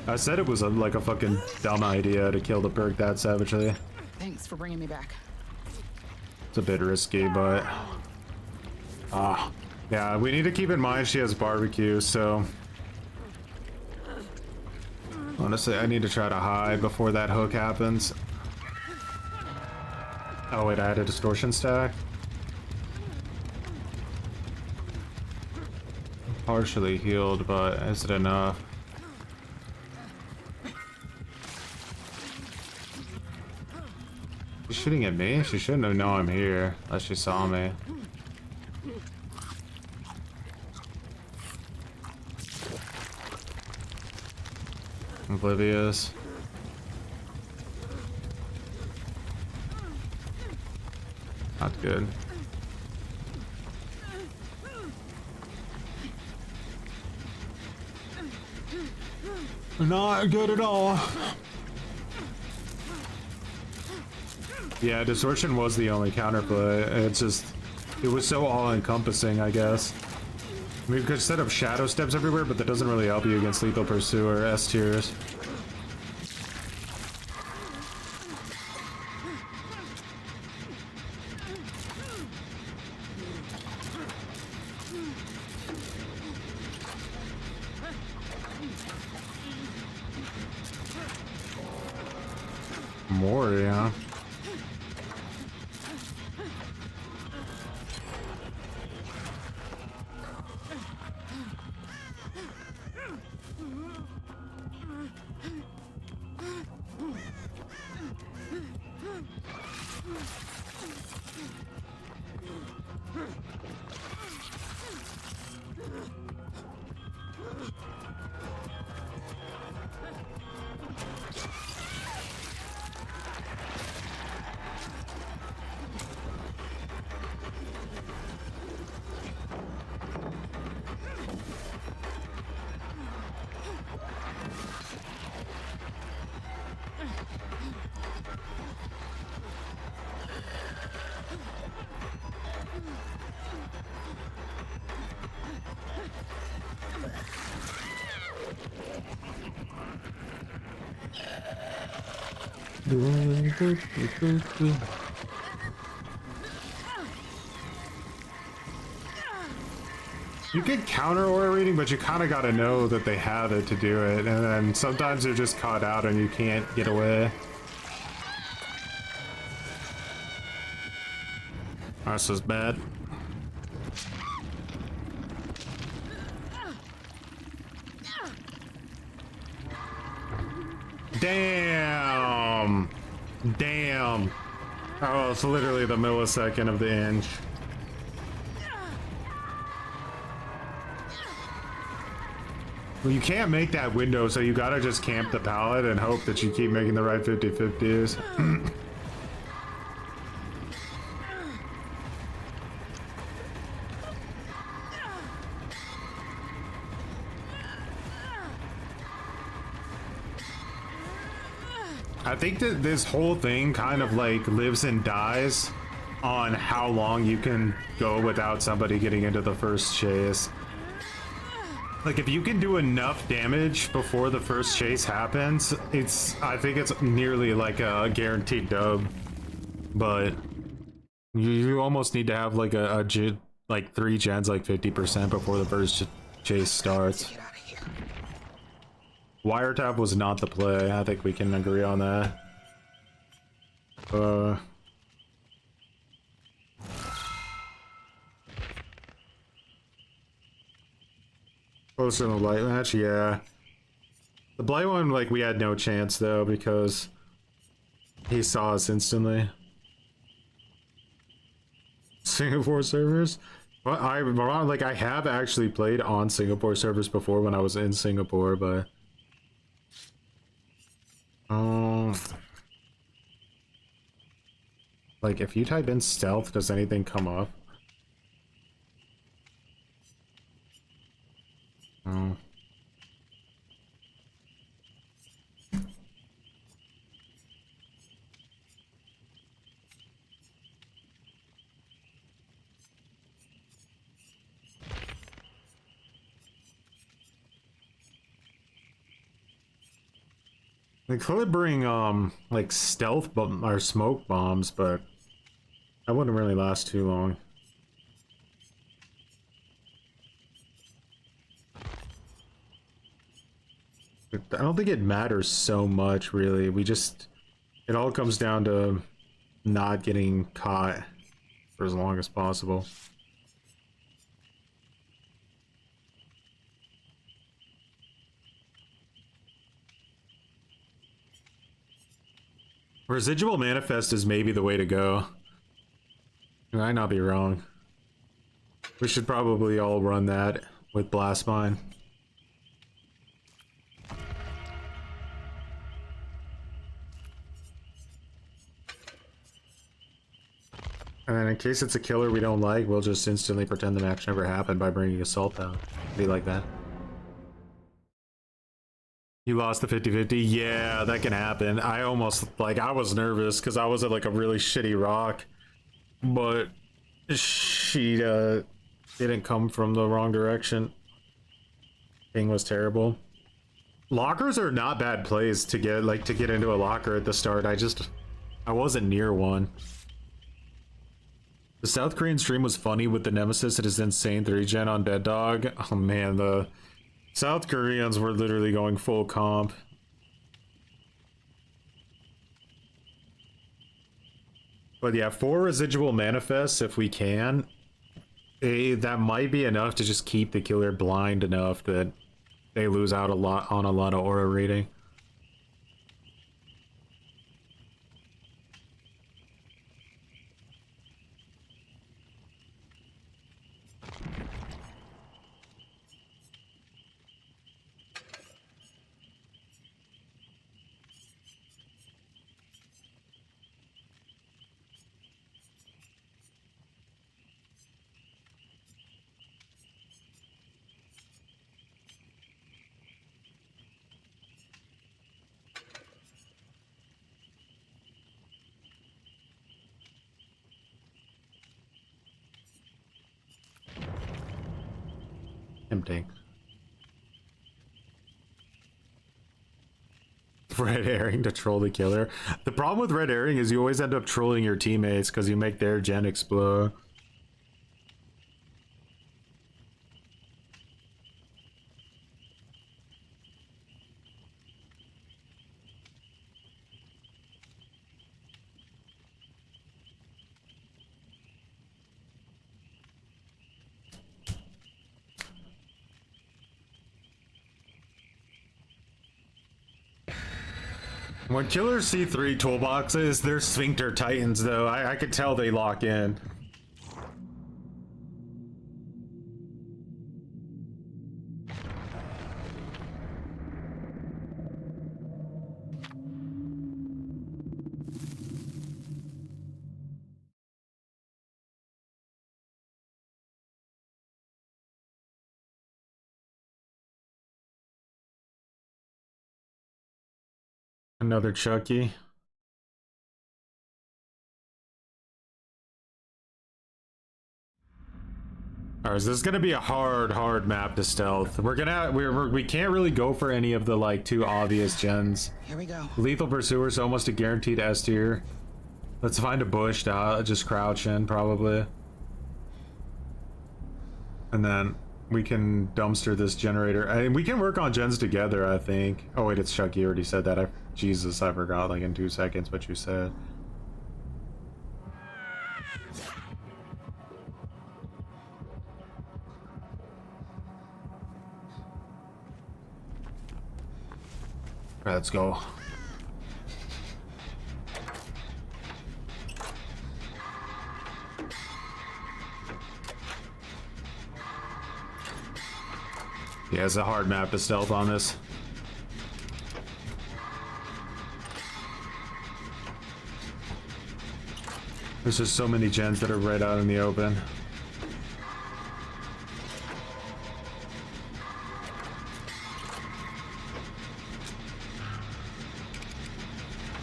I said it was like a fucking dumb idea to kill the perk that savagely. Thanks for bringing me back. It's a bit risky, but... yeah, we need to keep in mind she has barbecue, so... Honestly, I need to try to hide before that hook happens. Oh wait, I had a distortion stack? Partially healed, but is it enough? She's shooting at me? She shouldn't have known I'm here, unless she saw me. Oblivious. Not good. Not good at all. Yeah, Distortion was the only counterplay. It's just, it was so all-encompassing, I guess. I mean, we could set up shadow steps everywhere, but that doesn't really help you against Lethal Pursuer, S tiers. More, yeah. You can counter aura reading, but you kind of got to know that they have it to do it, and then sometimes they're just caught out and you can't get away. This is bad. Damn! Damn! Oh, it's literally the millisecond of the inch. Well, you can't make that window, so you gotta just camp the pallet and hope that you keep making the right 50-50s. I think that this whole thing kind of like lives and dies on how long you can go without somebody getting into the first chase. Like, if you can do enough damage before the first chase happens, I think it's nearly like a guaranteed dub. But you almost need to have like like 3 gens like 50% before the first chase starts. Get out of here. Wiretap was not the play. I think we can agree on that. Closer in the light match, yeah. The blight one, like, we had no chance though because he saw us instantly. Singapore servers? Well, I have actually played on Singapore servers before when I was in Singapore, but like, if you type in stealth, does anything come up? Oh. They could bring like stealth or smoke bombs, but that wouldn't really last too long. I don't think it matters so much, really. It all comes down to not getting caught for as long as possible. Residual manifest is maybe the way to go. I might not be wrong. We should probably all run that with Blast Mine. And then in case it's a killer we don't like, we'll just instantly pretend the match never happened by bringing Assault out. Be like that. You lost the 50-50? Yeah, that can happen. I was nervous because I was at like a really shitty rock. But she didn't come from the wrong direction. Thing was terrible. Lockers are not bad plays to get into a locker at the start. I wasn't near one. The South Korean stream was funny with the Nemesis and his insane 3-gen on Dead Dog. Oh man, the South Koreans were literally going full comp. But yeah, 4 residual manifests if we can. That might be enough to just keep the killer blind enough that they lose out a lot of aura rating. Tempting. Red herring to troll the killer. The problem with red herring is you always end up trolling your teammates because you make their gen explode. When killers see 3 toolboxes, they're sphincter titans, though. I could tell they lock in. Another Chucky. Alright, so this is gonna be a hard map to stealth. We can't really go for any of the like too obvious gens. Here we go. Lethal Pursuer's almost a guaranteed S tier. Let's find a bush to just crouch in probably. And then we can dumpster this generator. And we can work on gens together, I think. Oh wait, it's Chucky, you already said that. Jesus, I forgot like in 2 seconds what you said. Alright, let's go. Yeah, it's a hard map to stealth on this. There's just so many gens that are right out in the open.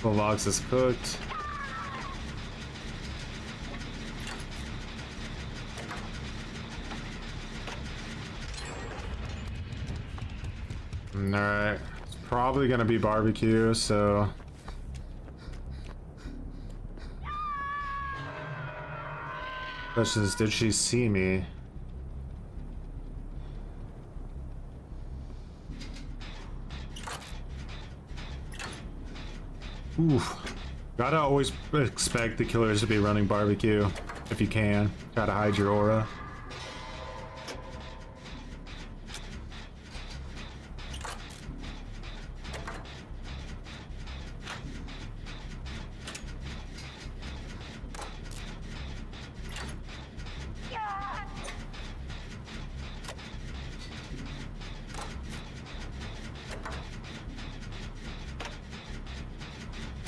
The logs is cooked. Alright, it's probably gonna be barbecue, so question is, did she see me? Oof. Gotta always expect the killers to be running barbecue if you can. Gotta hide your aura.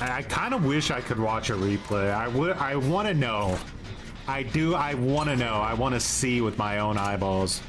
I kind of wish I could watch a replay. I want to know. I want to know. I want to see with my own eyeballs.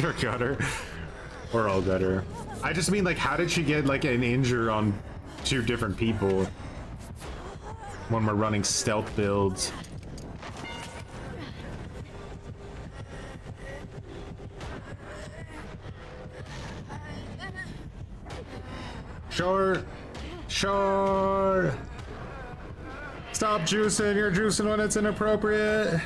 You're gutter. We're all gutter. I just mean, like, how did she get like an injure on 2 different people when we're running stealth builds? Sure. Stop juicing. You're juicing when it's inappropriate.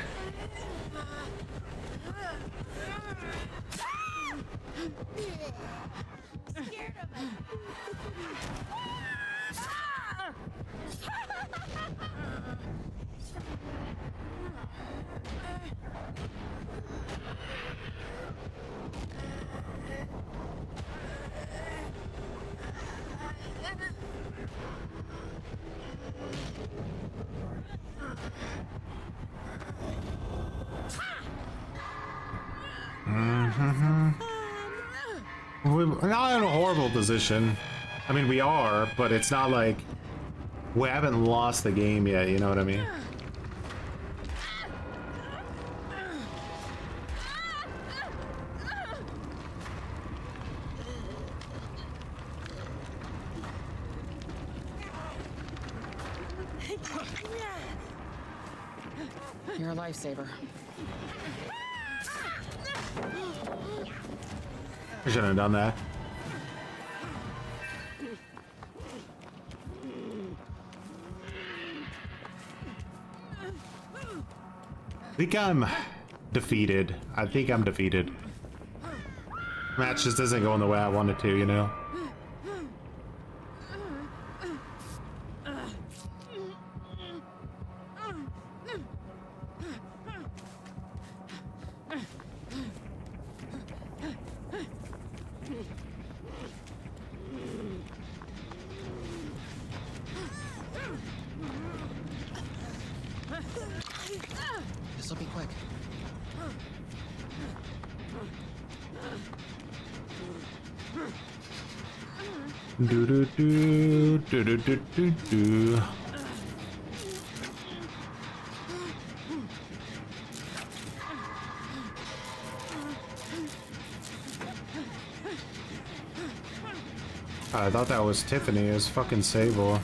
We're not in a horrible position. I mean, we are, but it's not like we haven't lost the game yet, you know what I mean? You're a lifesaver. I shouldn't have done that. I think I'm defeated. I think I'm defeated. Match just isn't going the way I wanted to, you know? This'll be quick. Do do do do do do do do. I thought that was Tiffany. It was fucking Sable.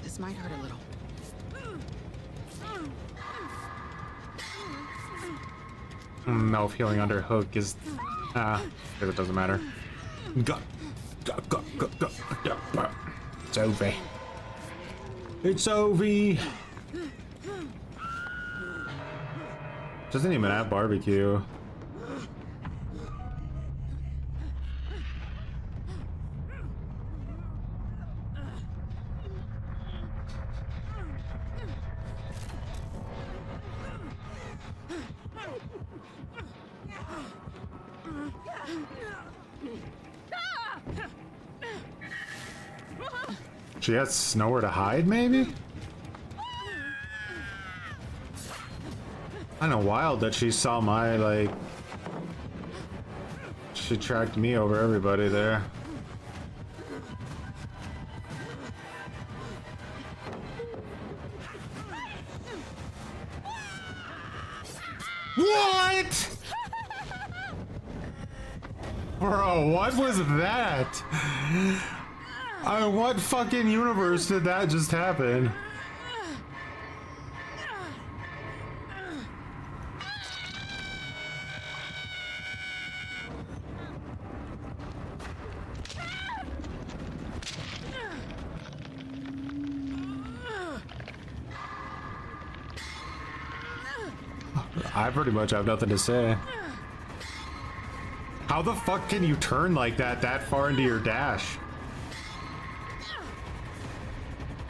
This might hurt a little. No, healing under hook is it doesn't matter. Go. It's over. It's over. Doesn't even have barbecue. She has nowhere to hide, maybe? Kinda wild that she saw my, like... She tracked me over everybody there. What? Bro, what was that? What fucking universe did that just happen? I pretty much have nothing to say. How the fuck can you turn like that far into your dash?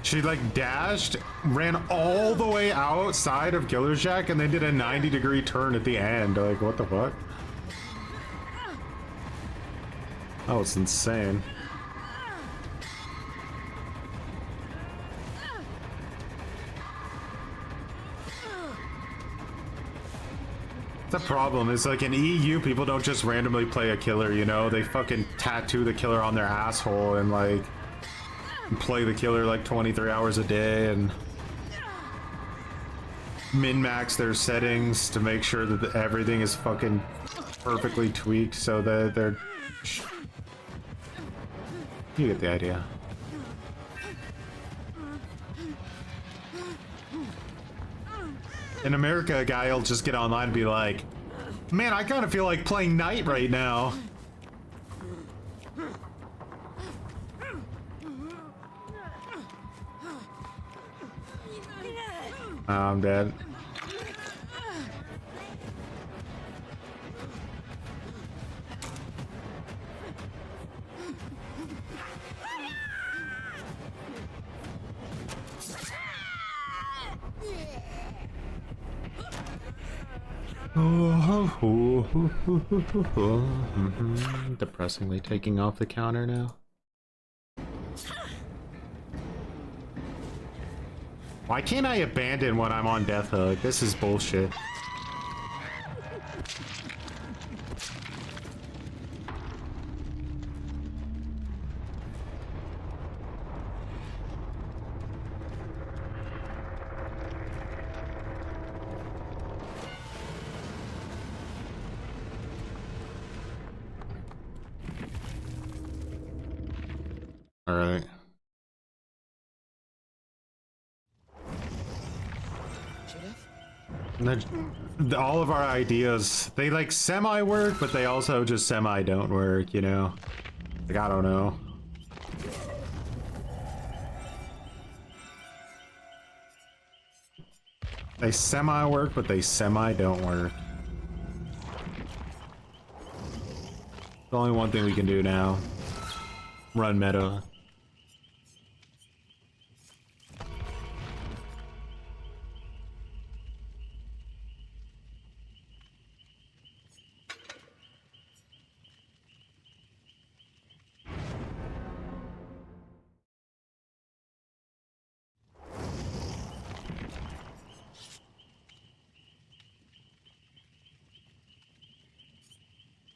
She like dashed, ran all the way outside of Killer Shack, and then did a 90-degree turn at the end. Like, what the fuck? That was insane. The problem is, like, in EU, people don't just randomly play a killer, you know? They fucking tattoo the killer on their asshole and, like, play the killer, like, 23 hours a day and min-max their settings to make sure that everything is fucking perfectly tweaked so that they're... You get the idea. In America, a guy will just get online and be like, man, I kind of feel like playing Knight right now. I'm dead. Depressingly taking off the counter now. Why can't I abandon when I'm on death hook? This is bullshit. All right. All of our ideas, they like semi work, but they also just semi don't work, you know? Like, I don't know. They semi work, but they semi don't work. The only one thing we can do now. Run meta.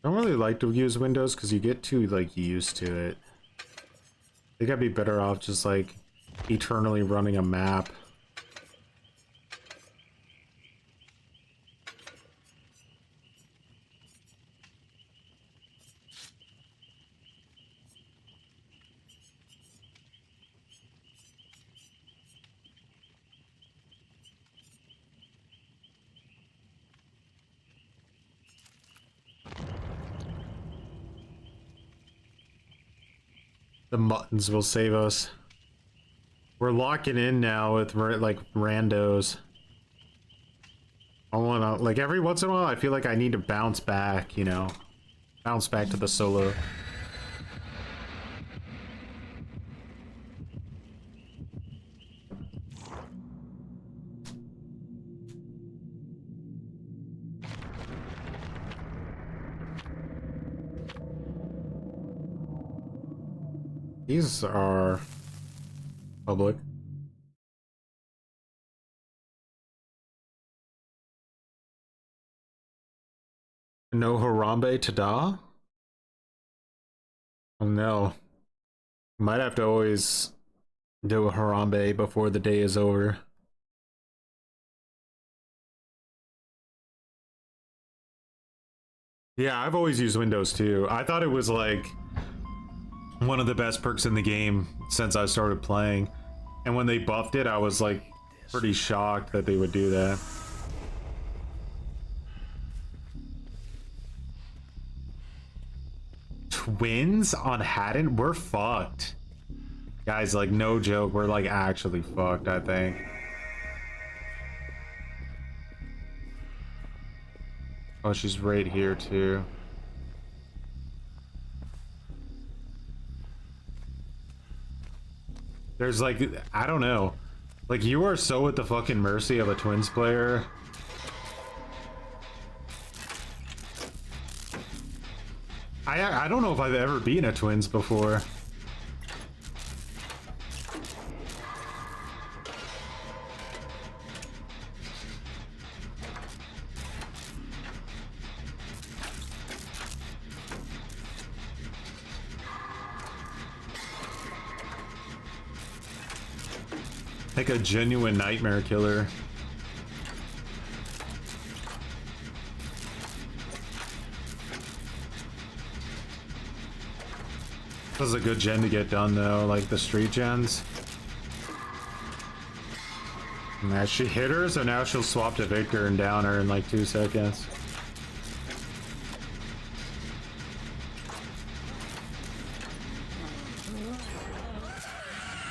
I don't really like to use Windows because you get too like used to it. I think I'd be better off just like eternally running a map. The muttons will save us. We're locking in now with like randos. I wanna, like, every once in a while I feel like I need to bounce back, you know? Bounce back to the solo. These are public. No Harambe Tada? Oh no. Might have to always do a Harambe before the day is over. Yeah, I've always used Windows too. I thought it was like one of the best perks in the game since I started playing. And when they buffed it, I was like pretty shocked that they would do that. Twins on Haddon? We're fucked. Guys, like, no joke, we're like actually fucked, I think. Oh, she's right here too. There's like, I don't know. Like, you are so at the fucking mercy of a Twins player. I don't know if I've ever beaten a Twins before. Like a genuine nightmare killer. This is a good gen to get done though, like the street gens. Now she hit her, so now she'll swap to Victor and down her in like 2 seconds.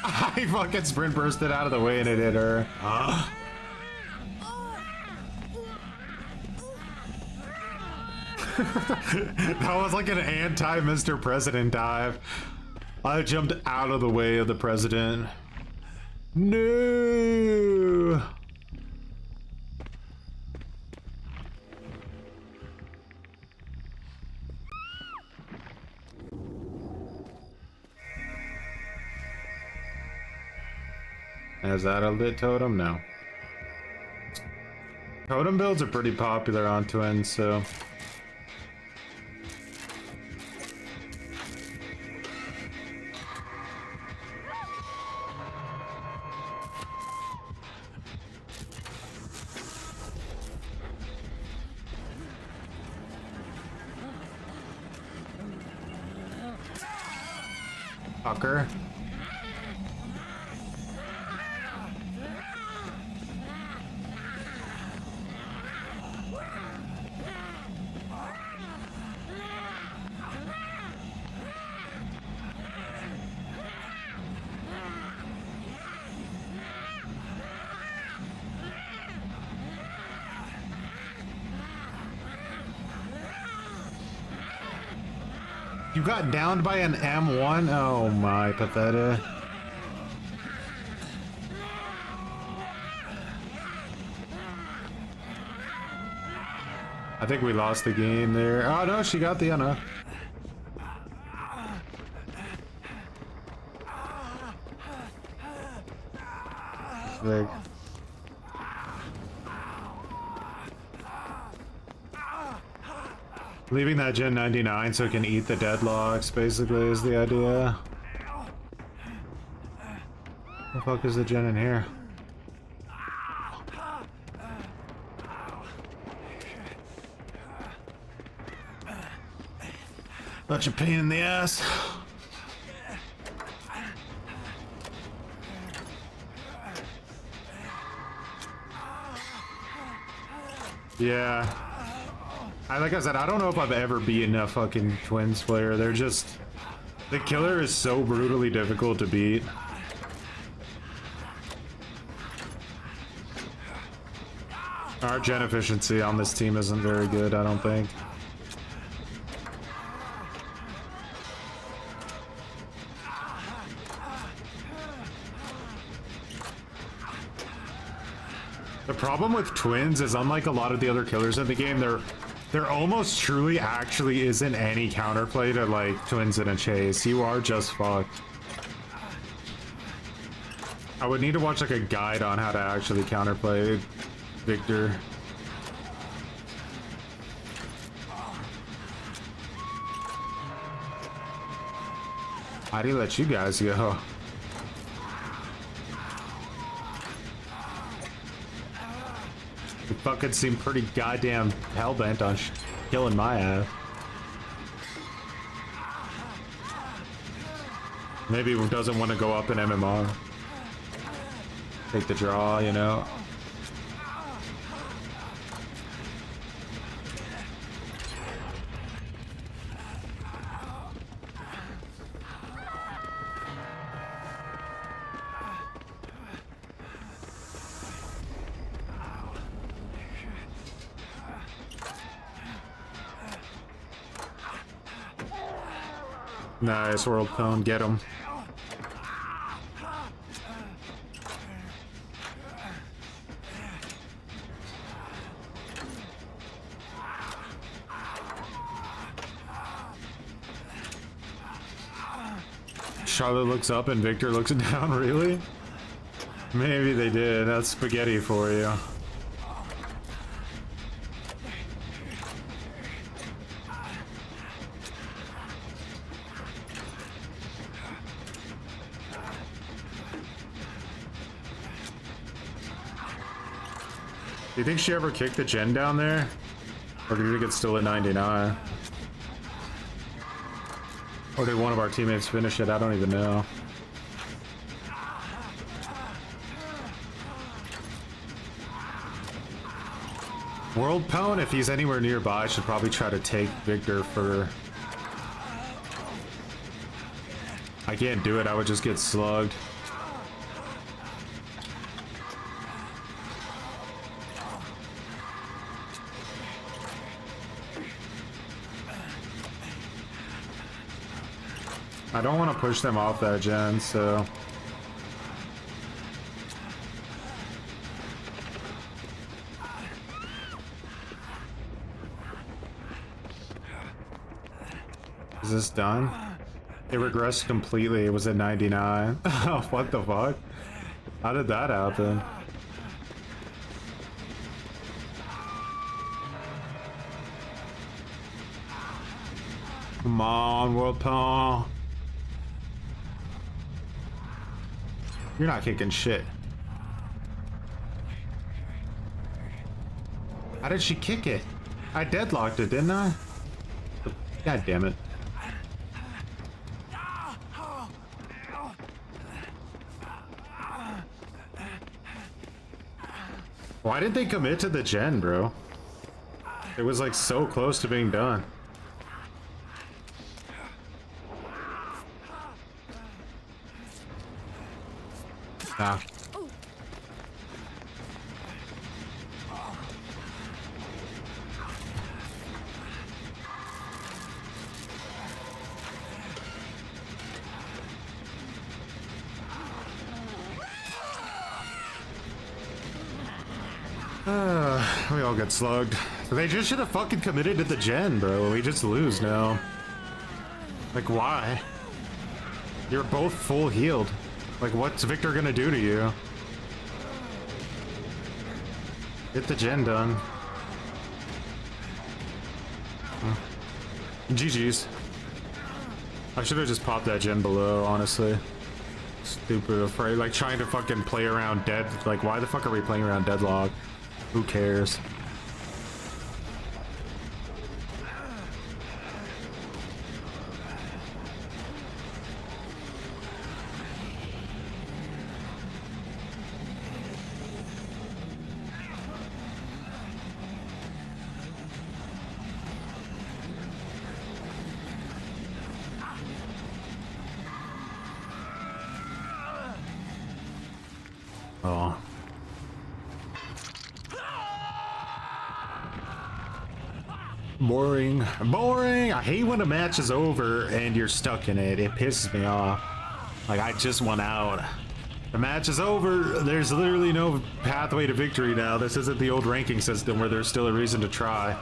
I fucking sprint bursted out of the way and it hit her. That was like an anti-Mr. President dive. I jumped out of the way of the president. No. Is that a lit totem? No. Totem builds are pretty popular on Twins, so... Fucker. You got downed by an M1? Oh my, pathetic. I think we lost the game there. Oh no, she got the Anna. Sick. Leaving that Gen 99 so it can eat the deadlocks, basically, is the idea. The fuck is the Gen in here? Such a pain in the ass. Yeah. Like I said, I don't know if I've ever beaten a fucking Twins player. They're just... The killer is so brutally difficult to beat. Our gen efficiency on this team isn't very good, I don't think. The problem with Twins is, unlike a lot of the other killers in the game, there almost truly actually isn't any counterplay to like Twins in a chase. You are just fucked. I would need to watch like a guide on how to actually counterplay Victor. How do you let you guys go? You fucking seem pretty goddamn hellbent on killing my ass. Maybe he doesn't want to go up in MMR. Take the draw, you know. Nice, World Cone, get him. Charlotte looks up and Victor looks down, really? Maybe they did, that's spaghetti for you. Do you think she ever kicked the gen down there? Or do you think it's still at 99? Or did one of our teammates finish it? I don't even know. World Pwn, if he's anywhere nearby, should probably try to take Victor for... I can't do it, I would just get slugged. I don't want to push them off that gen, so... Is this done? It regressed completely. It was at 99. What the fuck? How did that happen? Come on, World Paw. You're not kicking shit. How did she kick it? I deadlocked it, didn't I? God damn it. Why did they commit to the gen, bro? It was like so close to being done. Ah. We all get slugged. They just should have fucking committed to the gen, bro. We just lose now. Like, why? You're both full healed. Like, what's Victor gonna do to you? Get the gen done. GG's. I should have just popped that gen below, honestly. Stupid afraid. Like, trying to fucking play around dead. Like, why the fuck are we playing around deadlock? Who cares? Oh. Boring. Boring! I hate when a match is over and you're stuck in it. It pisses me off. Like, I just want out. The match is over. There's literally no pathway to victory now. This isn't the old ranking system where there's still a reason to try.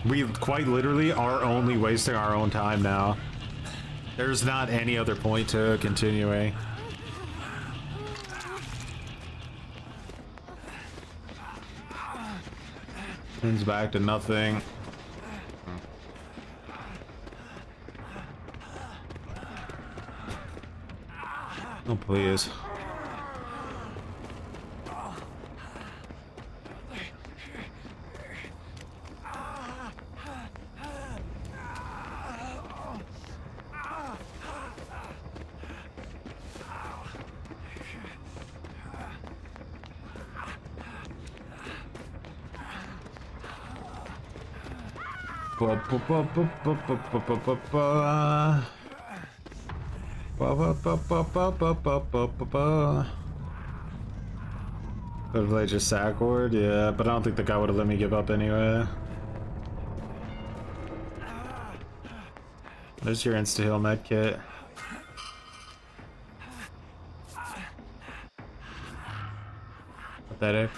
We quite literally are only wasting our own time now. There's not any other point to continuing. Turns back to nothing. Oh, please. Could have played just Sackward, yeah, but I don't think the guy would have let me give up anyway. There's your insta-heal med kit. Pathetic.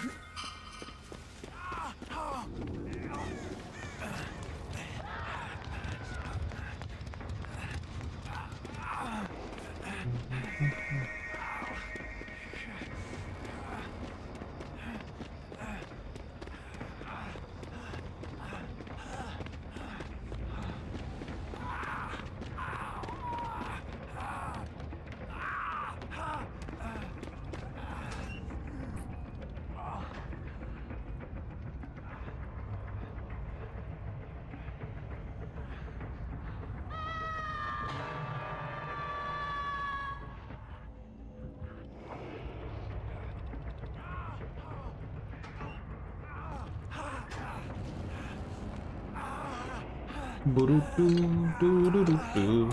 Boo-doo-doo-doo-doo-doo-doo.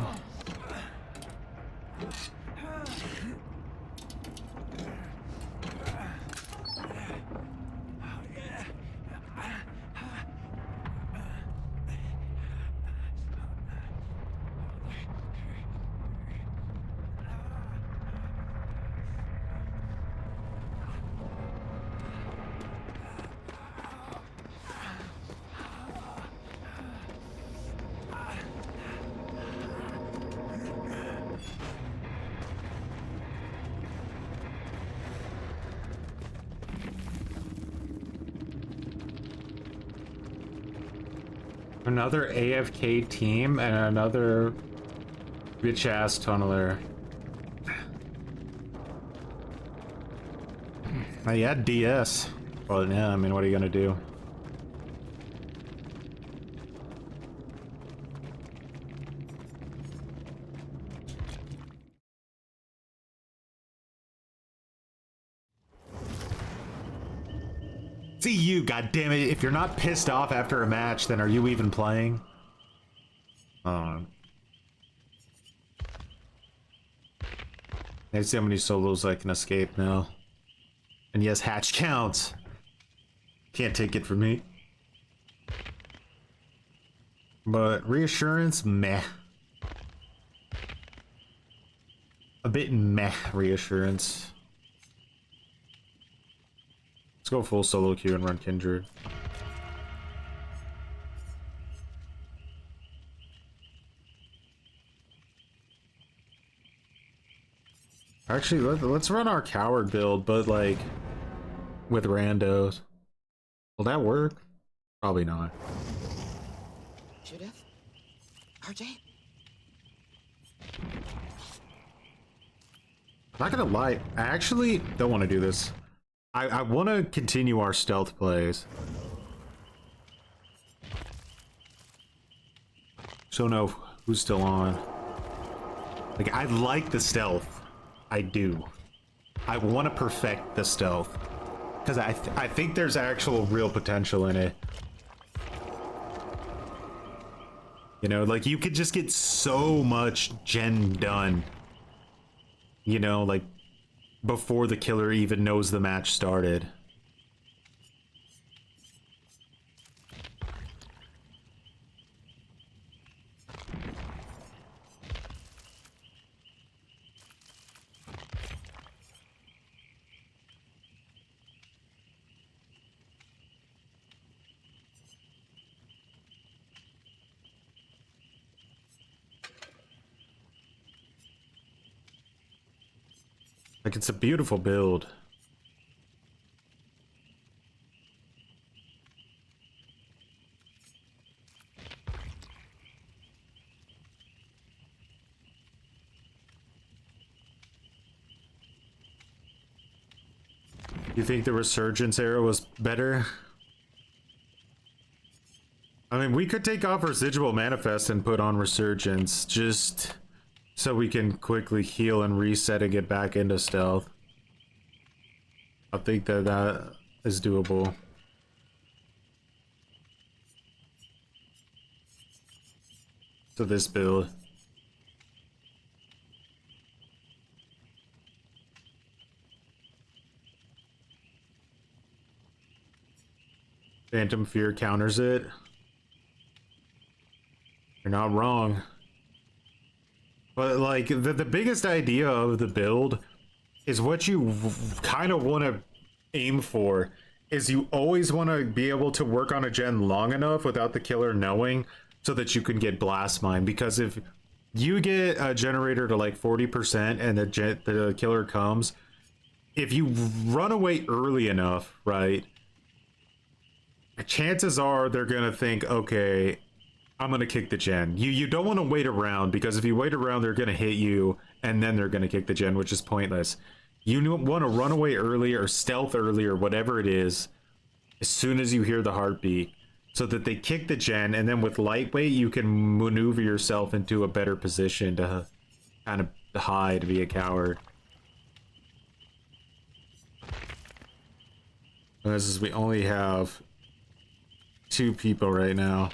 Another AFK team and another bitch ass tunneler. Yeah, DS. Well, yeah, I mean, what are you gonna do? See you, goddammit. If you're not pissed off after a match, then are you even playing? I see how many solos I can escape now. And yes, hatch counts. Can't take it from me. But reassurance, meh. A bit meh reassurance. Let's go full solo queue and run Kindred. Actually, let's run our coward build, but like with randos. Will that work? Probably not. Judith? RJ? Not gonna lie, I actually don't want to do this. I want to continue our stealth plays. So know who's still on. Like, I like the stealth. I do. I want to perfect the stealth. Because I think there's actual real potential in it. You know, like, you could just get so much gen done. You know, like, before the killer even knows the match started. Like, it's a beautiful build. You think the Resurgence era was better? I mean, we could take off Residual Manifest and put on Resurgence, just so we can quickly heal and reset and get back into stealth. I think that is doable. So this build. Phantom Fear counters it. You're not wrong. But like the biggest idea of the build is what you kind of want to aim for is you always want to be able to work on a gen long enough without the killer knowing so that you can get blast mine, because if you get a generator to like 40% and the killer comes, if you run away early enough, right, chances are they're gonna think, okay, I'm gonna kick the gen. You don't want to wait around, because if you wait around, they're gonna hit you, and then they're gonna kick the gen, which is pointless. You want to run away early or stealth early or whatever it is, as soon as you hear the heartbeat, so that they kick the gen, and then with lightweight, you can maneuver yourself into a better position to kind of hide, to be a coward. And this is, we only have 2 people right now,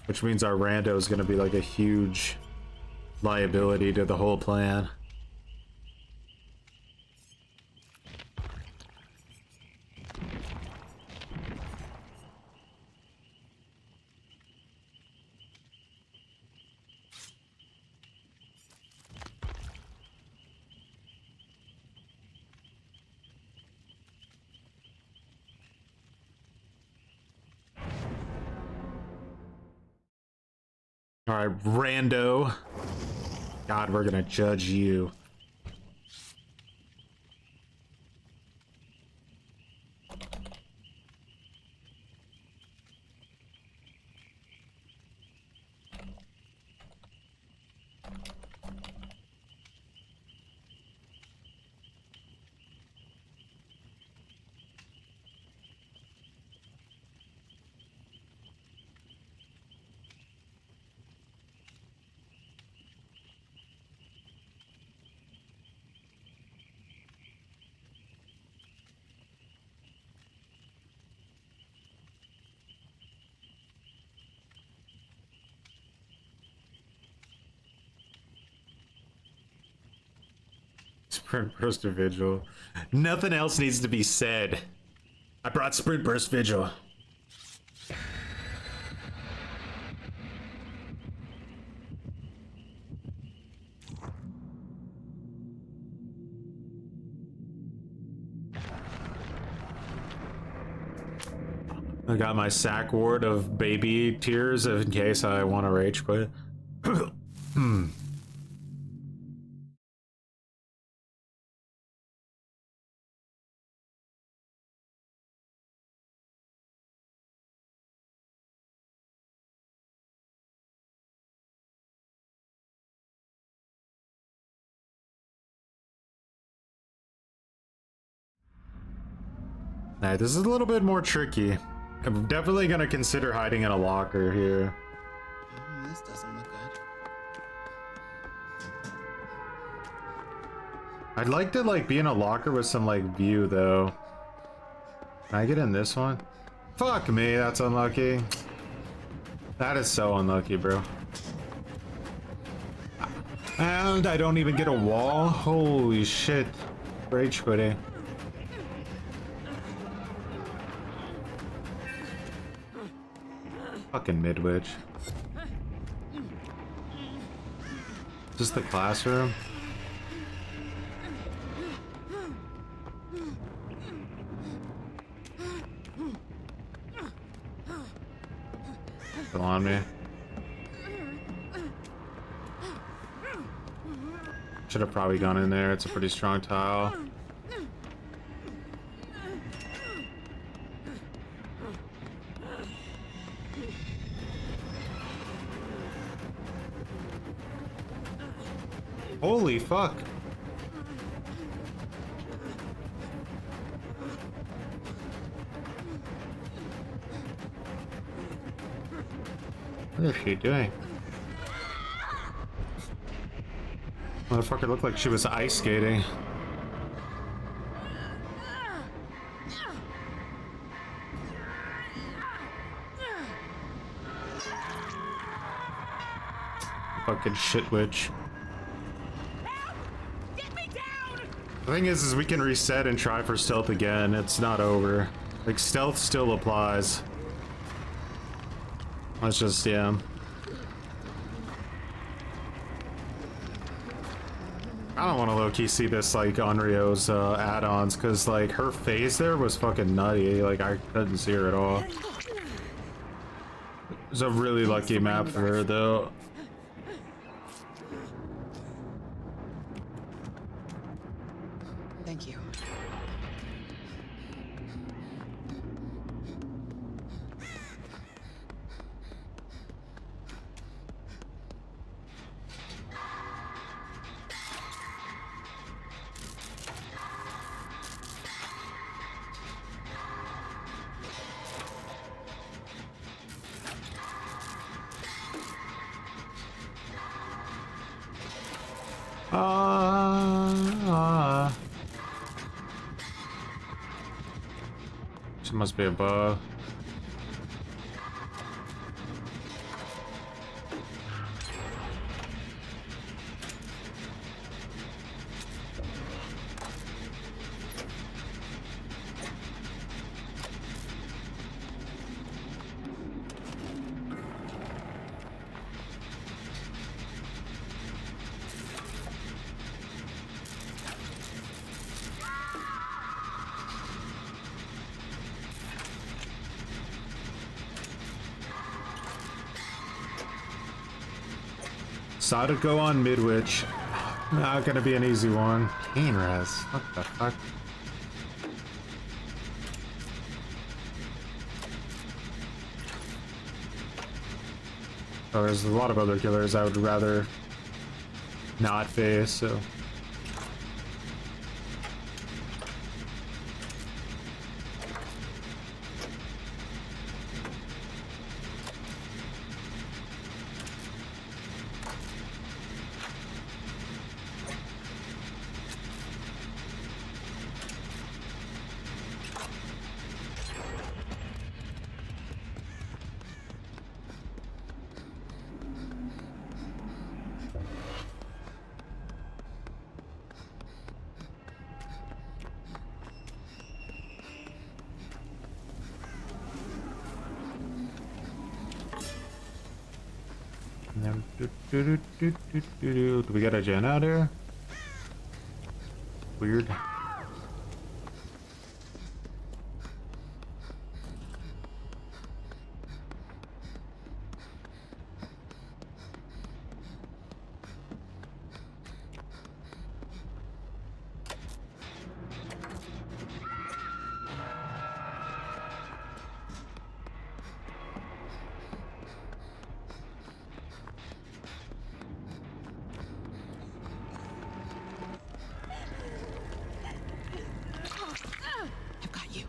which means our rando is going to be like a huge liability to the whole plan. All right, rando. God, we're gonna judge you. Sprint Burst Vigil. Nothing else needs to be said. I brought Sprint Burst Vigil. I got my sack ward of baby tears in case I want to rage quit. Nah, this is a little bit more tricky. I'm definitely gonna consider hiding in a locker here. This doesn't look good. I'd like to be in a locker with some view though. Can I get in this one? Fuck me, that's unlucky. That is so unlucky, bro. And I don't even get a wall. Holy shit. Rage quitting. Fucking midwitch. Is this the classroom? Still on me. Should have probably gone in there. It's a pretty strong tile. Holy fuck. What is she doing? Motherfucker looked like she was ice skating. Fucking shit witch. The thing is we can reset and try for stealth again. It's not over. Stealth still applies. Let's just, yeah. I don't want to low-key see this, on Rio's add-ons, because, her face there was fucking nutty. I couldn't see her at all. It was a really lucky map for her, though. Thank you. She must be above. Saw it go on midwitch. Not gonna be an easy one. Pain res. What the fuck? Oh, there's a lot of other killers I would rather not face, so. Do we get a gen out here? Weird. I've got you.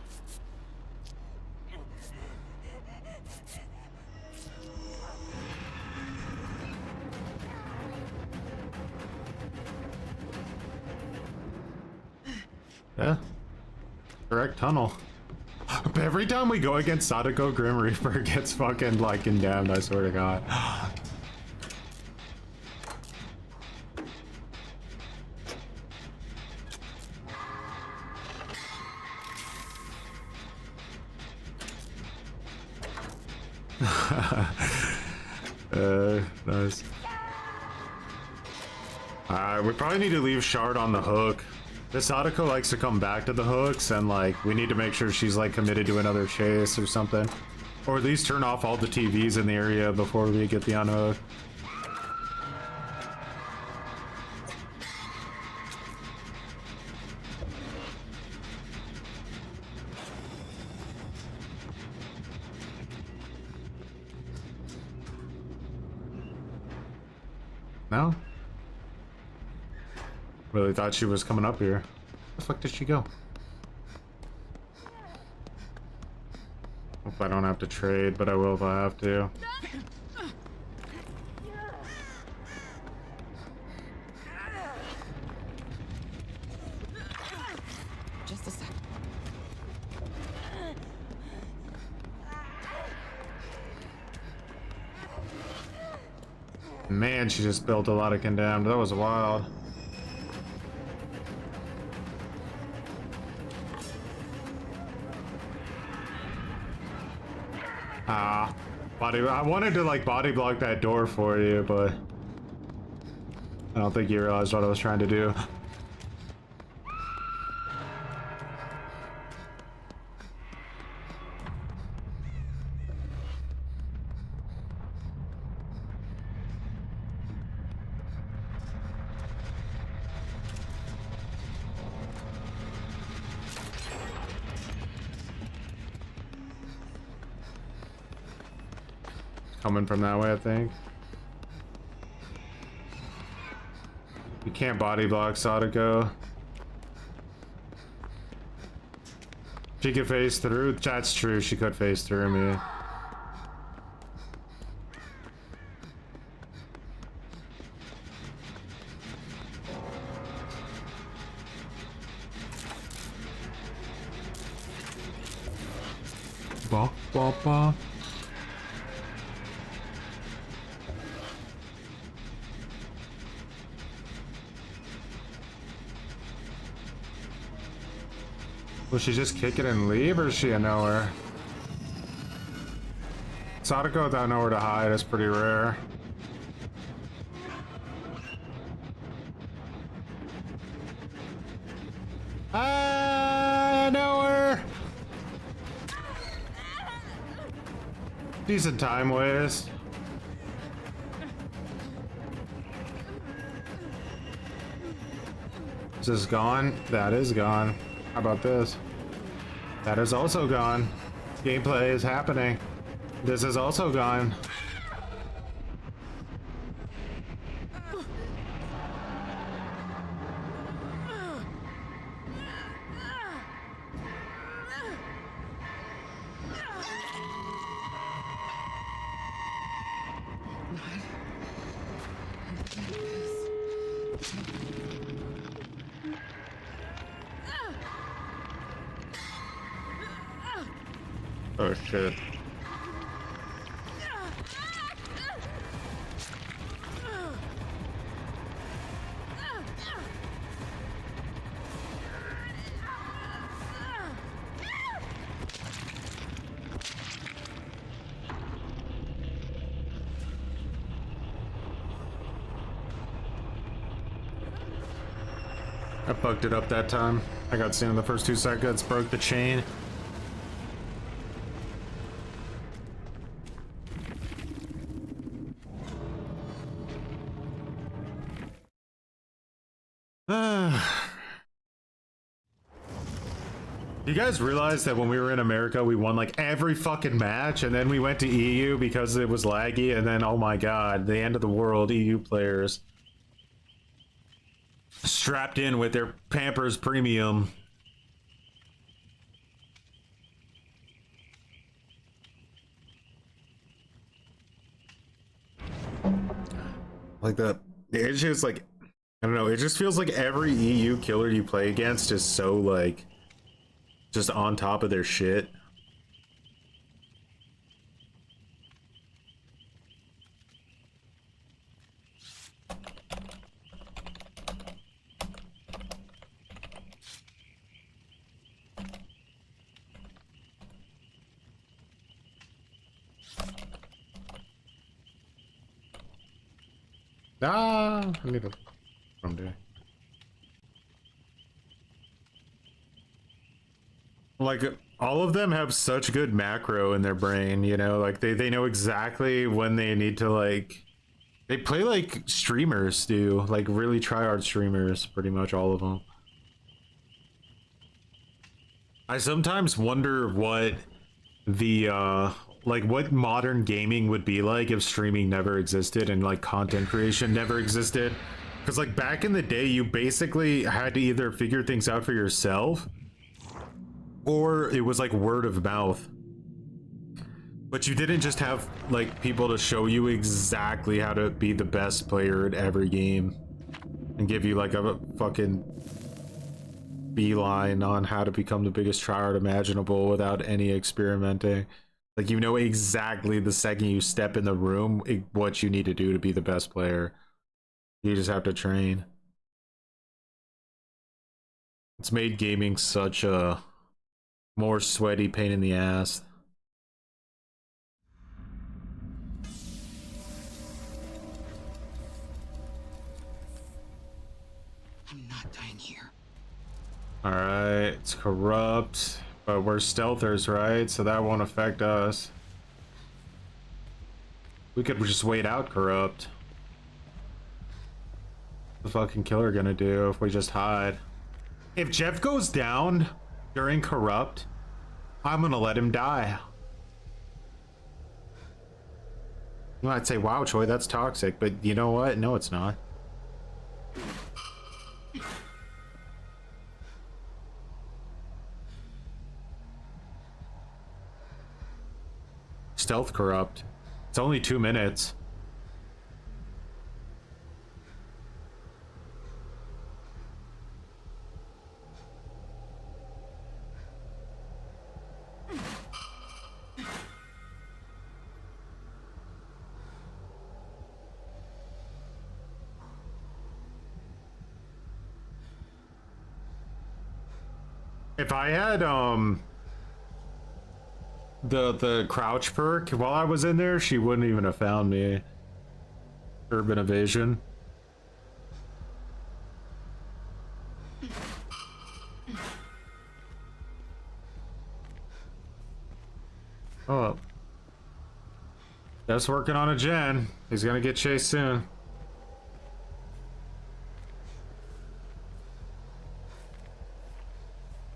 Yeah. Direct tunnel. Every time we go against Sadako, Grim Reaper gets fucking like condemned, I swear to God. Nice. We probably need to leave Shard on the hook. This Sadako likes to come back to the hooks, and like we need to make sure she's like committed to another chase or something, or at least turn off all the TVs in the area before we get the unhook. No? Really thought she was coming up here. Where the fuck did she go? Hope I don't have to trade, but I will if I have to. Just a sec. Man, she just built a lot of condemned. That was wild. I wanted to like body block that door for you, but I don't think you realized what I was trying to do. Coming from that way, I think. You can't body block Sadako. She could phase through. That's true, she could phase through me. Ba, ba, ba. Will she just kick it and leave, or is she a nowhere? Sadako without nowhere to hide is pretty rare. Nowhere! Decent time waste. Is this gone? That is gone. How about this? That is also gone. Gameplay is happening. This is also gone. Oh shit. I fucked it up that time. I got seen in the first 2 seconds, broke the chain. You guys realize that when we were in America, we won like every fucking match, and then we went to EU because it was laggy, and then oh my god, the end of the world, EU players strapped in with their Pampers Premium. Like it's just like, I don't know, it just feels like every EU killer you play against is so like just on top of their shit. I need to from there. Like, all of them have such good macro in their brain, you know, like they know exactly when they need to, like, they play like streamers do, like really tryhard streamers, pretty much all of them. I sometimes wonder what the like what modern gaming would be like if streaming never existed and like content creation never existed, because like back in the day you basically had to either figure things out for yourself or it was like word of mouth, but you didn't just have like people to show you exactly how to be the best player at every game and give you like a fucking beeline on how to become the biggest tryhard imaginable without any experimenting. Like, you know exactly the second you step in the room what you need to do to be the best player. You just have to train. It's made gaming such a more sweaty pain in the ass. I'm not dying here. Alright, it's corrupt, but we're stealthers, right? So that won't affect us. We could just wait out corrupt. What's the fucking killer gonna do if we just hide? If Jeff goes down during corrupt, I'm gonna let him die. You might say, wow, Troy, that's toxic, but you know what? No, it's not. Stealth corrupt. It's only 2 minutes. If I had the crouch perk while I was in there, she wouldn't even have found me. Urban evasion. Oh, just working on a gen. He's gonna get chased soon.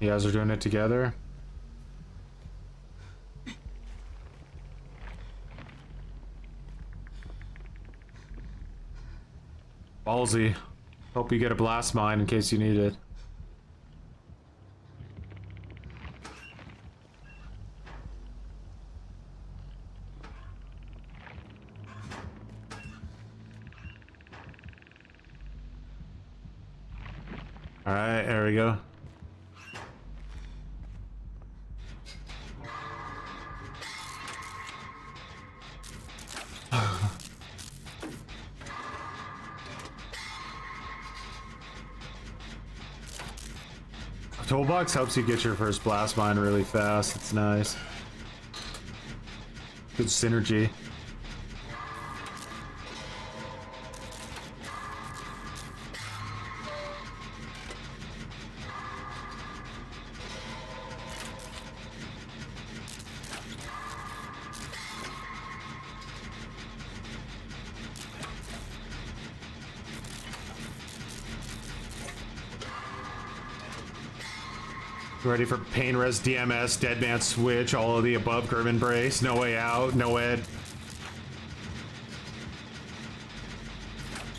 You guys are doing it together. Ballsy. Hope you get a blast mine in case you need it. All right, there we go. Toolbox helps you get your first blast mine really fast. It's nice. Good synergy. Ready for Pain Res, DMS, Deadman Switch, all of the above, Grim Embrace, No Way Out, No Ed.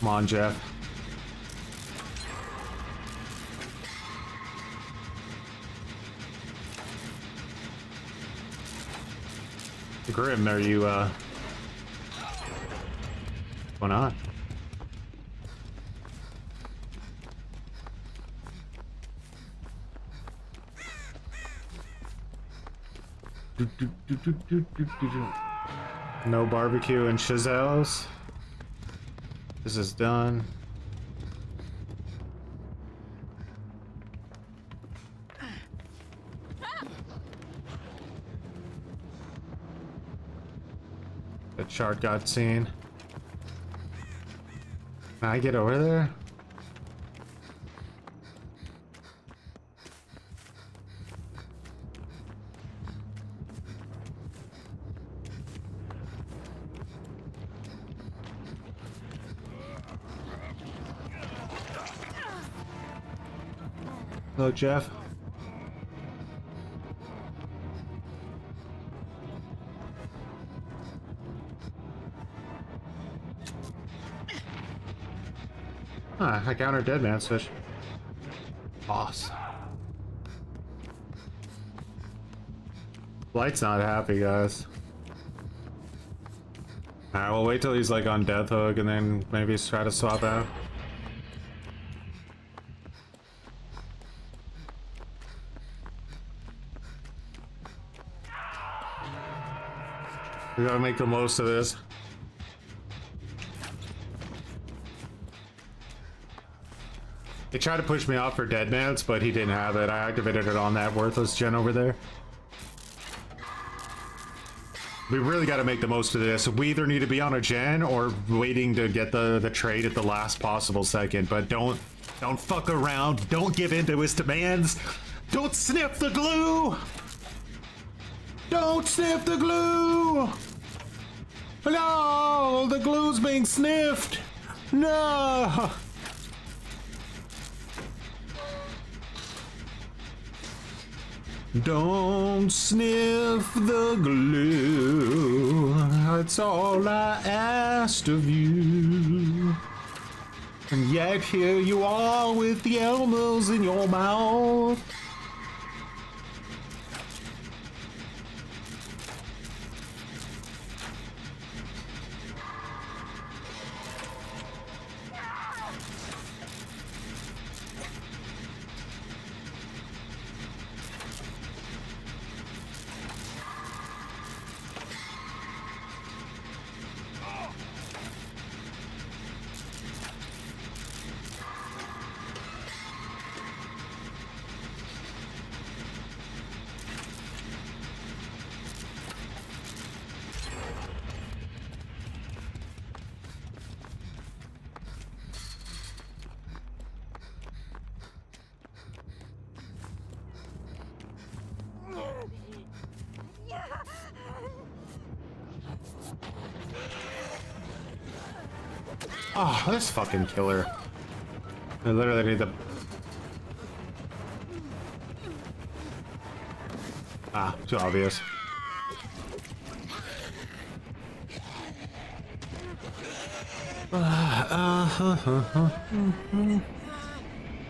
Come on, Jeff. Grim, are you, what's going on? No barbecue and Chazelle's. This is done. The chart got seen. Can I get over there? Hello, Jeff. I countered Deadman Switch. Boss. Light's not happy, guys. Alright, we'll wait till he's like on Death Hook and then maybe try to swap out. We gotta make the most of this. They tried to push me off for Deadman's, but he didn't have it. I activated it on that worthless gen over there. We really got to make the most of this. We either need to be on a gen or waiting to get the trade at the last possible second. But don't fuck around. Don't give in to his demands. Don't sniff the glue. Don't sniff the glue. No, the glue's being sniffed. No. Don't sniff the glue, that's all I asked of you. And yet here you are with the elbows in your mouth. Oh, this fucking killer. I literally need the... Ah, too obvious.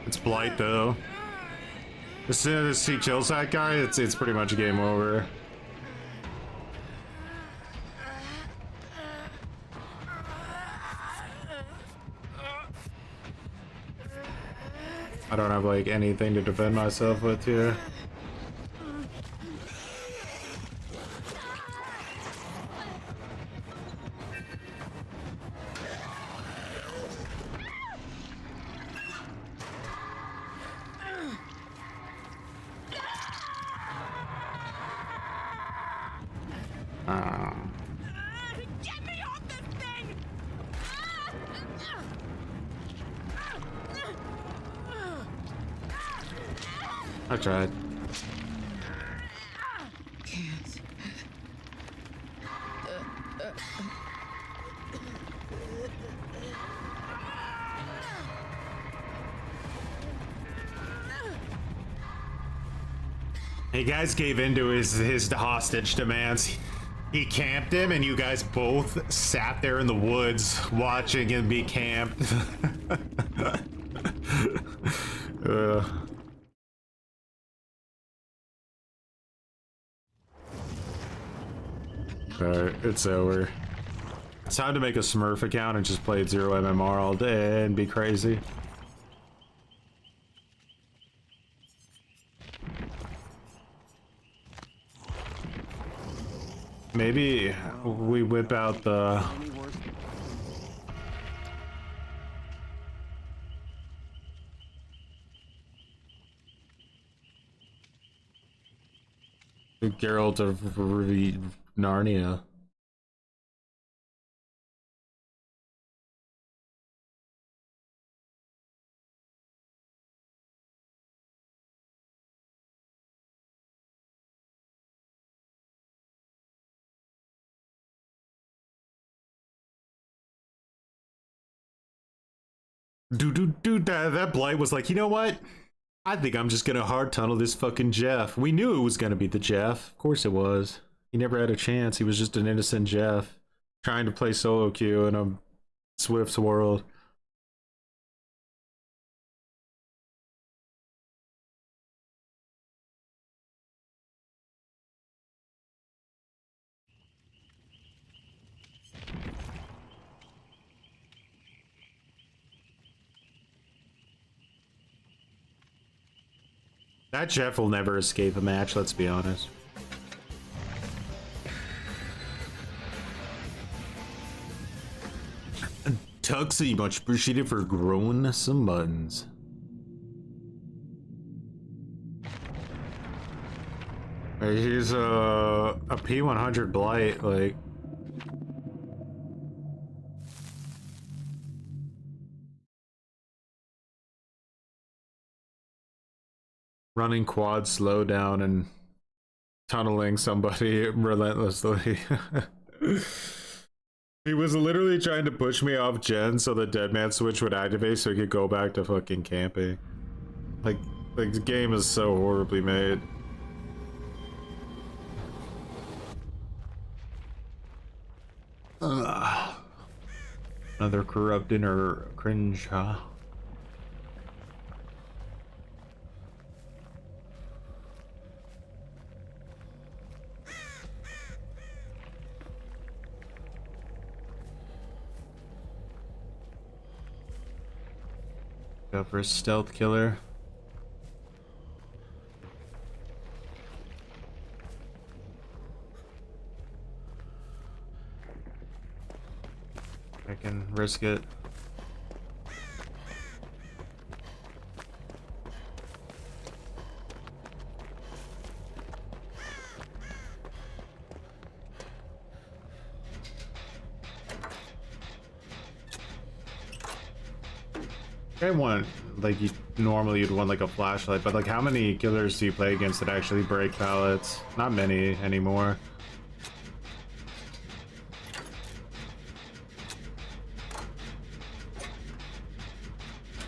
It's Blight though. As soon as he kills that guy, it's pretty much game over. I don't have like anything to defend myself with here. Get me off this thing! I tried. Can't. You guys gave into his hostage demands. He camped him, and you guys both sat there in the woods watching him be camped. Alright, it's over. It's time to make a Smurf account and just play 0 MMR all day and be crazy. Maybe we whip out the... Geralt of Narnia. That Blight was like, you know what? I think I'm just gonna hard tunnel this fucking Jeff. We knew it was gonna be the Jeff. Of course it was. He never had a chance. He was just an innocent Jeff trying to play solo queue in a Swift's world. That Jeff will never escape a match, let's be honest. Tuxie, much appreciated for growing some buttons. He's a P100 Blight, like... running quad slow down and tunneling somebody relentlessly. He was literally trying to push me off gen so the Deadman switch would activate so he could go back to fucking camping. Like the game is so horribly made. Another corrupt inner cringe, huh? Go for a stealth killer. I can risk it. I want, like, normally you'd want like a flashlight, but like how many killers do you play against that actually break pallets? Not many anymore.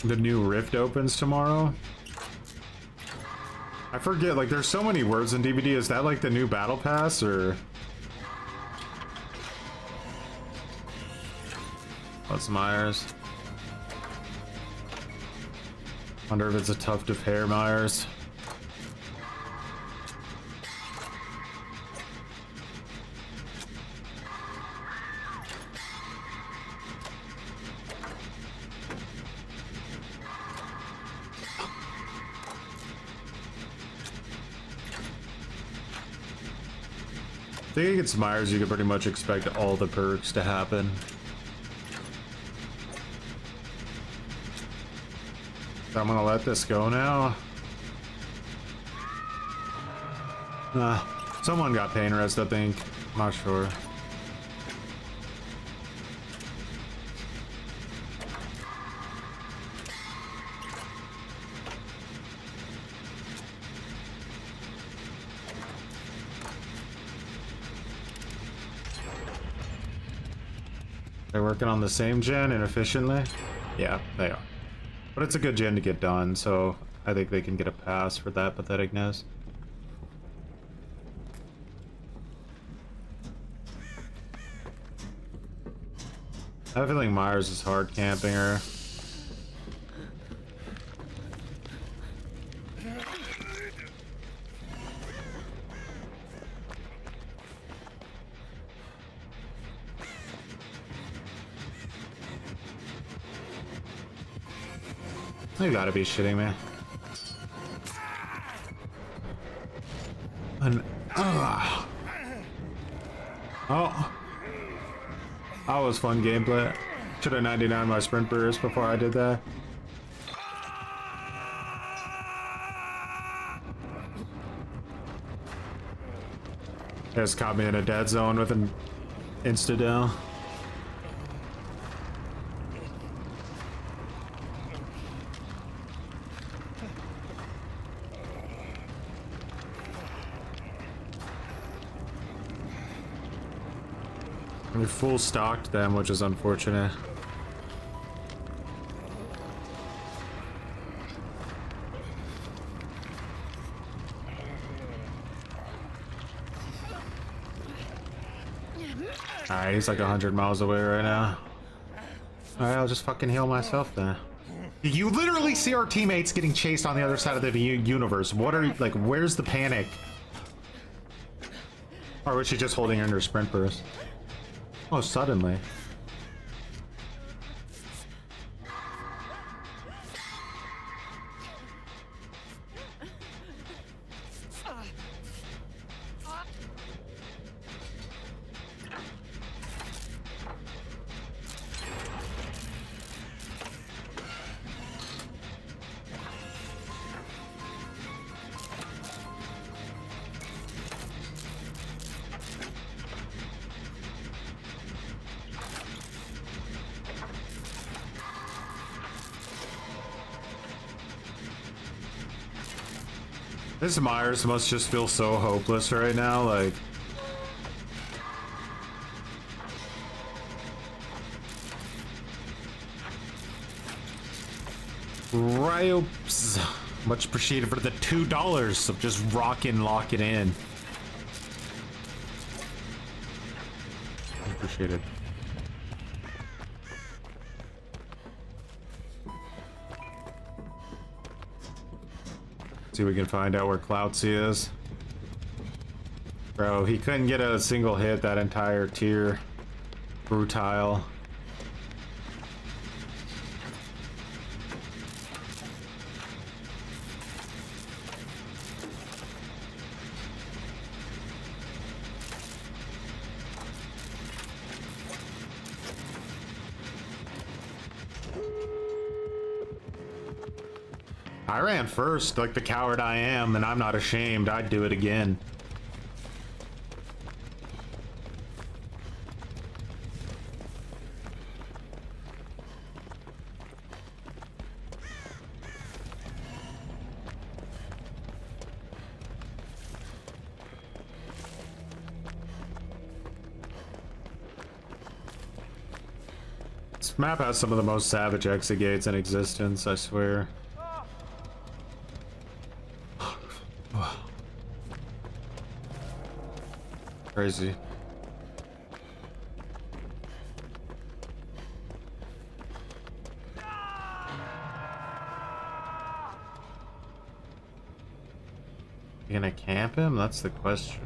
The new Rift opens tomorrow. I forget, like there's so many words in DVD. Is that like the new battle pass or? What's Myers? Wonder if it's a tuft of hair, Myers. I think against Myers, you can pretty much expect all the perks to happen. I'm gonna let this go now. Someone got pain rest, I think. I'm not sure. They're working on the same gen inefficiently? Yeah, they are. But it's a good gen to get done, so I think they can get a pass for that patheticness. I have a feeling Myers is hard camping her. You gotta be shitting me. Oh. That was fun gameplay. Should have 99 my sprint burst before I did that. Just caught me in a dead zone with an insta down. We full stocked them, which is unfortunate. Alright, he's like 100 miles away right now. Alright, I'll just fucking heal myself then. You literally see our teammates getting chased on the other side of the universe. What are, like, where's the panic? Or was she just holding her under sprint burst? Oh, suddenly. This Myers must just feel so hopeless right now, like... Ryopes. Much appreciated for the $2 of just rockin' lock it in. Appreciated. See if we can find out where Cloutsy is. Bro, he couldn't get a single hit that entire tier. Brutile. I ran first, like the coward I am, and I'm not ashamed. I'd do it again. This map has some of the most savage exit gates in existence, I swear. Crazy. You gonna camp him? That's the question.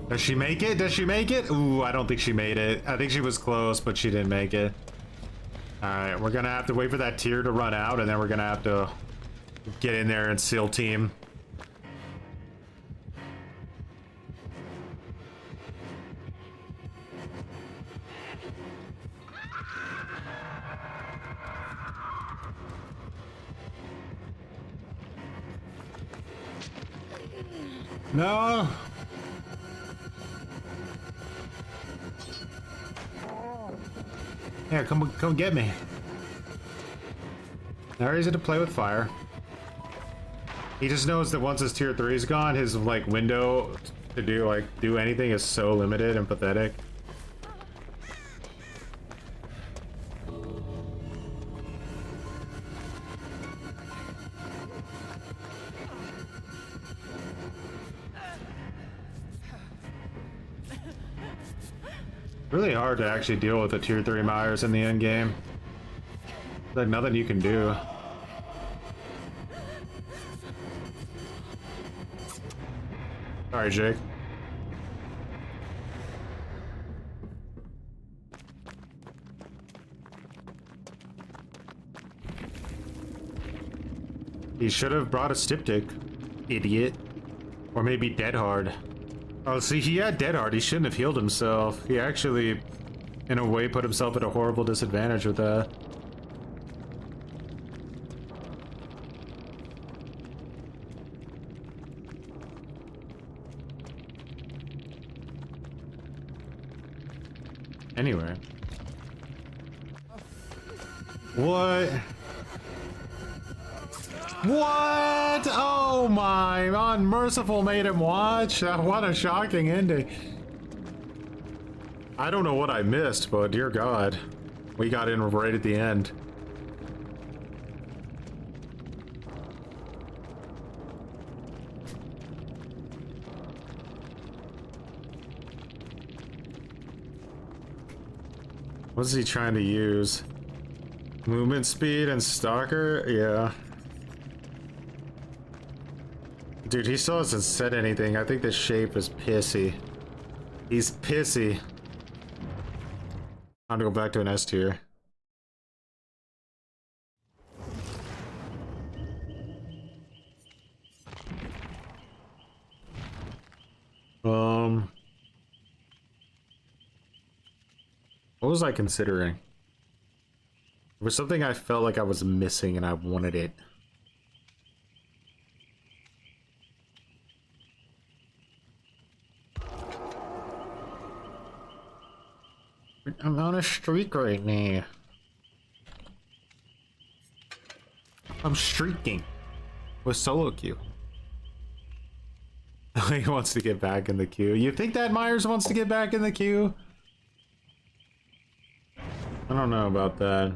Does she make it? Does she make it? Ooh, I don't think she made it. I think she was close, but she didn't make it. Alright, we're gonna have to wait for that tier to run out, and then we're gonna have to get in there and seal team. No! Yeah, come get me. Now easy to play with fire. He just knows that once his tier 3 is gone, his like window to do anything is so limited and pathetic. Really hard to actually deal with the tier 3 Myers in the end game. There's nothing you can do. Sorry, Jake. He should have brought a styptic, idiot. Or maybe Dead Hard. Oh, see, he had Dead Hard. He shouldn't have healed himself. He actually, in a way, put himself at a horrible disadvantage with that. Anyway. What? What? Oh my, Unmerciful made him watch. What a shocking ending. I don't know what I missed, but dear God, we got in right at the end. What's he trying to use? Movement speed and stalker? Yeah. Dude, he still hasn't said anything. I think the shape is pissy. He's pissy. Time to go back to an S tier. What was I considering? It was something I felt like I was missing and I wanted it. I'm on a streak right now. I'm streaking with solo queue. He wants to get back in the queue. You think that Myers wants to get back in the queue? I don't know about that.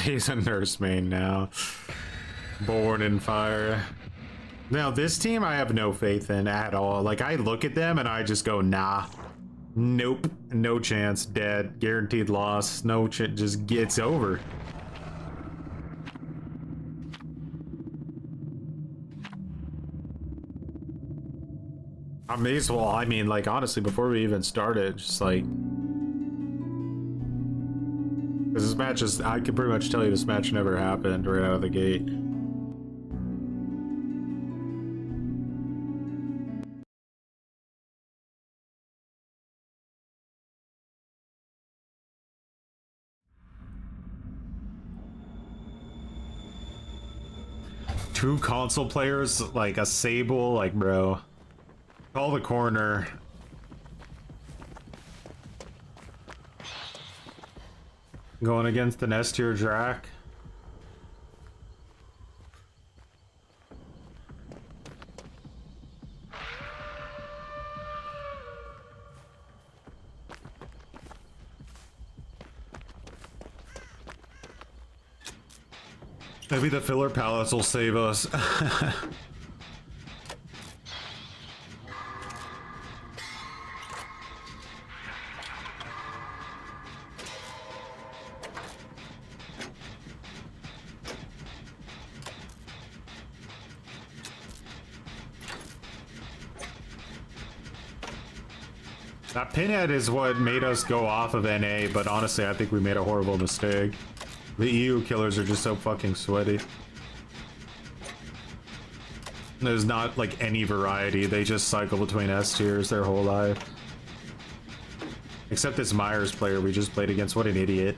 He's a nurse main now. Born in fire. Now this team I have no faith in at all. Like I look at them and I just go, nah. Nope. No chance. Dead. Guaranteed loss. No chance. Just gets over. I may as well, I mean, like, honestly, before we even started, just like... Because this match is, I can pretty much tell you this match never happened right out of the gate. Two console players, like a Sable, like, bro. Call the corner. Going against an S tier Drac. Maybe the filler pallets will save us. That pinhead is what made us go off of NA, but honestly, I think we made a horrible mistake. The EU killers are just so fucking sweaty. There's not like any variety. They just cycle between S tiers their whole life. Except this Myers player we just played against. What an idiot.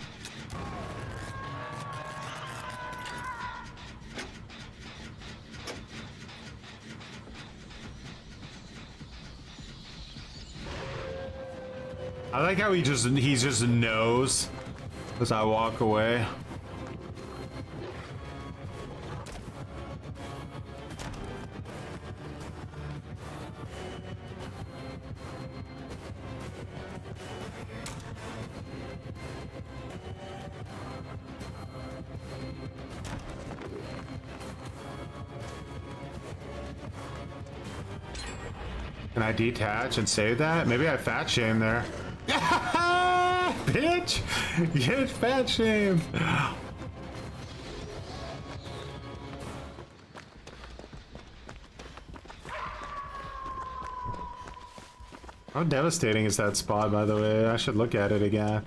I like how he just knows as I walk away. Can I detach and save that? Maybe I fat shame there. Bitch! Get fat shamed! How devastating is that spot, by the way? I should look at it again.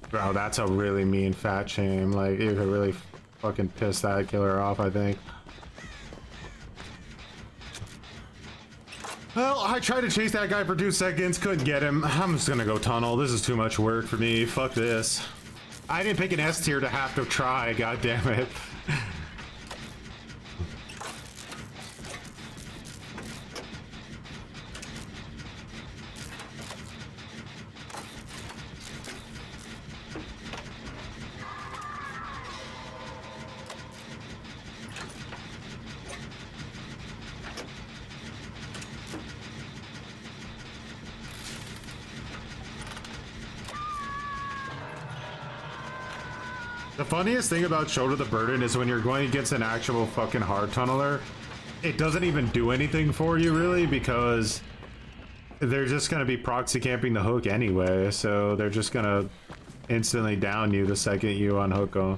Bro, that's a really mean fat shame. Like, you could really fucking piss that killer off, I think. Well, I tried to chase that guy for 2 seconds, couldn't get him. I'm just gonna go tunnel. This is too much work for me. Fuck this. I didn't pick an S tier to have to try, god damn it. The funniest thing about Shoulder the Burden is when you're going against an actual fucking hard tunneler, it doesn't even do anything for you really, because they're just gonna be proxy camping the hook anyway, so they're just gonna instantly down you the second you unhook them.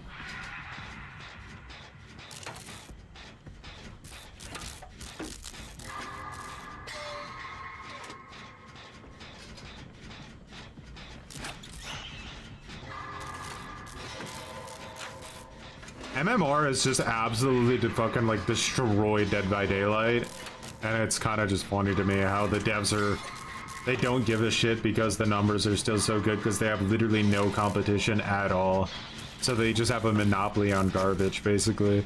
MMR is just absolutely fucking like destroyed Dead by Daylight, and it's kind of just funny to me how the devs they don't give a shit because the numbers are still so good because they have literally no competition at all, so they just have a monopoly on garbage basically.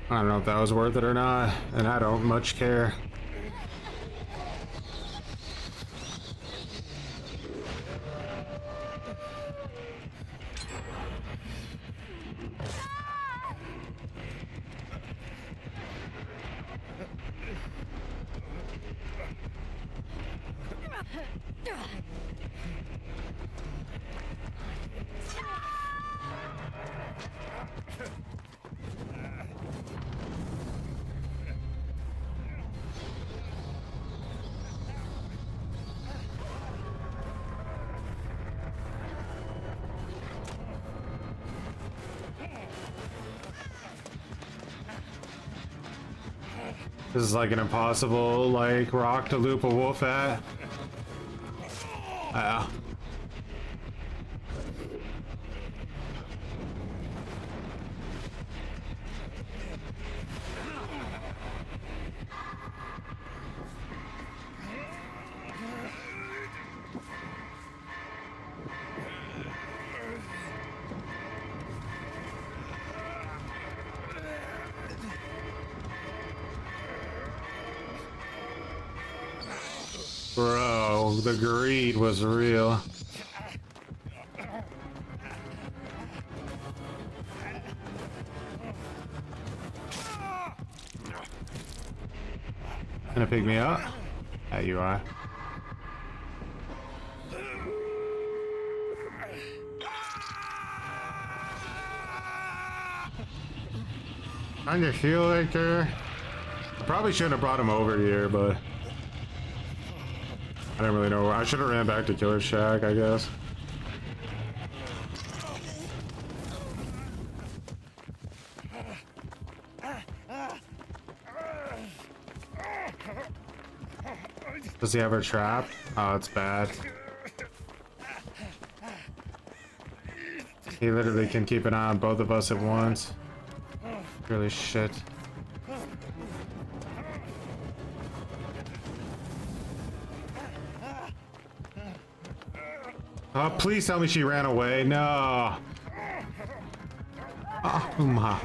I don't know if that was worth it or not, and I don't much care. This is like an impossible, like, rock to loop a wolf at. Bro, the greed was real. gonna pick me up? There you are. Find your shield right there. Probably shouldn't have brought him over here, but I don't really know. I should have ran back to Killer's Shack, I guess. Does he have her trapped? Oh, it's bad. He literally can keep an eye on both of us at once. Really shit. Oh, please tell me she ran away. No. Oh, my.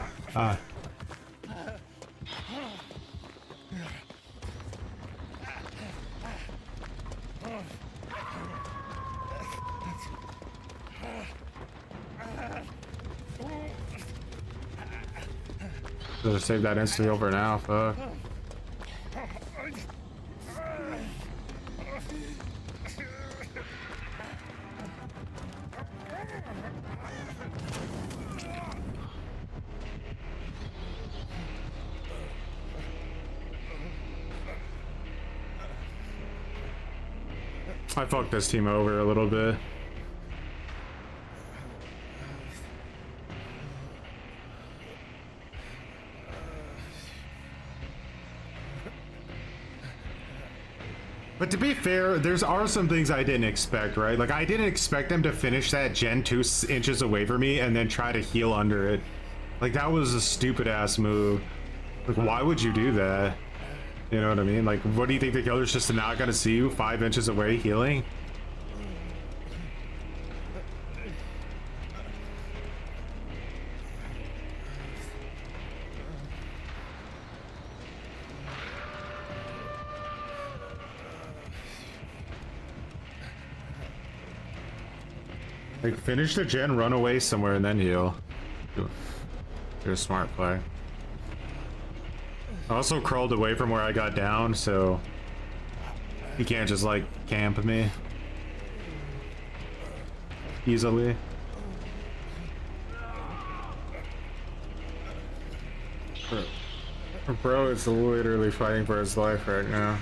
Just save that instantly over now, fuck. I fucked this team over a little bit. But to be fair, are some things I didn't expect, right? Like, I didn't expect them to finish that gen 2 inches away from me and then try to heal under it. Like, that was a stupid ass move. Like, why would you do that? You know what I mean? Like, what do you think, the killer's just not gonna see you 5 inches away healing? Like, finish the gen, run away somewhere, and then heal. You're a smart play. I also crawled away from where I got down, so he can't just, like, camp me easily. Bro is literally fighting for his life right now.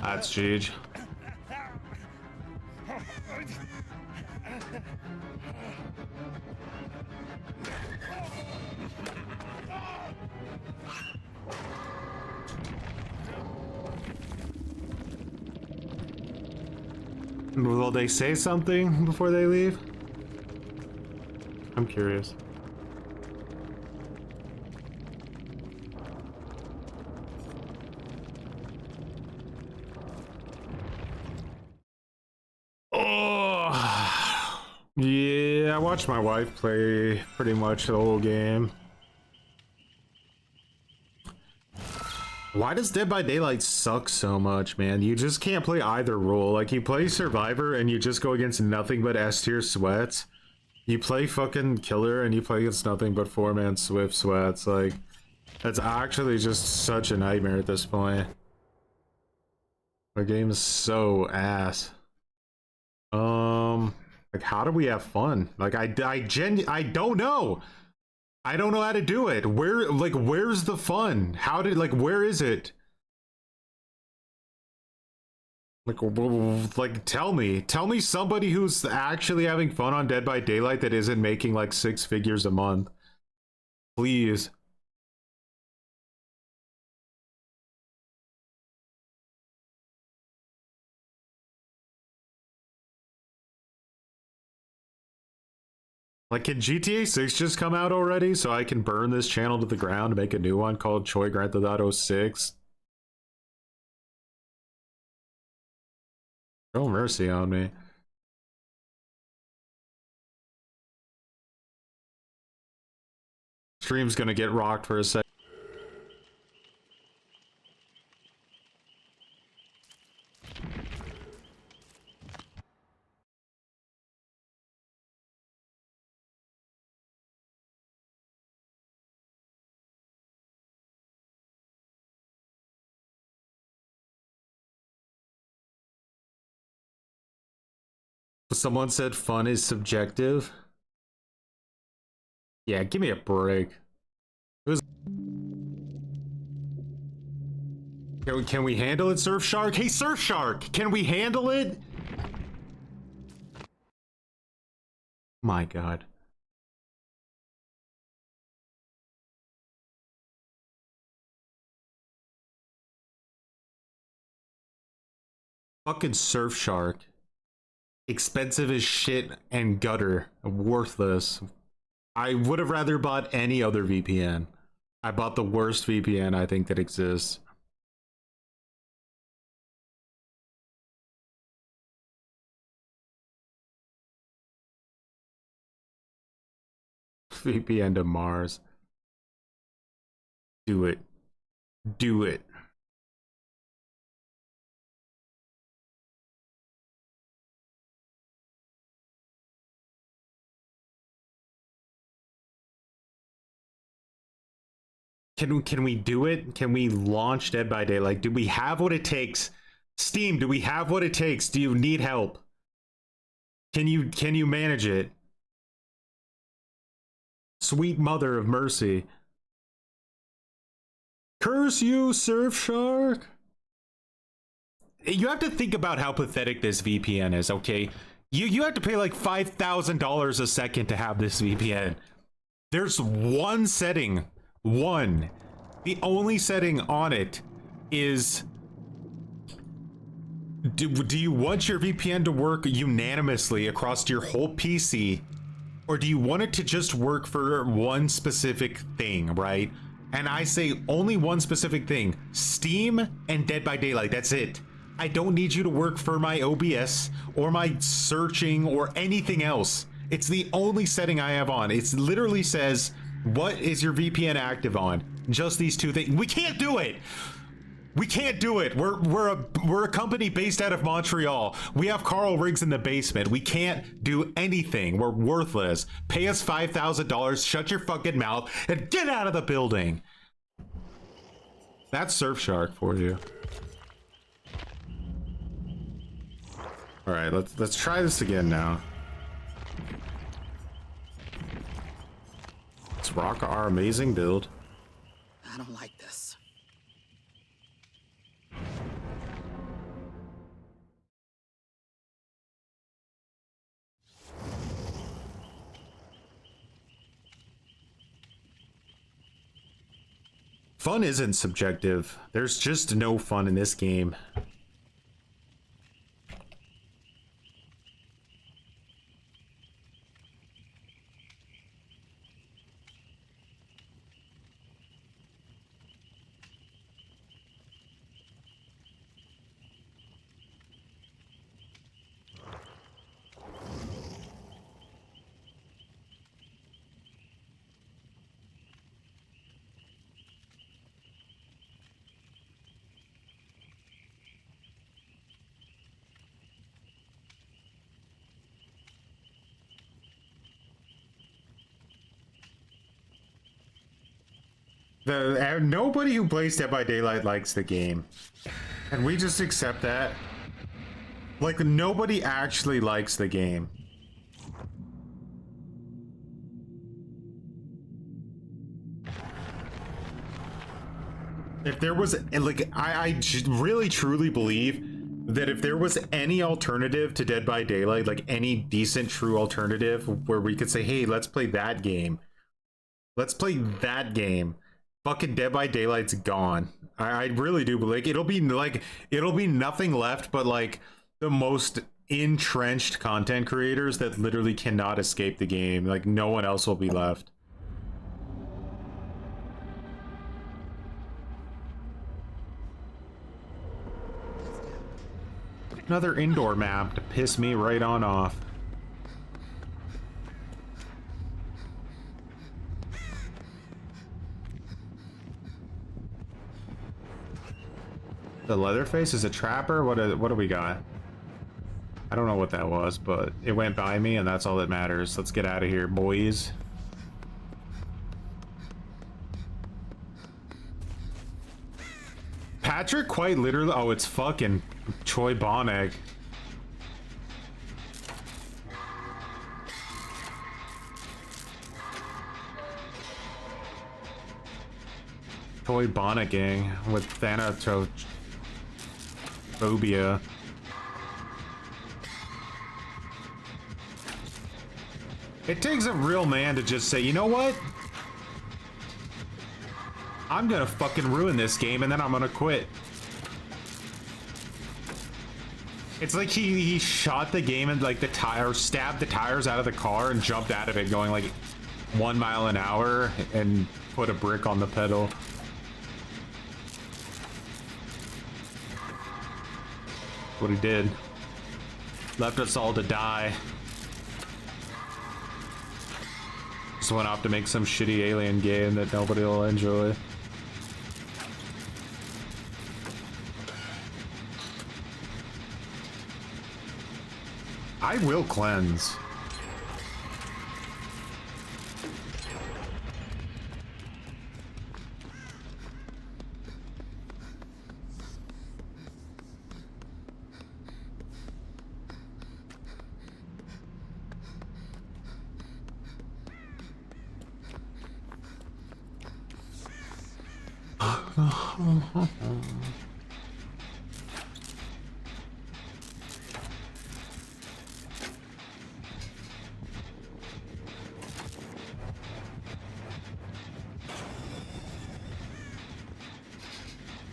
That's Jeej. Will they say something before they leave? I'm curious. Yeah, I watched my wife play pretty much the whole game. Why does Dead by Daylight suck so much, man? You just can't play either role. Like, you play Survivor and you just go against nothing but S-tier sweats. You play fucking Killer and you play against nothing but 4-man Swift sweats. Like, that's actually just such a nightmare at this point. The game is so ass. Like, how do we have fun? Like, I don't know. I don't know how to do it. Where's the fun? Where is it? Like, tell me somebody who's actually having fun on Dead by Daylight that isn't making like 6 figures a month. Please. Like, can GTA 6 just come out already so I can burn this channel to the ground and make a new one called Choi Grand Theft Auto 6? No mercy on me. Stream's gonna get rocked for a second. Someone said fun is subjective. Yeah, give me a break. Can we handle it, Surfshark? Hey, Surfshark, can we handle it? My God. Fucking Surfshark. Expensive as shit and gutter. Worthless. I would have rather bought any other VPN. I bought the worst VPN I think that exists. VPN to Mars. Do it. Do it. Can we do it? Can we launch Dead by Daylight? Do we have what it takes? Steam, do we have what it takes? Do you need help? Can you manage it? Sweet mother of mercy. Curse you, Surfshark. You have to think about how pathetic this VPN is, okay? You have to pay like $5,000 a second to have this VPN. There's one setting. One. The only setting on it is... Do you want your VPN to work unanimously across your whole PC? Or do you want it to just work for one specific thing, right? And I say only one specific thing. Steam and Dead by Daylight, that's it. I don't need you to work for my OBS or my searching or anything else. It's the only setting I have on. It literally says, what is your VPN active on? Just these two things. We can't do it. We can't do it. We're a company based out of Montreal. We have Carl rigs in the basement. We can't do anything. We're worthless. Pay us $5,000, shut your fucking mouth, and get out of the building. That's Surfshark for you. All right, let's try this again now. Let's rock our amazing build. I don't like this. Fun isn't subjective. There's just no fun in this game. Nobody who plays Dead by Daylight likes the game, and we just accept that. Like, nobody actually likes the game. If there was, like, I really truly believe that if there was any alternative to Dead by Daylight, like any decent true alternative where we could say, hey, let's play that game. Let's play that game. Fucking Dead by Daylight's gone. I really do believe it'll be nothing left but like the most entrenched content creators that literally cannot escape the game. Like, no one else will be left. Another indoor map to piss me right on off. The Leatherface is a trapper? What do we got? I don't know what that was, but it went by me and that's all that matters. Let's get out of here, boys. Patrick quite literally... Oh, it's fucking Choi Boneg. toy bonnet gang with Thanatophobia. It takes a real man to just say, you know what? I'm gonna fucking ruin this game and then I'm gonna quit. It's like he shot the game and like the tire, stabbed the tires out of the car and jumped out of it going like 1 mile an hour and put a brick on the pedal. What he did. Left us all to die. Just went off to make some shitty alien game that nobody will enjoy. I will cleanse.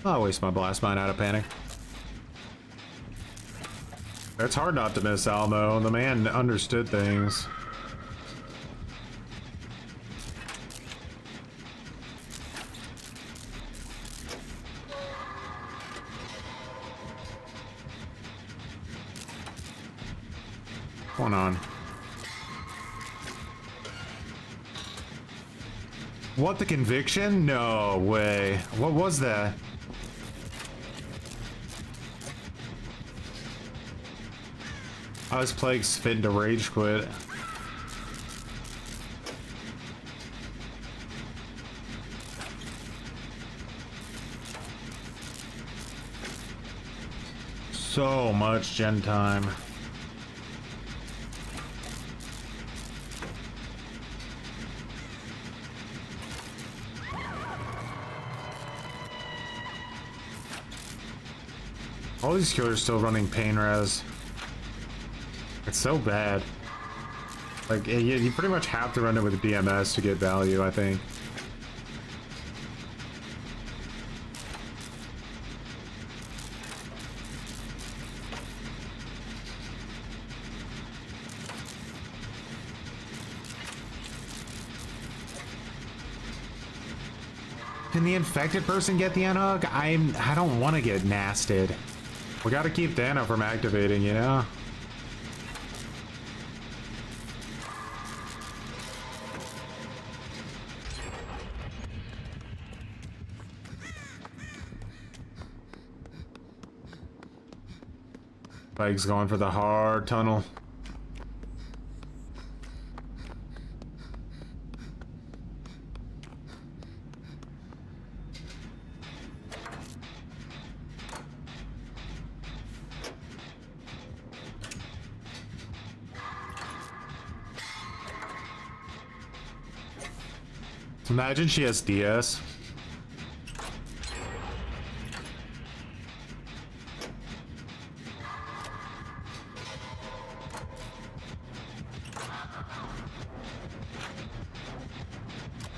I'll waste my blast mine out of panic. It's hard not to miss Almo. The man understood things. What's going on? What, the conviction? No way. What was that? I was playing Spin to rage quit. So much gen time. All these killers still running pain res. It's so bad. Like, you pretty much have to run it with DMS to get value, I think. Can the infected person get the unhook? I don't want to get nasted. We gotta keep Dana from activating, you know? Bike's going for the hard tunnel. Imagine she has DS.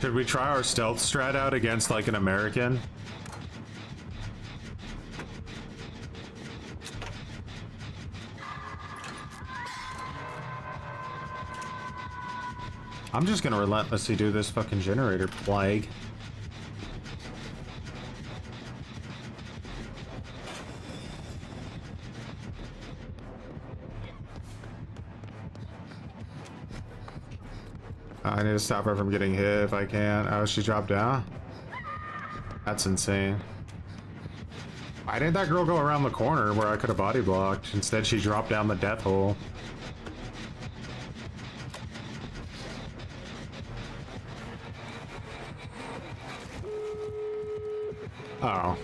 Should we try our stealth strat out against like an American? I'm just gonna relentlessly do this fucking generator plague. I need to stop her from getting hit if I can. Oh, she dropped down? That's insane. Why didn't that girl go around the corner where I could have body blocked? Instead, she dropped down the death hole. Oh,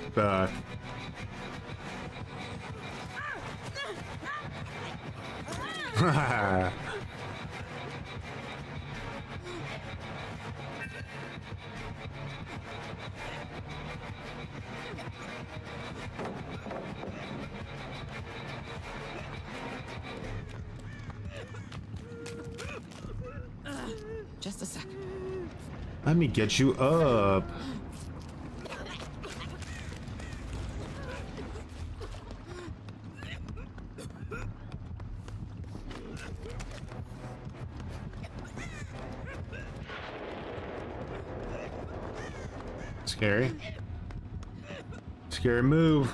Just a second. Let me get you up. Scary. Scary move.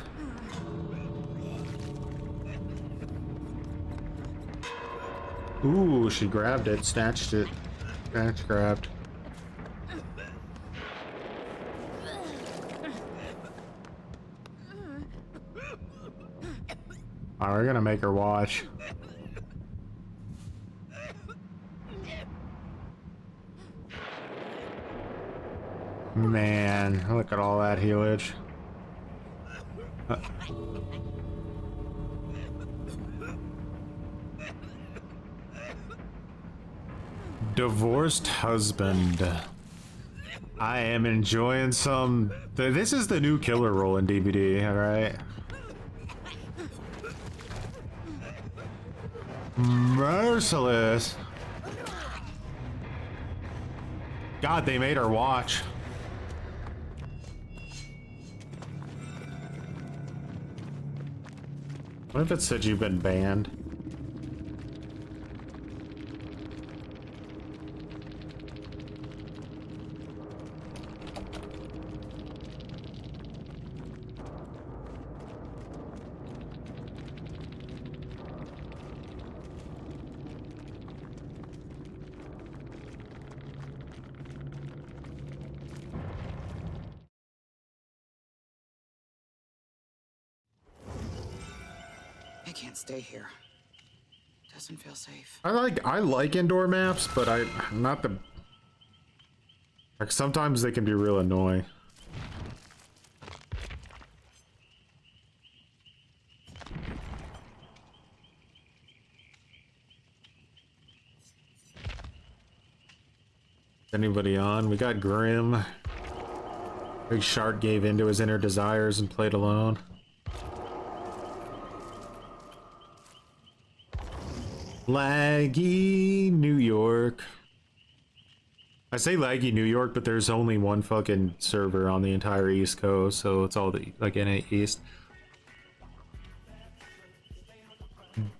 Ooh, she grabbed it, snatched it. Snatch grabbed. Oh, we're gonna make her watch. Man, look at all that healage. Divorced husband. I am enjoying some. This is the new killer role in DVD, alright? Merciless. God, they made her watch. What if it said you've been banned? I can't stay here. Doesn't feel safe. I like indoor maps, but I'm not the like sometimes they can be real annoying. Anybody on? We got Grim. Big Shark gave into his inner desires and played alone. Laggy New York. I say laggy New York, but there's only one fucking server on the entire East Coast, so it's all the like NA East.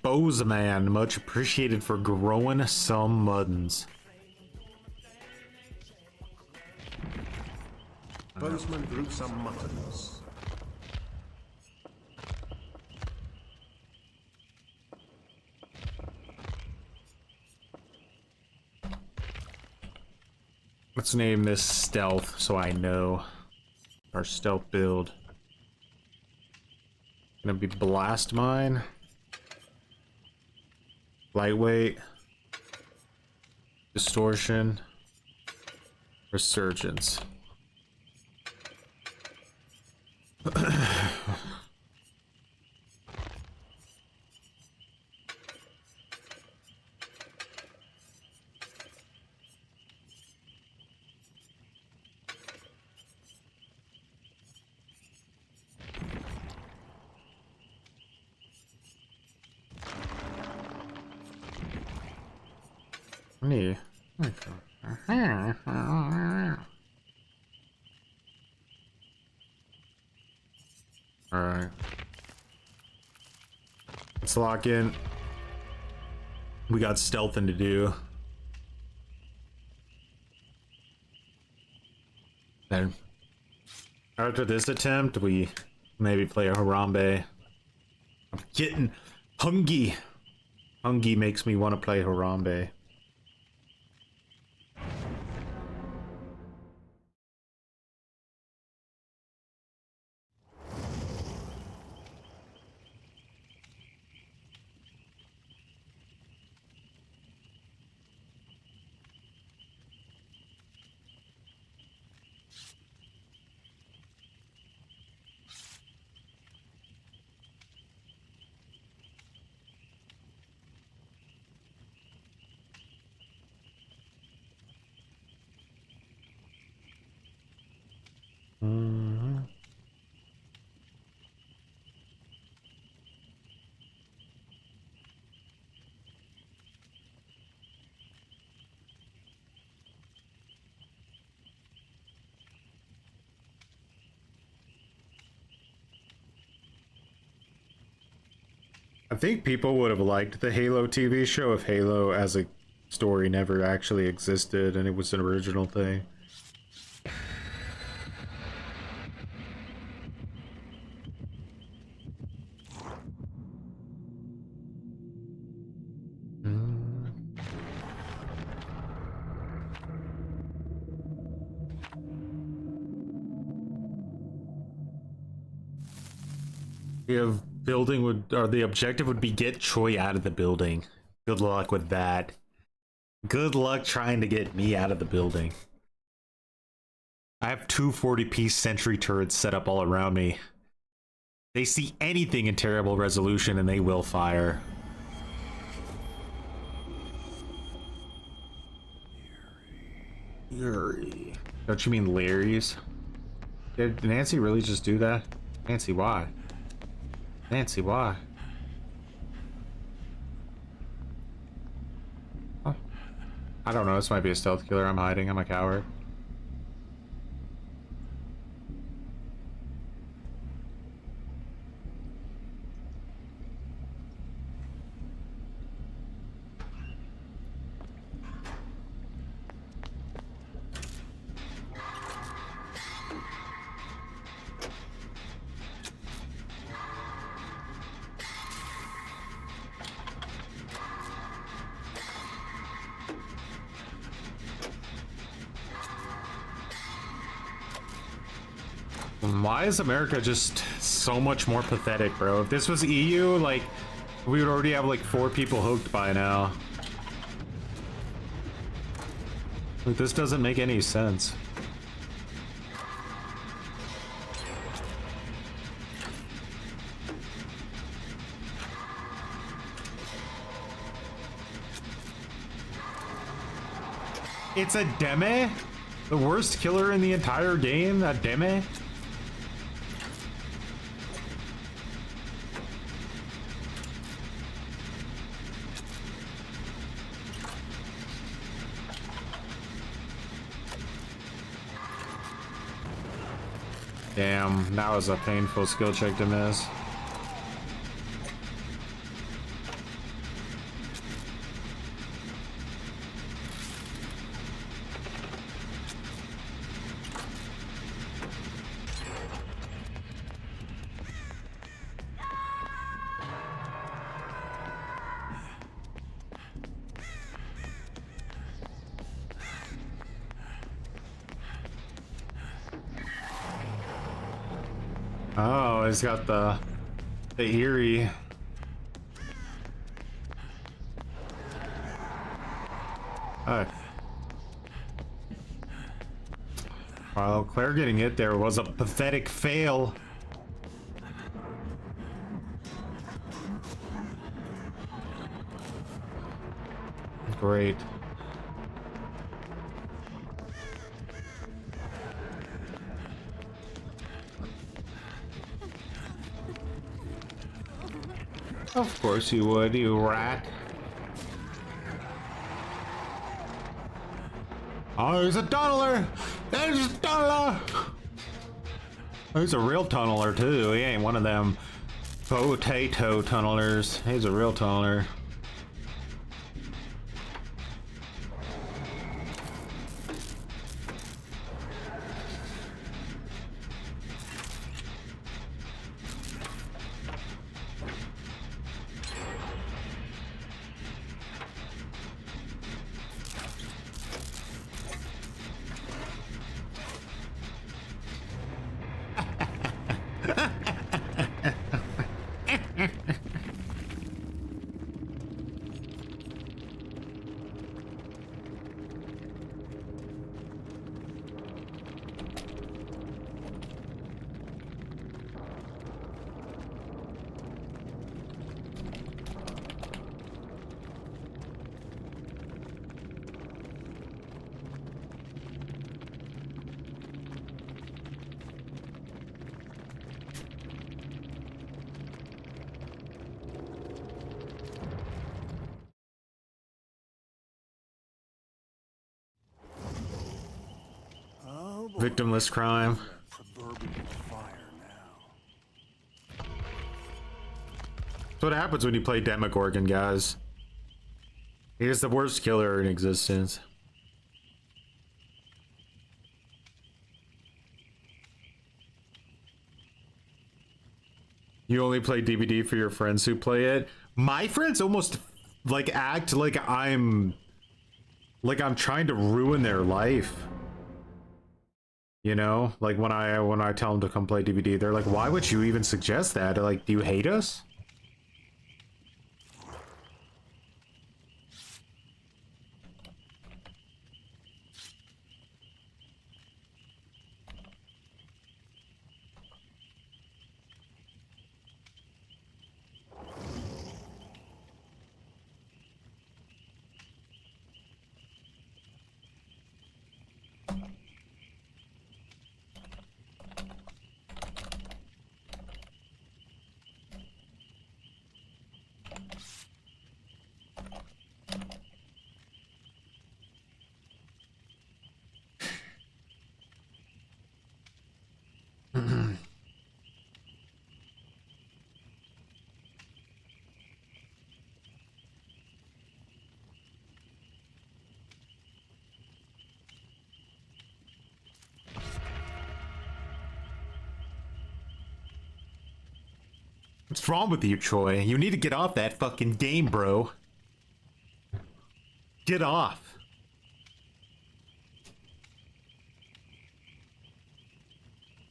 Bozeman, much appreciated for growing some muttons. Bozeman grew some muttons. Let's name this stealth so I know. Our stealth build. Gonna be blast mine. Lightweight. Distortion. Resurgence. Me. Alright. Let's lock in. We got stealthing to do. Then after this attempt, we maybe play a Harambe. I'm getting hungry. Hungry makes me want to play Harambe. I think people would have liked the Halo TV show if Halo as a story never actually existed and it was an original thing. The building would, or the objective would be get Choi out of the building. Good luck with that. Good luck trying to get me out of the building. I have two 40-piece sentry turrets set up all around me. They see anything in terrible resolution and they will fire. Yuri. Don't you mean Larry's? Did Nancy really just do that? Nancy, why? Nancy, why? Oh. I don't know, this might be a stealth killer. I'm hiding, I'm a coward. Why is America just so much more pathetic, bro? If this was EU, like, we would already have like 4 people hooked by now. Like, this doesn't make any sense. It's a Deme? The worst killer in the entire game? A Deme? Damn, that was a painful skill check to miss. Oh, he's got the eerie. Oh. Well, Claire getting it there was a pathetic fail. Great. Of course you would, you rat. Oh, he's a tunneler! There's a tunneler! Oh, he's a real tunneler too. He ain't one of them potato tunnelers. He's a real tunneler. Victimless crime. what happens when you play Demogorgon, guys. He is the worst killer in existence. You only play DVD for your friends who play it? My friends almost like act like I'm trying to ruin their life. You know, like when I tell them to come play DVD, they're like, "Why would you even suggest that?" They're like, "Do you hate us?" What's wrong with you, Troy? You need to get off that fucking game, bro. Get off.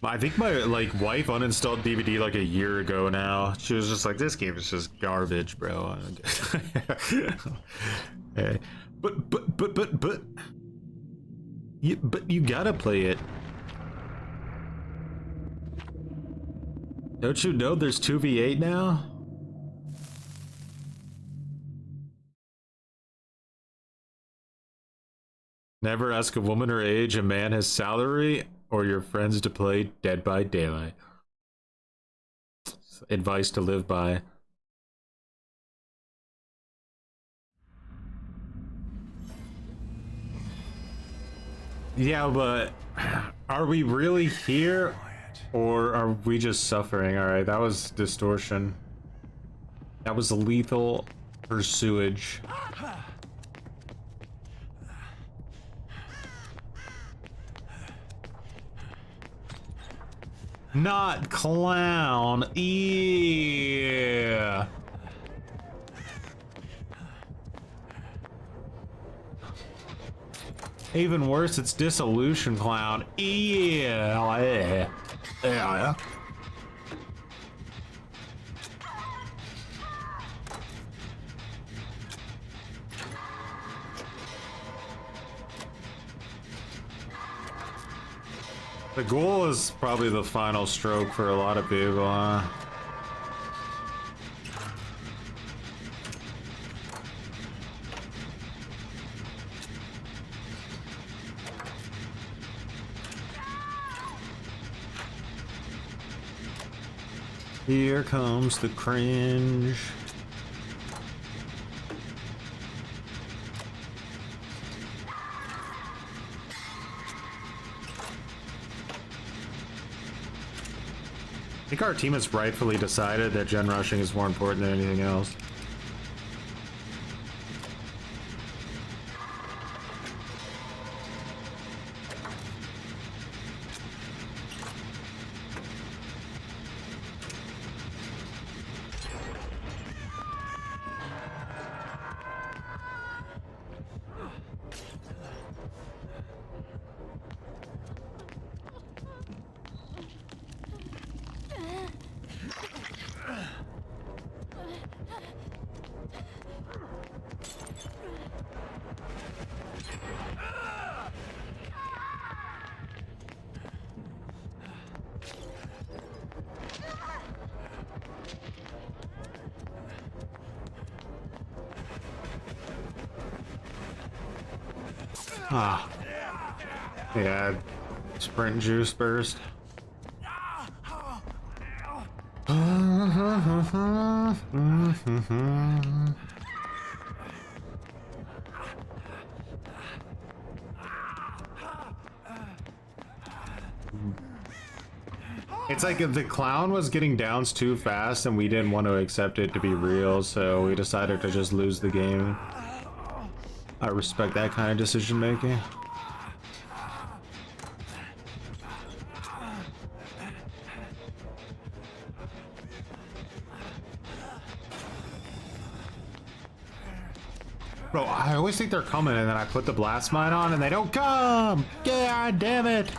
I think my wife uninstalled DVD like a year ago now. She was just like, "This game is just garbage, bro." Hey. But you gotta play it. Don't you know there's 2v8 now? Never ask a woman her age, a man his salary, or your friends to play Dead by Daylight. Advice to live by. Yeah, but are we really here? Or are we just suffering? Alright, that was distortion. That was lethal pursuage. Not clown. Yeah. Even worse, it's dissolution clown. Yeah. Yeah. The Ghoul is probably the final stroke for a lot of people, huh? Here comes the cringe. I think our team has rightfully decided that gen rushing is more important than anything else. Ah. Yeah. Sprint juice burst. It's like the clown was getting downs too fast and we didn't want to accept it to be real, so we decided to just lose the game. I respect that kind of decision making. Bro, I always think they're coming and then I put the blast mine on and they don't come! God damn it!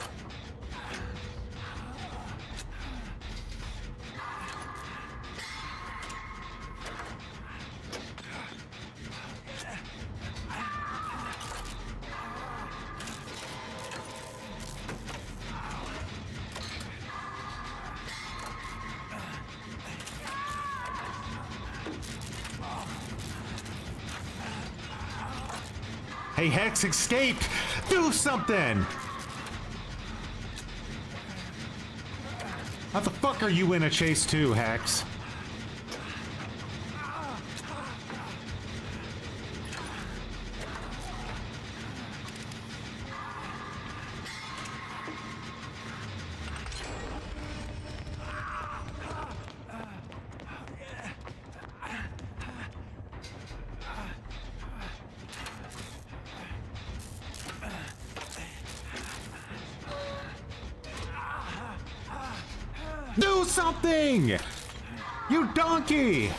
Hey, Hex escaped! Do something! How the fuck are you in a chase too, Hex? Do something! You donkey!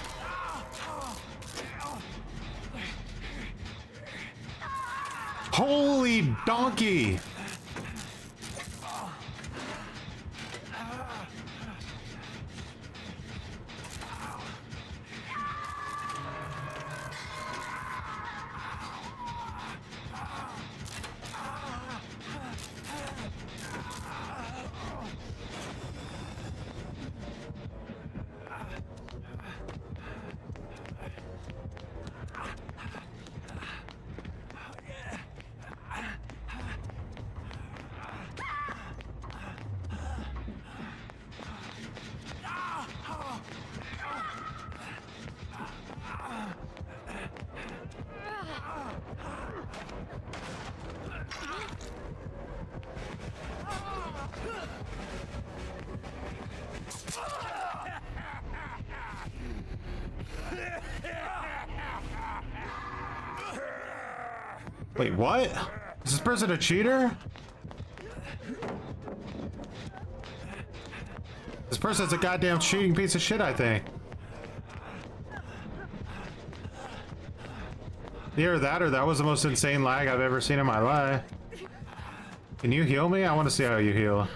Holy donkey! Wait, what? Is this person a cheater? This person's a goddamn cheating piece of shit, I think. Either that or that was the most insane lag I've ever seen in my life. Can you heal me? I want to see how you heal.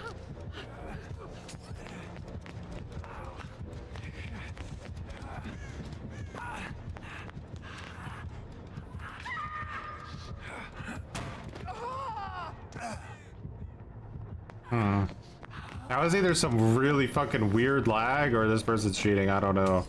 That was either some really fucking weird lag or this person's cheating. I don't know.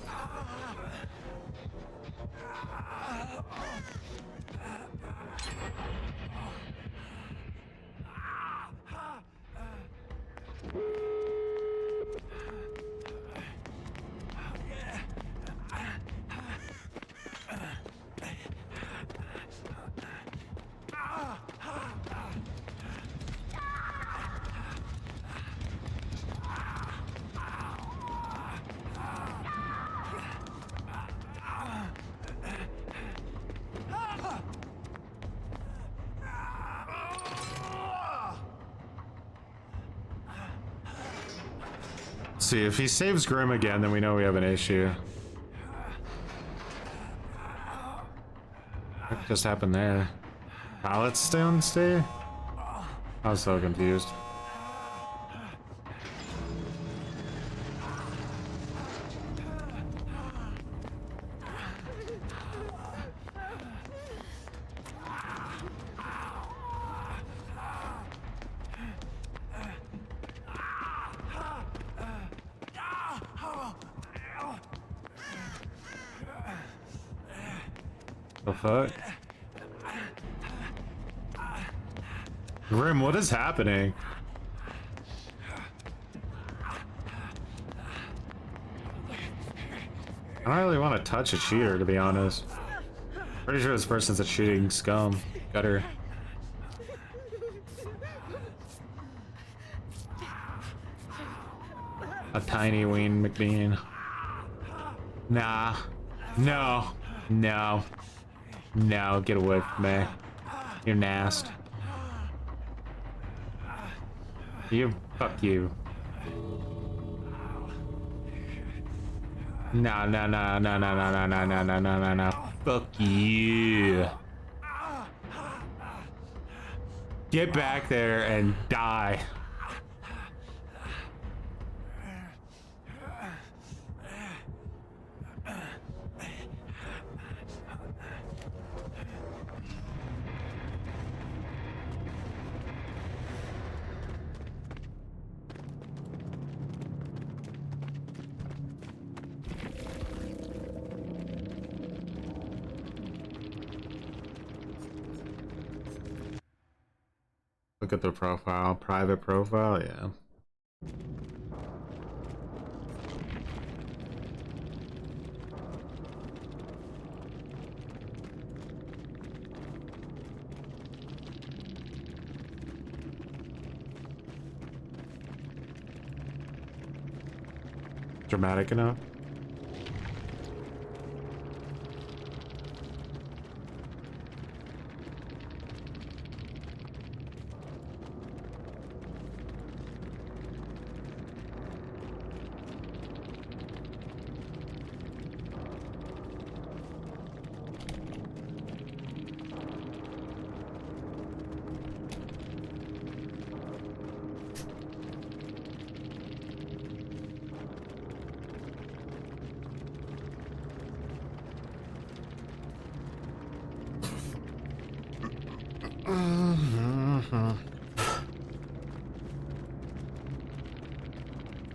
See, if he saves Grim again, then we know we have an issue. What just happened there? Pallets stay on stay? I was so confused. The fuck? Grim, what is happening? I don't really want to touch a cheater, to be honest. Pretty sure this person's a cheating scum. Gutter. A tiny ween McBean. Nah. No. No. No, get away from me. You're nasty. You, fuck you. No, no, no, no, no, no, no, no, no, no, no, no, no. Fuck you. Get back there and die. Look at the profile, private profile, yeah. Dramatic enough?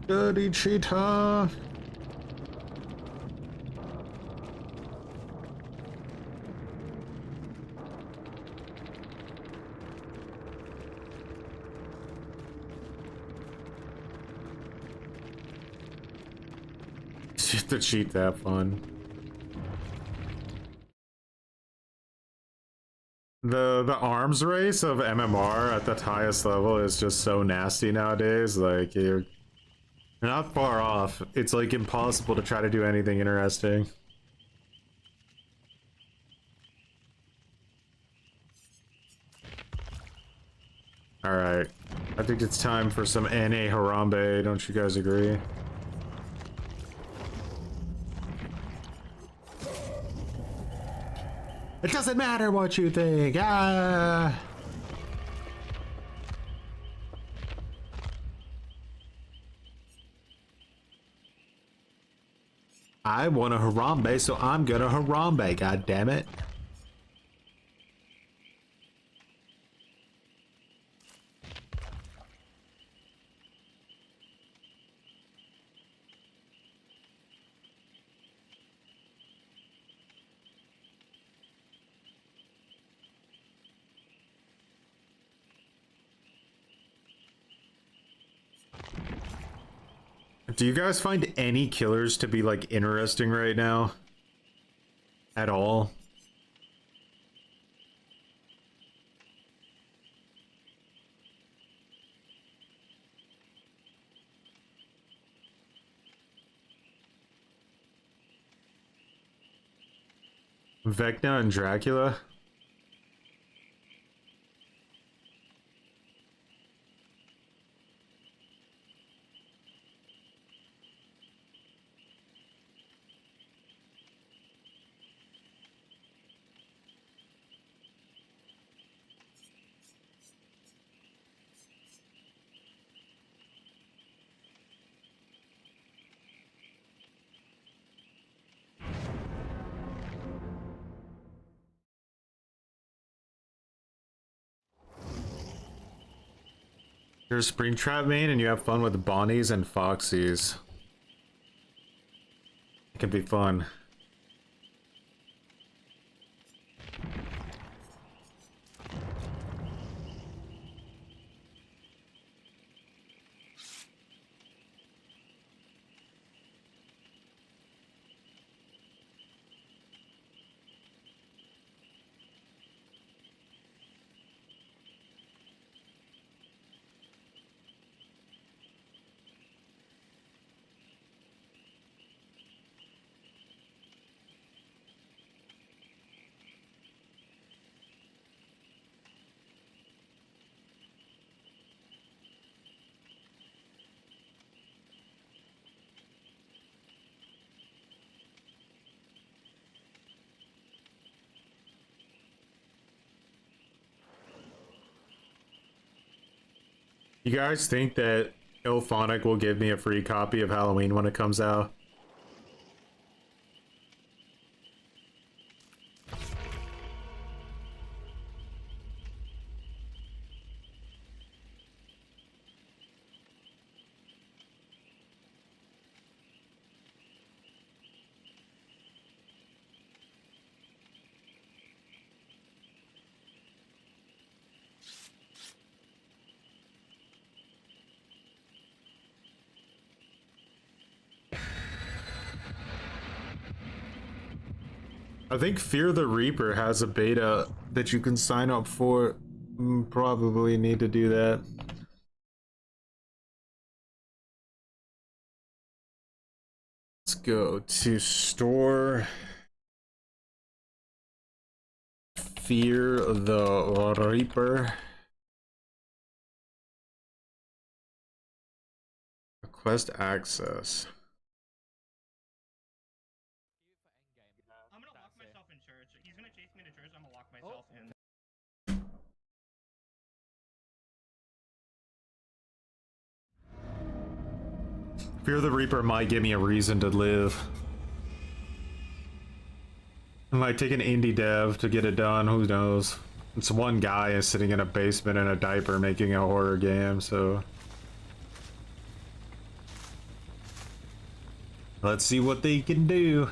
Dirty cheetah. The cheat that fun. The arms race of MMR at the highest level is just so nasty nowadays. Like you're not far off. It's like impossible to try to do anything interesting. Alright. I think it's time for some NA Harambe, don't you guys agree? It doesn't matter what you think. Ah. I want a Harambe, so I'm gonna Harambe, god damn it. Do you guys find any killers to be like interesting right now? At all? Vecna and Dracula? You're a Springtrap main and you have fun with Bonnies and Foxies. It can be fun. You guys think that Ilphonic will give me a free copy of Halloween when it comes out? I think Fear the Reaper has a beta that you can sign up for. Probably need to do that. Let's go to store. Fear the Reaper. Request access. I'm gonna lock myself in church. He's gonna chase me to church. I'm gonna lock myself in. Fear the Reaper might give me a reason to live. It might take an indie dev to get it done. Who knows? It's one guy is sitting in a basement in a diaper making a horror game, so let's see what they can do.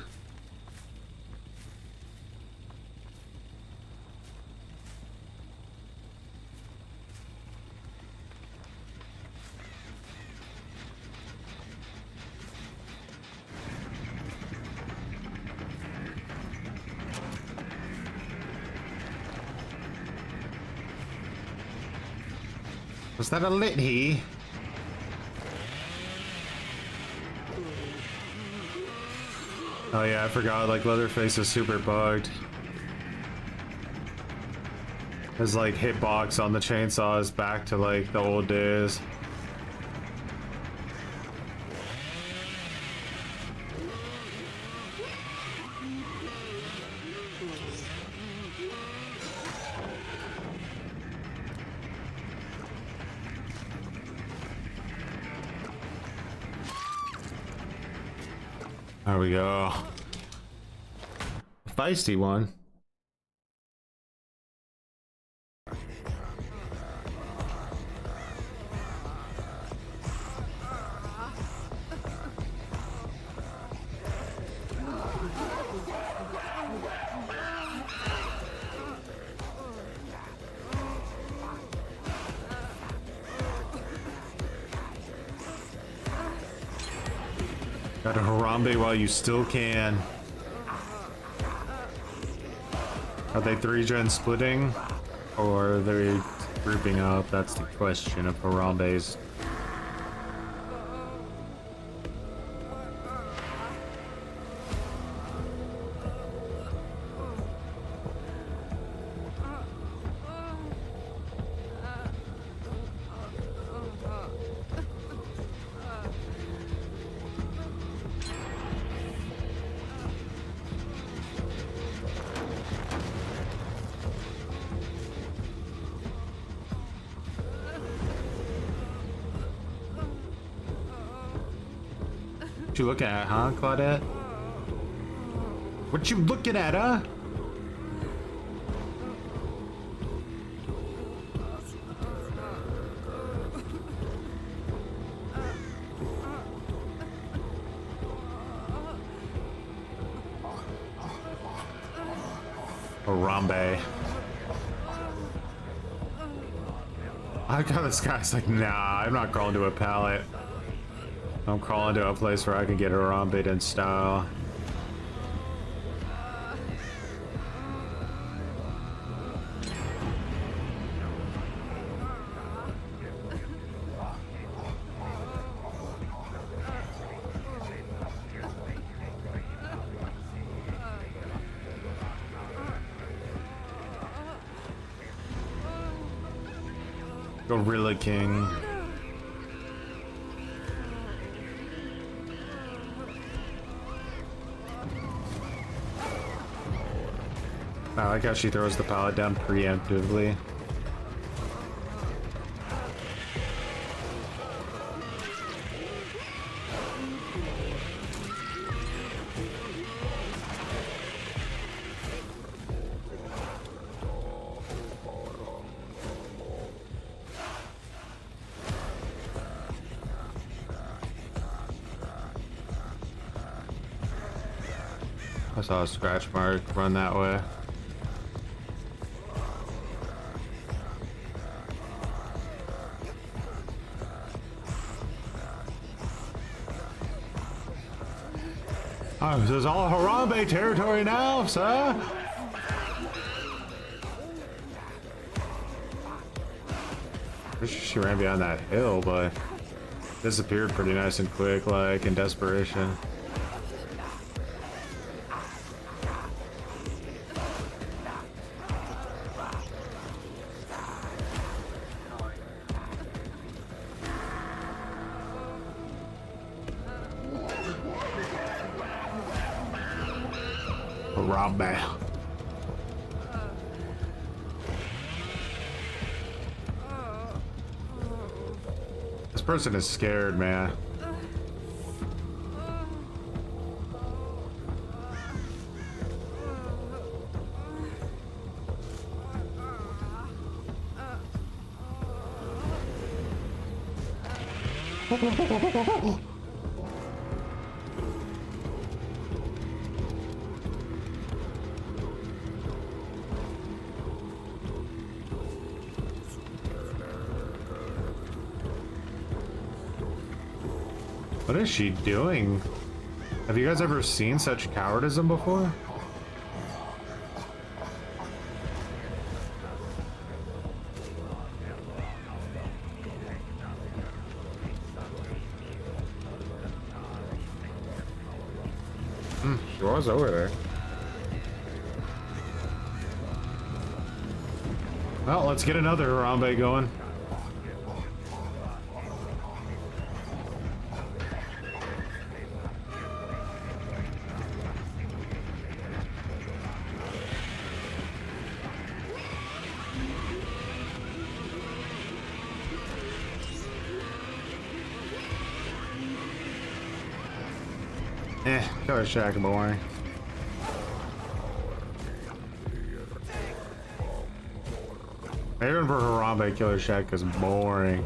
Was that a lit he? Oh yeah, I forgot, like, Leatherface is super bugged. His, like, hitbox on the chainsaw is back to, like, the old days. There we go. Feisty one. Gotta Harambe while you still can. Are they 3-gen splitting? Or are they grouping up? That's the question of Harambe's. What you looking at, huh, Claudette? What you looking at, huh? Harambe. I got this guy's like, nah, I'm not crawling to a pallet. I'm crawling to a place where I can get Harambe in style. Gorilla King. I like how she throws the pallet down preemptively. I saw a scratch mark run that way. Oh, this is all Harambe territory now, sir. Pretty sure she ran behind that hill, but disappeared pretty nice and quick, like in desperation. Harambe. This person is scared, man. What is she doing? Have you guys ever seen such cowardism before? She was over there. Well, let's get another Harambe going. Killer Shack boring. Even for Harambe, Killer Shack is boring.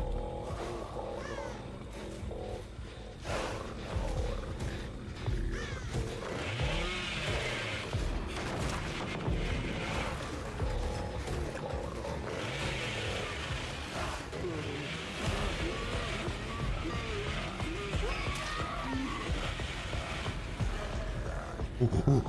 Ooh.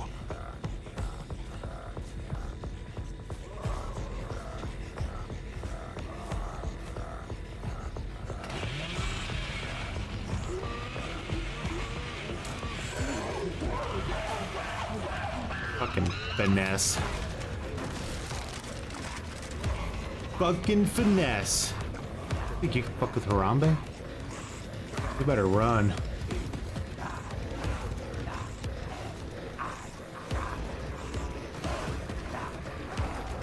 Fucking finesse. Fucking finesse. Think you can fuck with Harambe? You better run.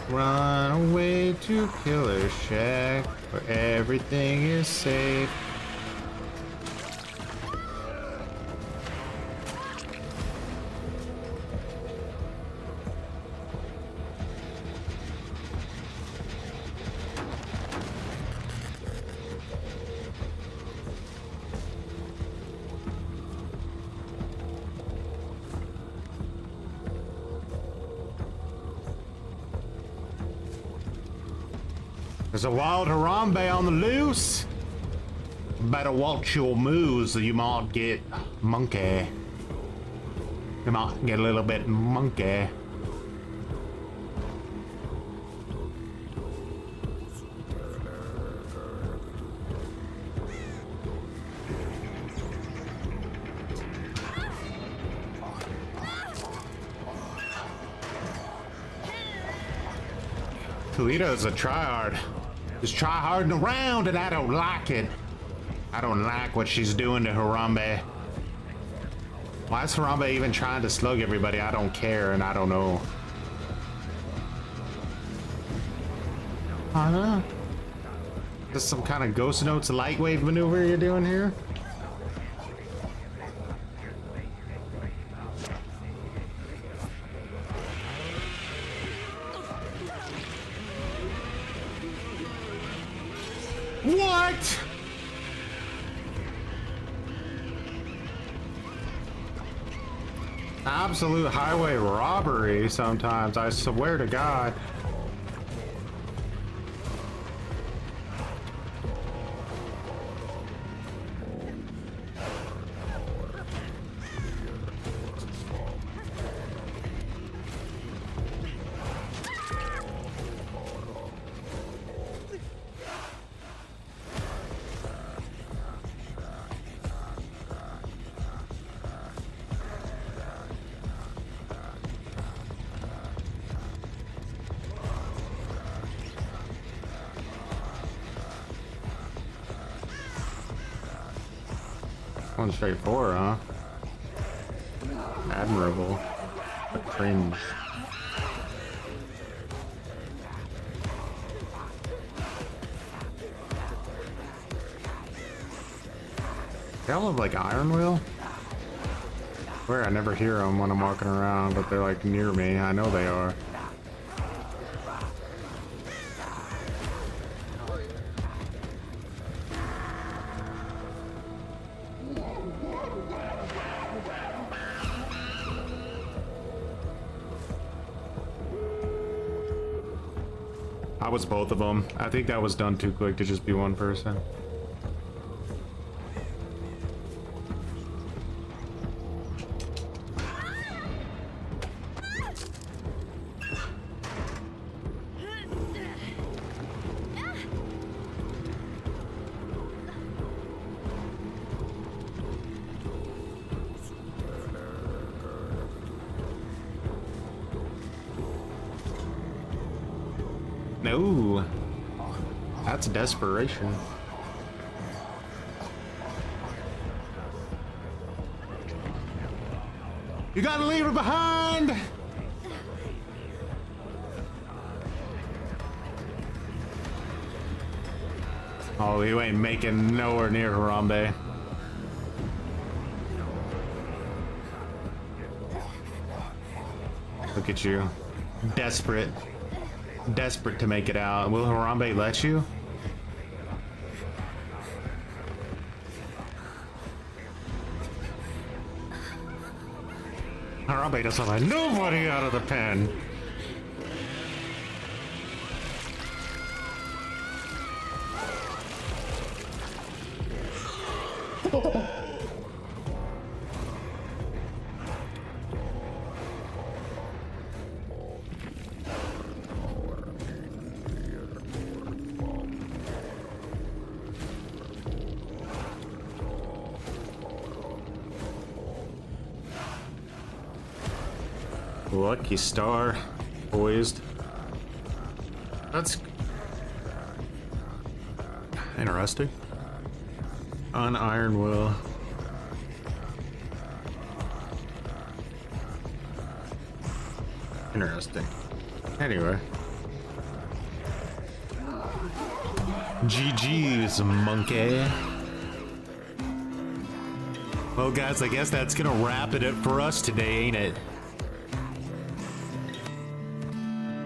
Run away to Killer Shack, where everything is safe. There's a wild Harambe on the loose. Better watch your moves or you might get monkey. You might get a little bit monkey. Toledo's a tryhard. Just tryharding around and I don't like it. I don't like what she's doing to Harambe. Why is Harambe even trying to slug everybody? I don't care and I don't know. Huh? Is this some kind of Ghost Notes light wave maneuver you're doing here? What? Absolute highway robbery sometimes, I swear to God. One straight four, huh? Admirable. But cringe. They all look like Iron Will? Where I never hear them when I'm walking around, but they're like near me. I know they are. I was both of them. I think that was done too quick to just be one person. No, that's desperation. You gotta leave her behind. Oh, you ain't making nowhere near Harambe. Look at you, desperate to make it out. Will Harambe let you? Harambe doesn't let nobody out of the pen. Lucky star, poised. That's interesting. On Iron Will. Interesting. Anyway. GG's, monkey. Well, guys, I guess that's gonna wrap it up for us today, ain't it?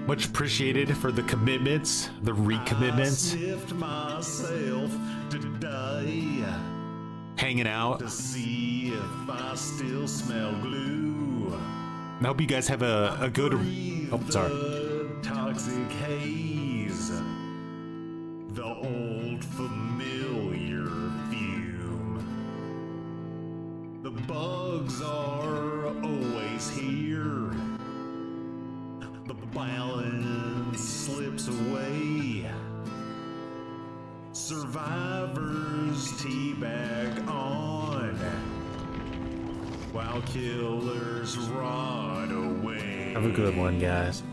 Much appreciated for the commitments, the recommitments. I sniffed myself today Hanging out. to see if I still smell glue. I hope you guys have a good. Oh, sorry. The toxic haze, the old familiar fume. The bugs are always here. The balance slips away. Survivors teabag on, while killers rot away. Have a good one, guys.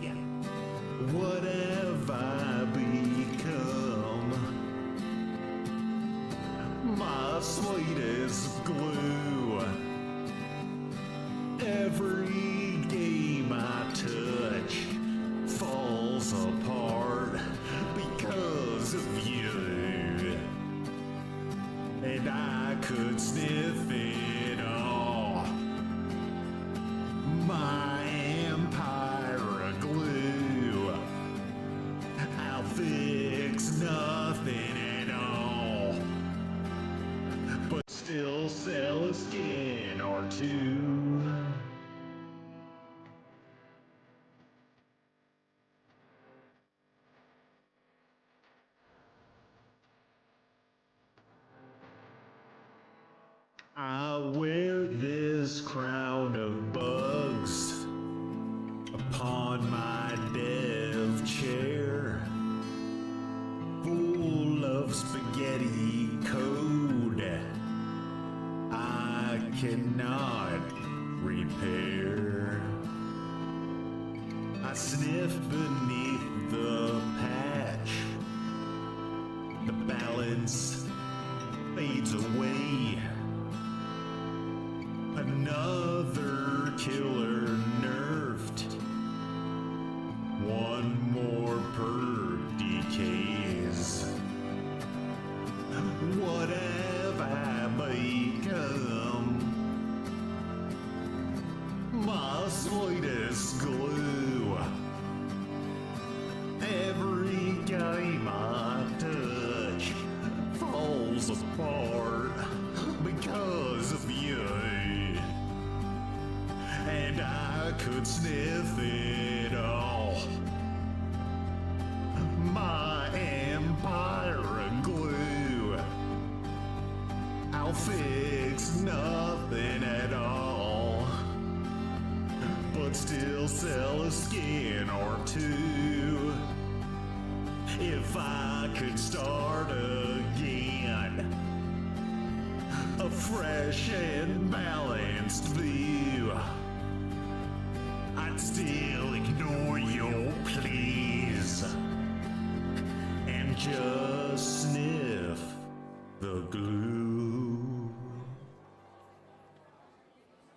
What have I become? My sweetest glue. Every game I touch falls apart because of you. And I could sniff it all. My empire of glue. I'll fix nothing at all, but still sell a skin or two. cannot repair. I sniff beneath the patch. The balance fades away. Another killer nerfed. One more perk decays. What have I become? My sweetest glue. Every game I touch falls apart because of you. And I could sniff it all. My empire of glue. I'll fix nothing at all, but still sell a skin or two. If I could start again, a fresh and balanced view, I'd still ignore your pleas and just sniff the glue.